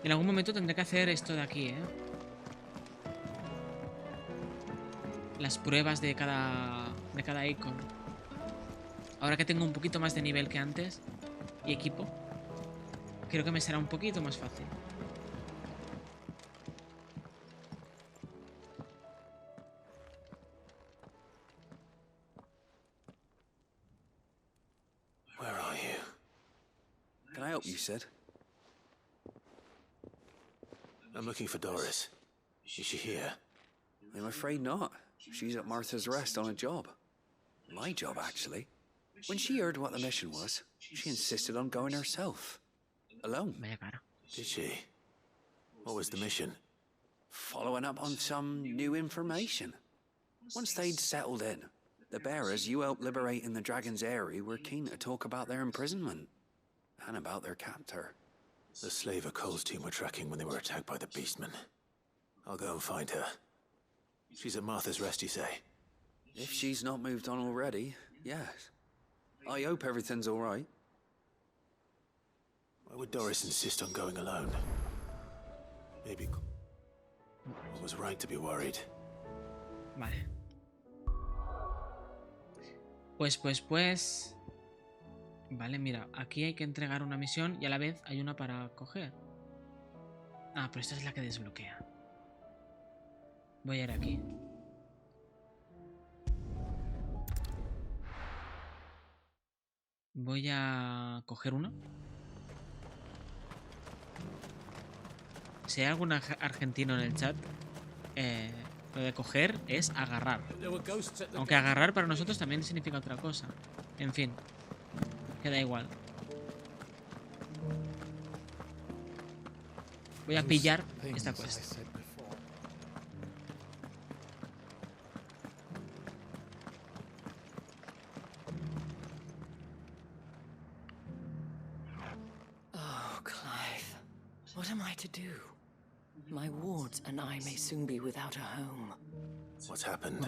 En algún momento tendré que hacer esto de aquí, ¿eh? Las pruebas de cada icon. Ahora que tengo un poquito más de nivel que antes y equipo, creo que me será un poquito más fácil. Where are you? Can I help you, Sid? I'm looking for Doris. Is she here? I'm afraid not. She's at Martha's Rest on a job. My job, actually. When she heard what the mission was, she insisted on going herself. Alone. Did she? What was the mission? Following up on some new information. Once they'd settled in, the bearers you helped liberate in the Dragon's Eyrie were keen to talk about their imprisonment. And about their captor. The slaver Cole's team were tracking when they were attacked by the Beastmen. I'll go and find her. She's at Martha's Rest, you say? If she's not moved on already, yes. I hope everything's all right. Why would Doris insist on going alone? Maybe I was right to be worried. Vale. Pues. Vale, mira, aquí hay que entregar una misión y a la vez hay una para coger. Ah, pero esta es la que desbloquea. Voy a ir aquí. Voy a coger uno. Si hay algún argentino en el chat, lo de coger es agarrar. Aunque agarrar para nosotros también significa otra cosa. En fin, queda igual. Voy a pillar esta quest. Oh, Clive. What am I to do? My wards and I may soon be without a home. What's happened?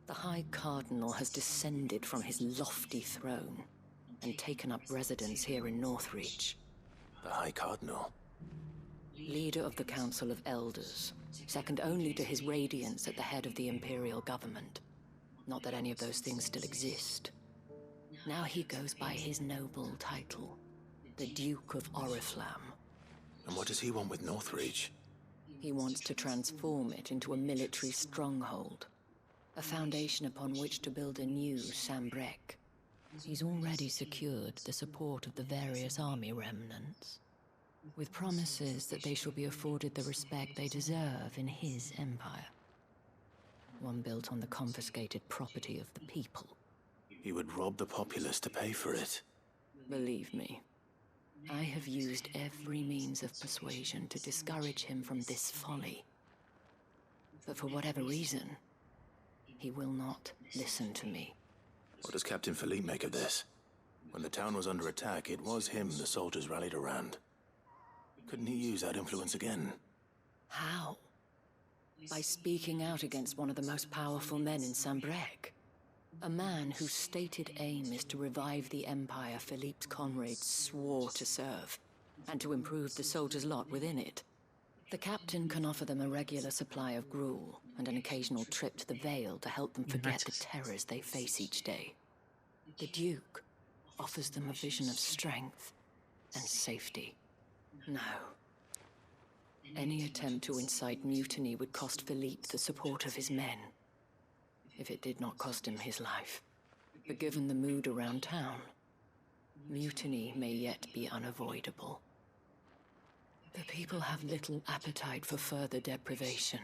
The High Cardinal has descended from his lofty throne and taken up residence here in Northreach. The High Cardinal? Leader of the Council of Elders, second only to his Radiance at the head of the Imperial government. Not that any of those things still exist. Now he goes by his noble title, the Duke of Oriflamme. And what does he want with Northreach? He wants to transform it into a military stronghold, a foundation upon which to build a new Sambrec. He's already secured the support of the various army remnants, with promises that they shall be afforded the respect they deserve in his empire. One built on the confiscated property of the people. He would rob the populace to pay for it. Believe me, I have used every means of persuasion to discourage him from this folly. But for whatever reason, he will not listen to me. What does Captain Philippe make of this? When the town was under attack, it was him the soldiers rallied around. Couldn't he use that influence again? How? By speaking out against one of the most powerful men in Sambrec. A man whose stated aim is to revive the empire Philippe's comrades swore to serve, and to improve the soldiers' lot within it. The captain can offer them a regular supply of gruel, and an occasional trip to the Vale to help them forget the terrors they face each day. The Duke offers them a vision of strength and safety. No. Any attempt to incite mutiny would cost Philippe the support of his men. If it did not cost him his life. But given the mood around town, mutiny may yet be unavoidable. The people have little appetite for further deprivation.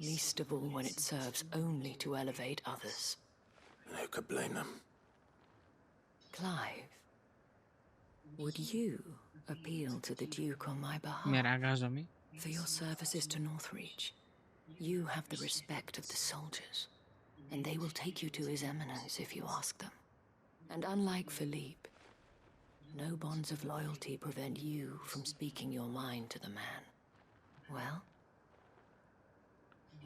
Least of all when it serves only to elevate others. And who could blame them? Clive, would you appeal to the Duke on my behalf? ¿Me hará caso a mí? For your services to Northreach, you have the respect of the soldiers, and they will take you to His Eminence if you ask them. And unlike Philippe, no bonds of loyalty prevent you from speaking your mind to the man. Well,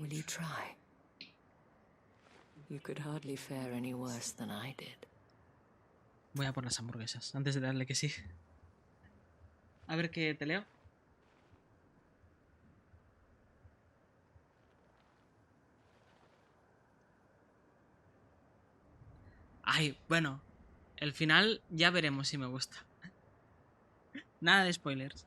will you try? You could hardly fare any worse than I did. Voy a por las hamburguesas, antes de darle que sí. A ver qué te leo. Ay, bueno. El final ya veremos si me gusta. Nada de spoilers.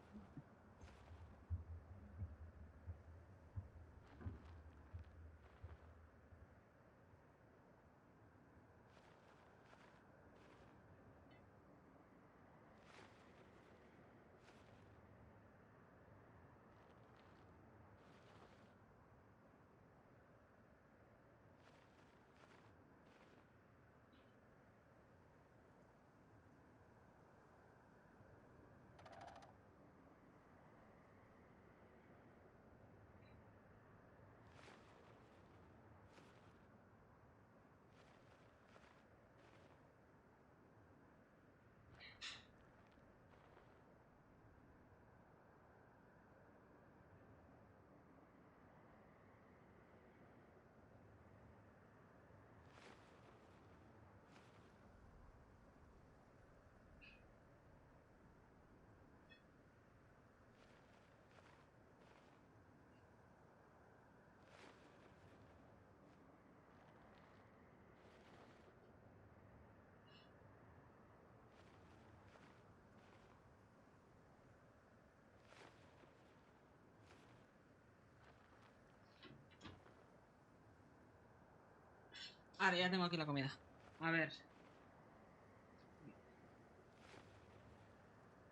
Ahora ya tengo aquí la comida. A ver.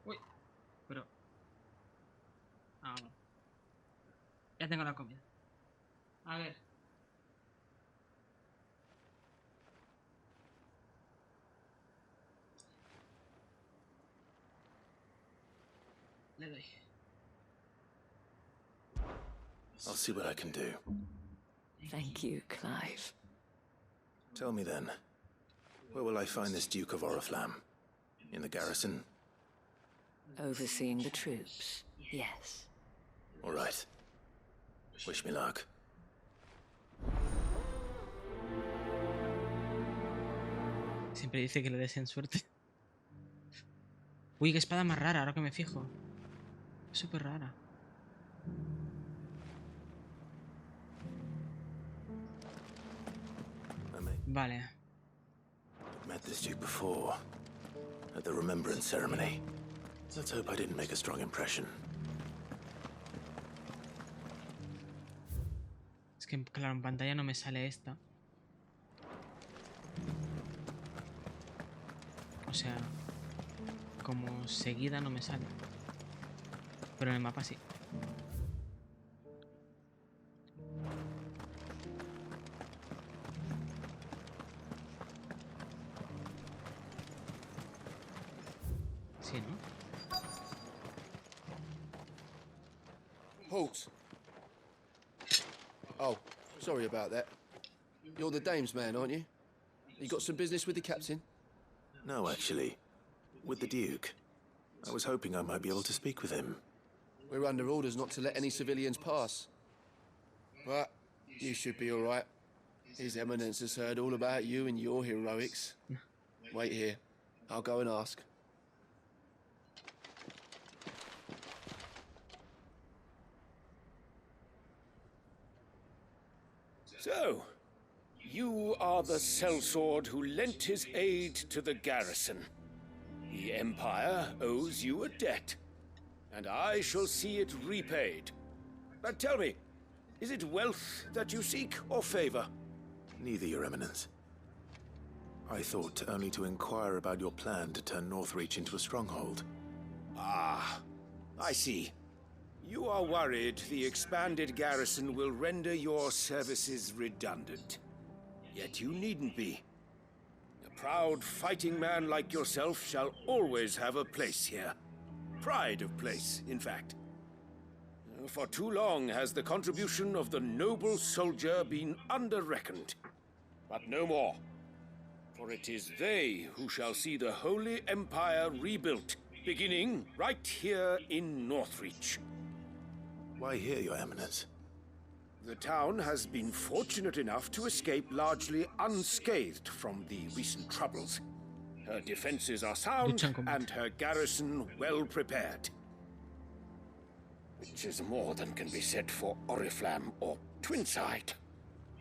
Uy. Pero... Ah, no. Ya tengo la comida. A ver. Le doy. I'll see what I can do. Thank you, Clive. Tell me then, where will I find this Duke of Oriflamme? In the garrison? Overseeing the troops, yes. All right. Wish me luck. Siempre dice que le deseen suerte. Uy, qué espada más rara, ahora que me fijo. Es súper rara. Vale. Met this Duke before, at the remembrance ceremony. Let's hope I didn't make a strong impression. Es que, claro, en pantalla no me sale esta. O sea, como seguida no me sale. Pero en el mapa sí. Sí, ¿no? Halt! Oh, sorry about that. You're the dame's man, aren't you? You got some business with the captain? No, actually. With the Duke. I was hoping I might be able to speak with him. We're under orders not to let any civilians pass. But you should be all right. His Eminence has heard all about you and your heroics. Wait here. I'll go and ask. So, you are the sellsword who lent his aid to the garrison. The Empire owes you a debt, and I shall see it repaid. But tell me, is it wealth that you seek, or favor? Neither, Your Eminence. I thought only to inquire about your plan to turn Northreach into a stronghold. Ah, I see. You are worried the expanded garrison will render your services redundant. Yet you needn't be. A proud fighting man like yourself shall always have a place here. Pride of place, in fact. For too long has the contribution of the noble soldier been under-reckoned. But no more. For it is they who shall see the Holy Empire rebuilt, beginning right here in Northreach. Why here, Your Eminence? The town has been fortunate enough to escape largely unscathed from the recent troubles. Her defenses are sound, and her garrison well prepared. Which is more than can be said for Oriflamme or Twinside.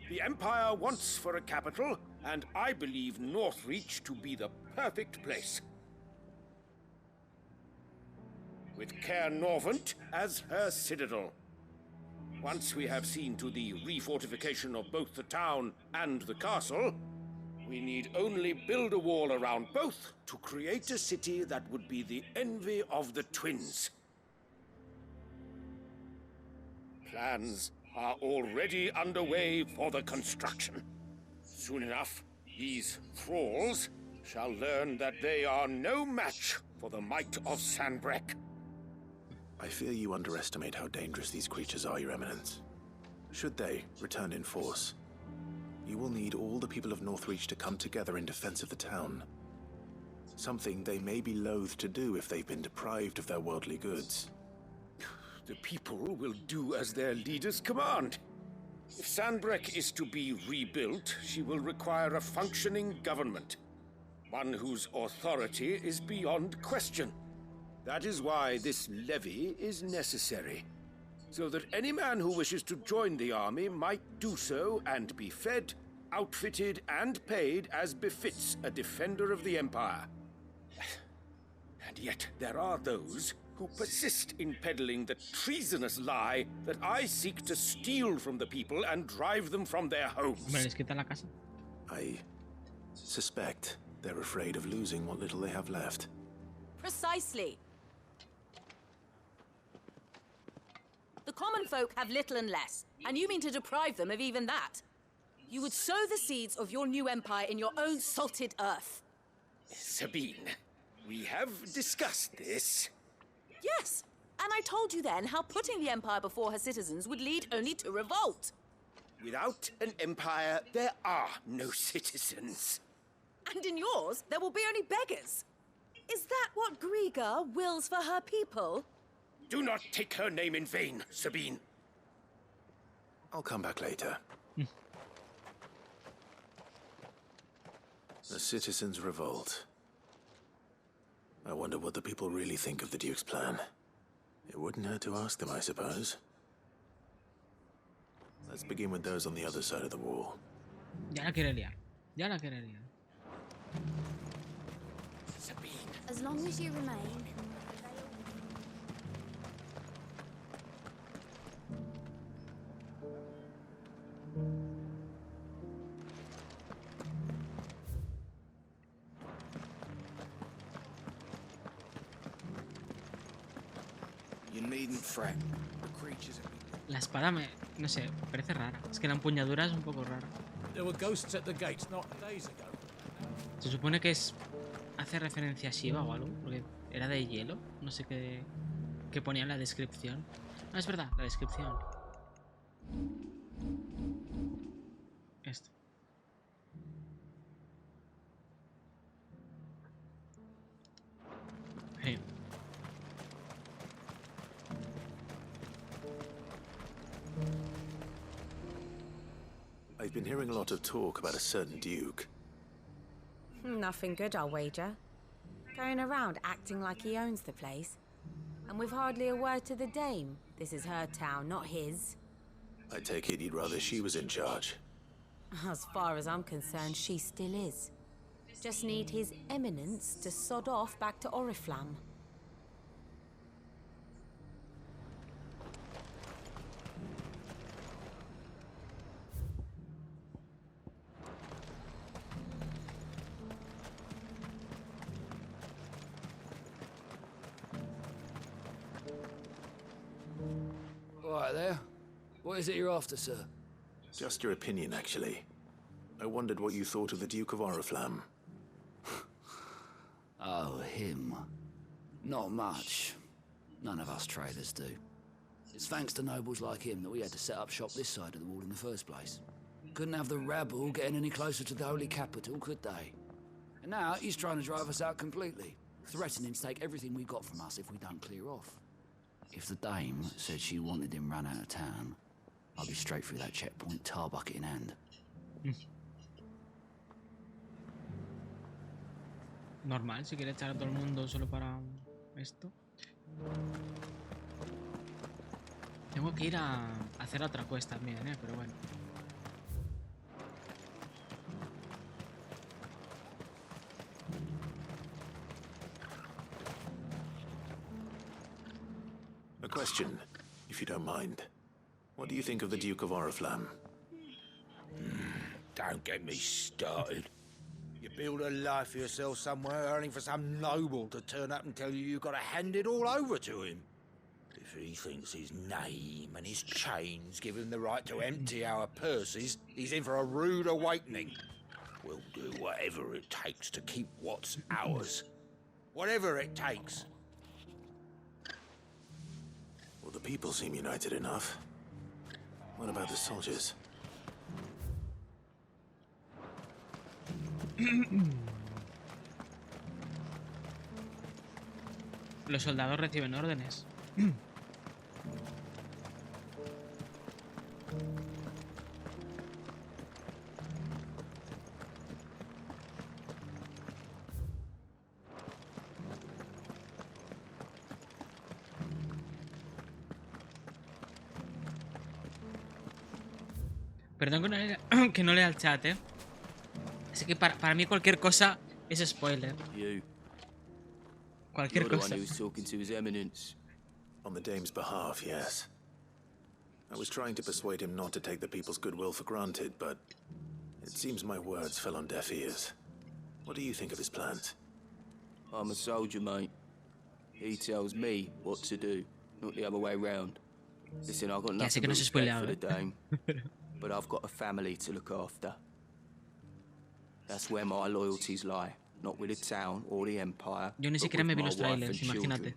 The Empire wants for a capital, and I believe Northreach to be the perfect place. With Caer Norvent as her citadel. Once we have seen to the refortification of both the town and the castle, we need only build a wall around both to create a city that would be the envy of the twins. Plans are already underway for the construction. Soon enough, these thralls shall learn that they are no match for the might of Sanbreque. I fear you underestimate how dangerous these creatures are, Your Eminence. Should they return in force, you will need all the people of Northreach to come together in defense of the town. Something they may be loath to do if they've been deprived of their worldly goods. The people will do as their leaders command. If Sanbreque is to be rebuilt, she will require a functioning government. One whose authority is beyond question. That is why this levy is necessary. So that any man who wishes to join the army might do so and be fed, outfitted, and paid as befits a defender of the Empire. And yet there are those who persist in peddling the treasonous lie that I seek to steal from the people and drive them from their homes. I suspect they're afraid of losing what little they have left. Precisely. The common folk have little and less, and you mean to deprive them of even that? You would sow the seeds of your new empire in your own salted earth. Sabine, we have discussed this. Yes, and I told you then how putting the empire before her citizens would lead only to revolt. Without an empire, there are no citizens. And in yours, there will be only beggars. Is that what Griga wills for her people? Do not take her name in vain, Sabine. I'll come back later. The citizens revolt. I wonder what the people really think of the Duke's plan. It wouldn't hurt to ask them, I suppose. Let's begin with those on the other side of the wall. Ya la quiere liar. Ya la quiere liar. As long as you remain. You needn't fret. The creatures have been... La espada no sé, parece rara. Es que la empuñadura es un poco rara. There were ghosts at the gates not days ago. Se supone que hace referencia a Shiva o algo, porque era de hielo. No sé qué ponía en la descripción. No, es verdad, la descripción. Esto. Hey. I've been hearing a lot of talk about a certain Duke. Nothing good, I'll wager. Going around acting like he owns the place. And with hardly a word to the dame. This is her town, not his. I take it you'd rather she was in charge. As far as I'm concerned, she still is. Just need his eminence to sod off back to Oriflamme. Right there. What is it you're after, sir? Just your opinion, actually. I wondered what you thought of the Duke of Oriflamme. Oh, him. Not much. None of us traders do. It's thanks to nobles like him that we had to set up shop this side of the wall in the first place. Couldn't have the rabble getting any closer to the holy capital, could they? And now he's trying to drive us out completely, threatening to take everything we got from us if we don't clear off. If the dame said she wanted him run out of town, I'll be straight through that checkpoint, tar bucket in hand. Normal, si quiere echar a todo el mundo solo para esto. Tengo que ir a hacer otra quest también, pero bueno. A question, if you don't mind. What do you think of the Duke of Oriflamme? Don't get me started. You build a life for yourself somewhere, earning for some noble to turn up and tell you you've got to hand it all over to him. If he thinks his name and his chains give him the right to empty our purses, he's in for a rude awakening. We'll do whatever it takes to keep what's ours. Whatever it takes. Well, the people seem united enough. What about the soldiers? Los soldados reciben órdenes. Perdón que no lea el chat, Así que para mí cualquier cosa es spoiler. Cualquier cosa. Talking to His Eminence. On the dame's behalf, yes. I was trying to persuade him not to take the people's goodwill for granted, but It seems my words fell on deaf ears. What do you think of his plans? I'm a soldier, mate. He tells me what to do, not the other way round. Listen, I've got nothing but respect for the dame, but I've got a family to look after. That's where my loyalties lie, not with the town or the empire. Yo ni siquiera me vi los trailers, imagínate.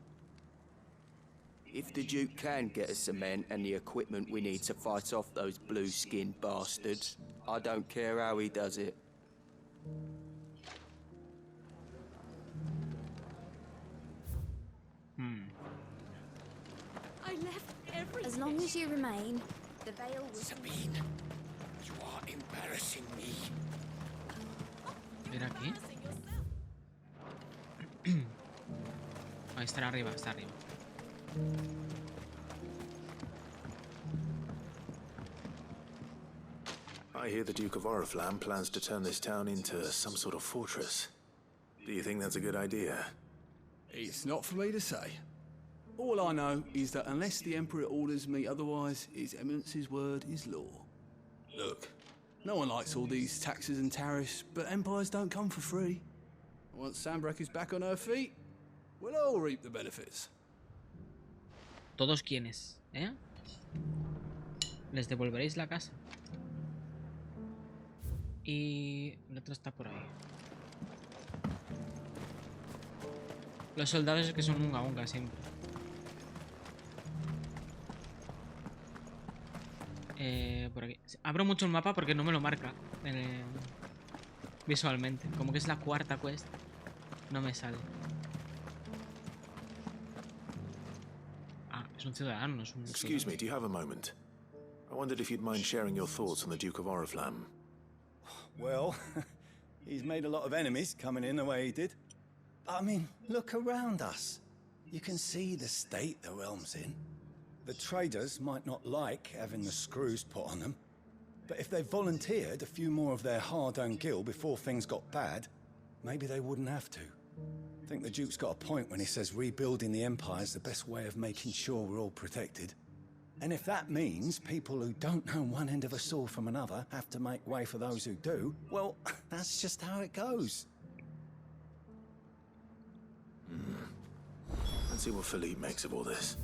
If the Duke can get us cement and the equipment we need to fight off those blue-skinned bastards, I don't care how he does it. I left everything. As long as you remain, the veil will... Sabine, you are embarrassing me. ¿Era aquí? Ahí está arriba, está arriba. I hear the Duke of Oriflamme plans to turn this town into some sort of fortress. Do you think that's a good idea? It's not for me to say. All I know is that unless the Emperor orders me otherwise, His Eminence's word is law. Look, no one likes all these taxes and tariffs, but empires don't come for free. Once Sandbreak is back on her feet, we'll all reap the benefits. ¿Todos quiénes? ¿Eh? Les devolveréis la casa. Y el otro está por ahí. Los soldados es que son unga unga siempre. Por aquí. Abro mucho el mapa porque no me lo marca visualmente. Como que es la cuarta quest. No me sale. Ah, es un ciudadano, no es un... Excuse me, do you have a moment? I wondered if you'd mind sharing your thoughts on the Duke of Oriflamme. Well, he's made a lot of enemies coming in the way he did. I mean, look around us. You can see the state the realm's in. The traders might not like having the screws put on them, but if they volunteered a few more of their hard-earned gil before things got bad, maybe they wouldn't have to. I think the Duke's got a point when he says rebuilding the Empire is the best way of making sure we're all protected. And if that means people who don't know one end of a sword from another have to make way for those who do, well, that's just how it goes. Let's see what Philippe makes of all this.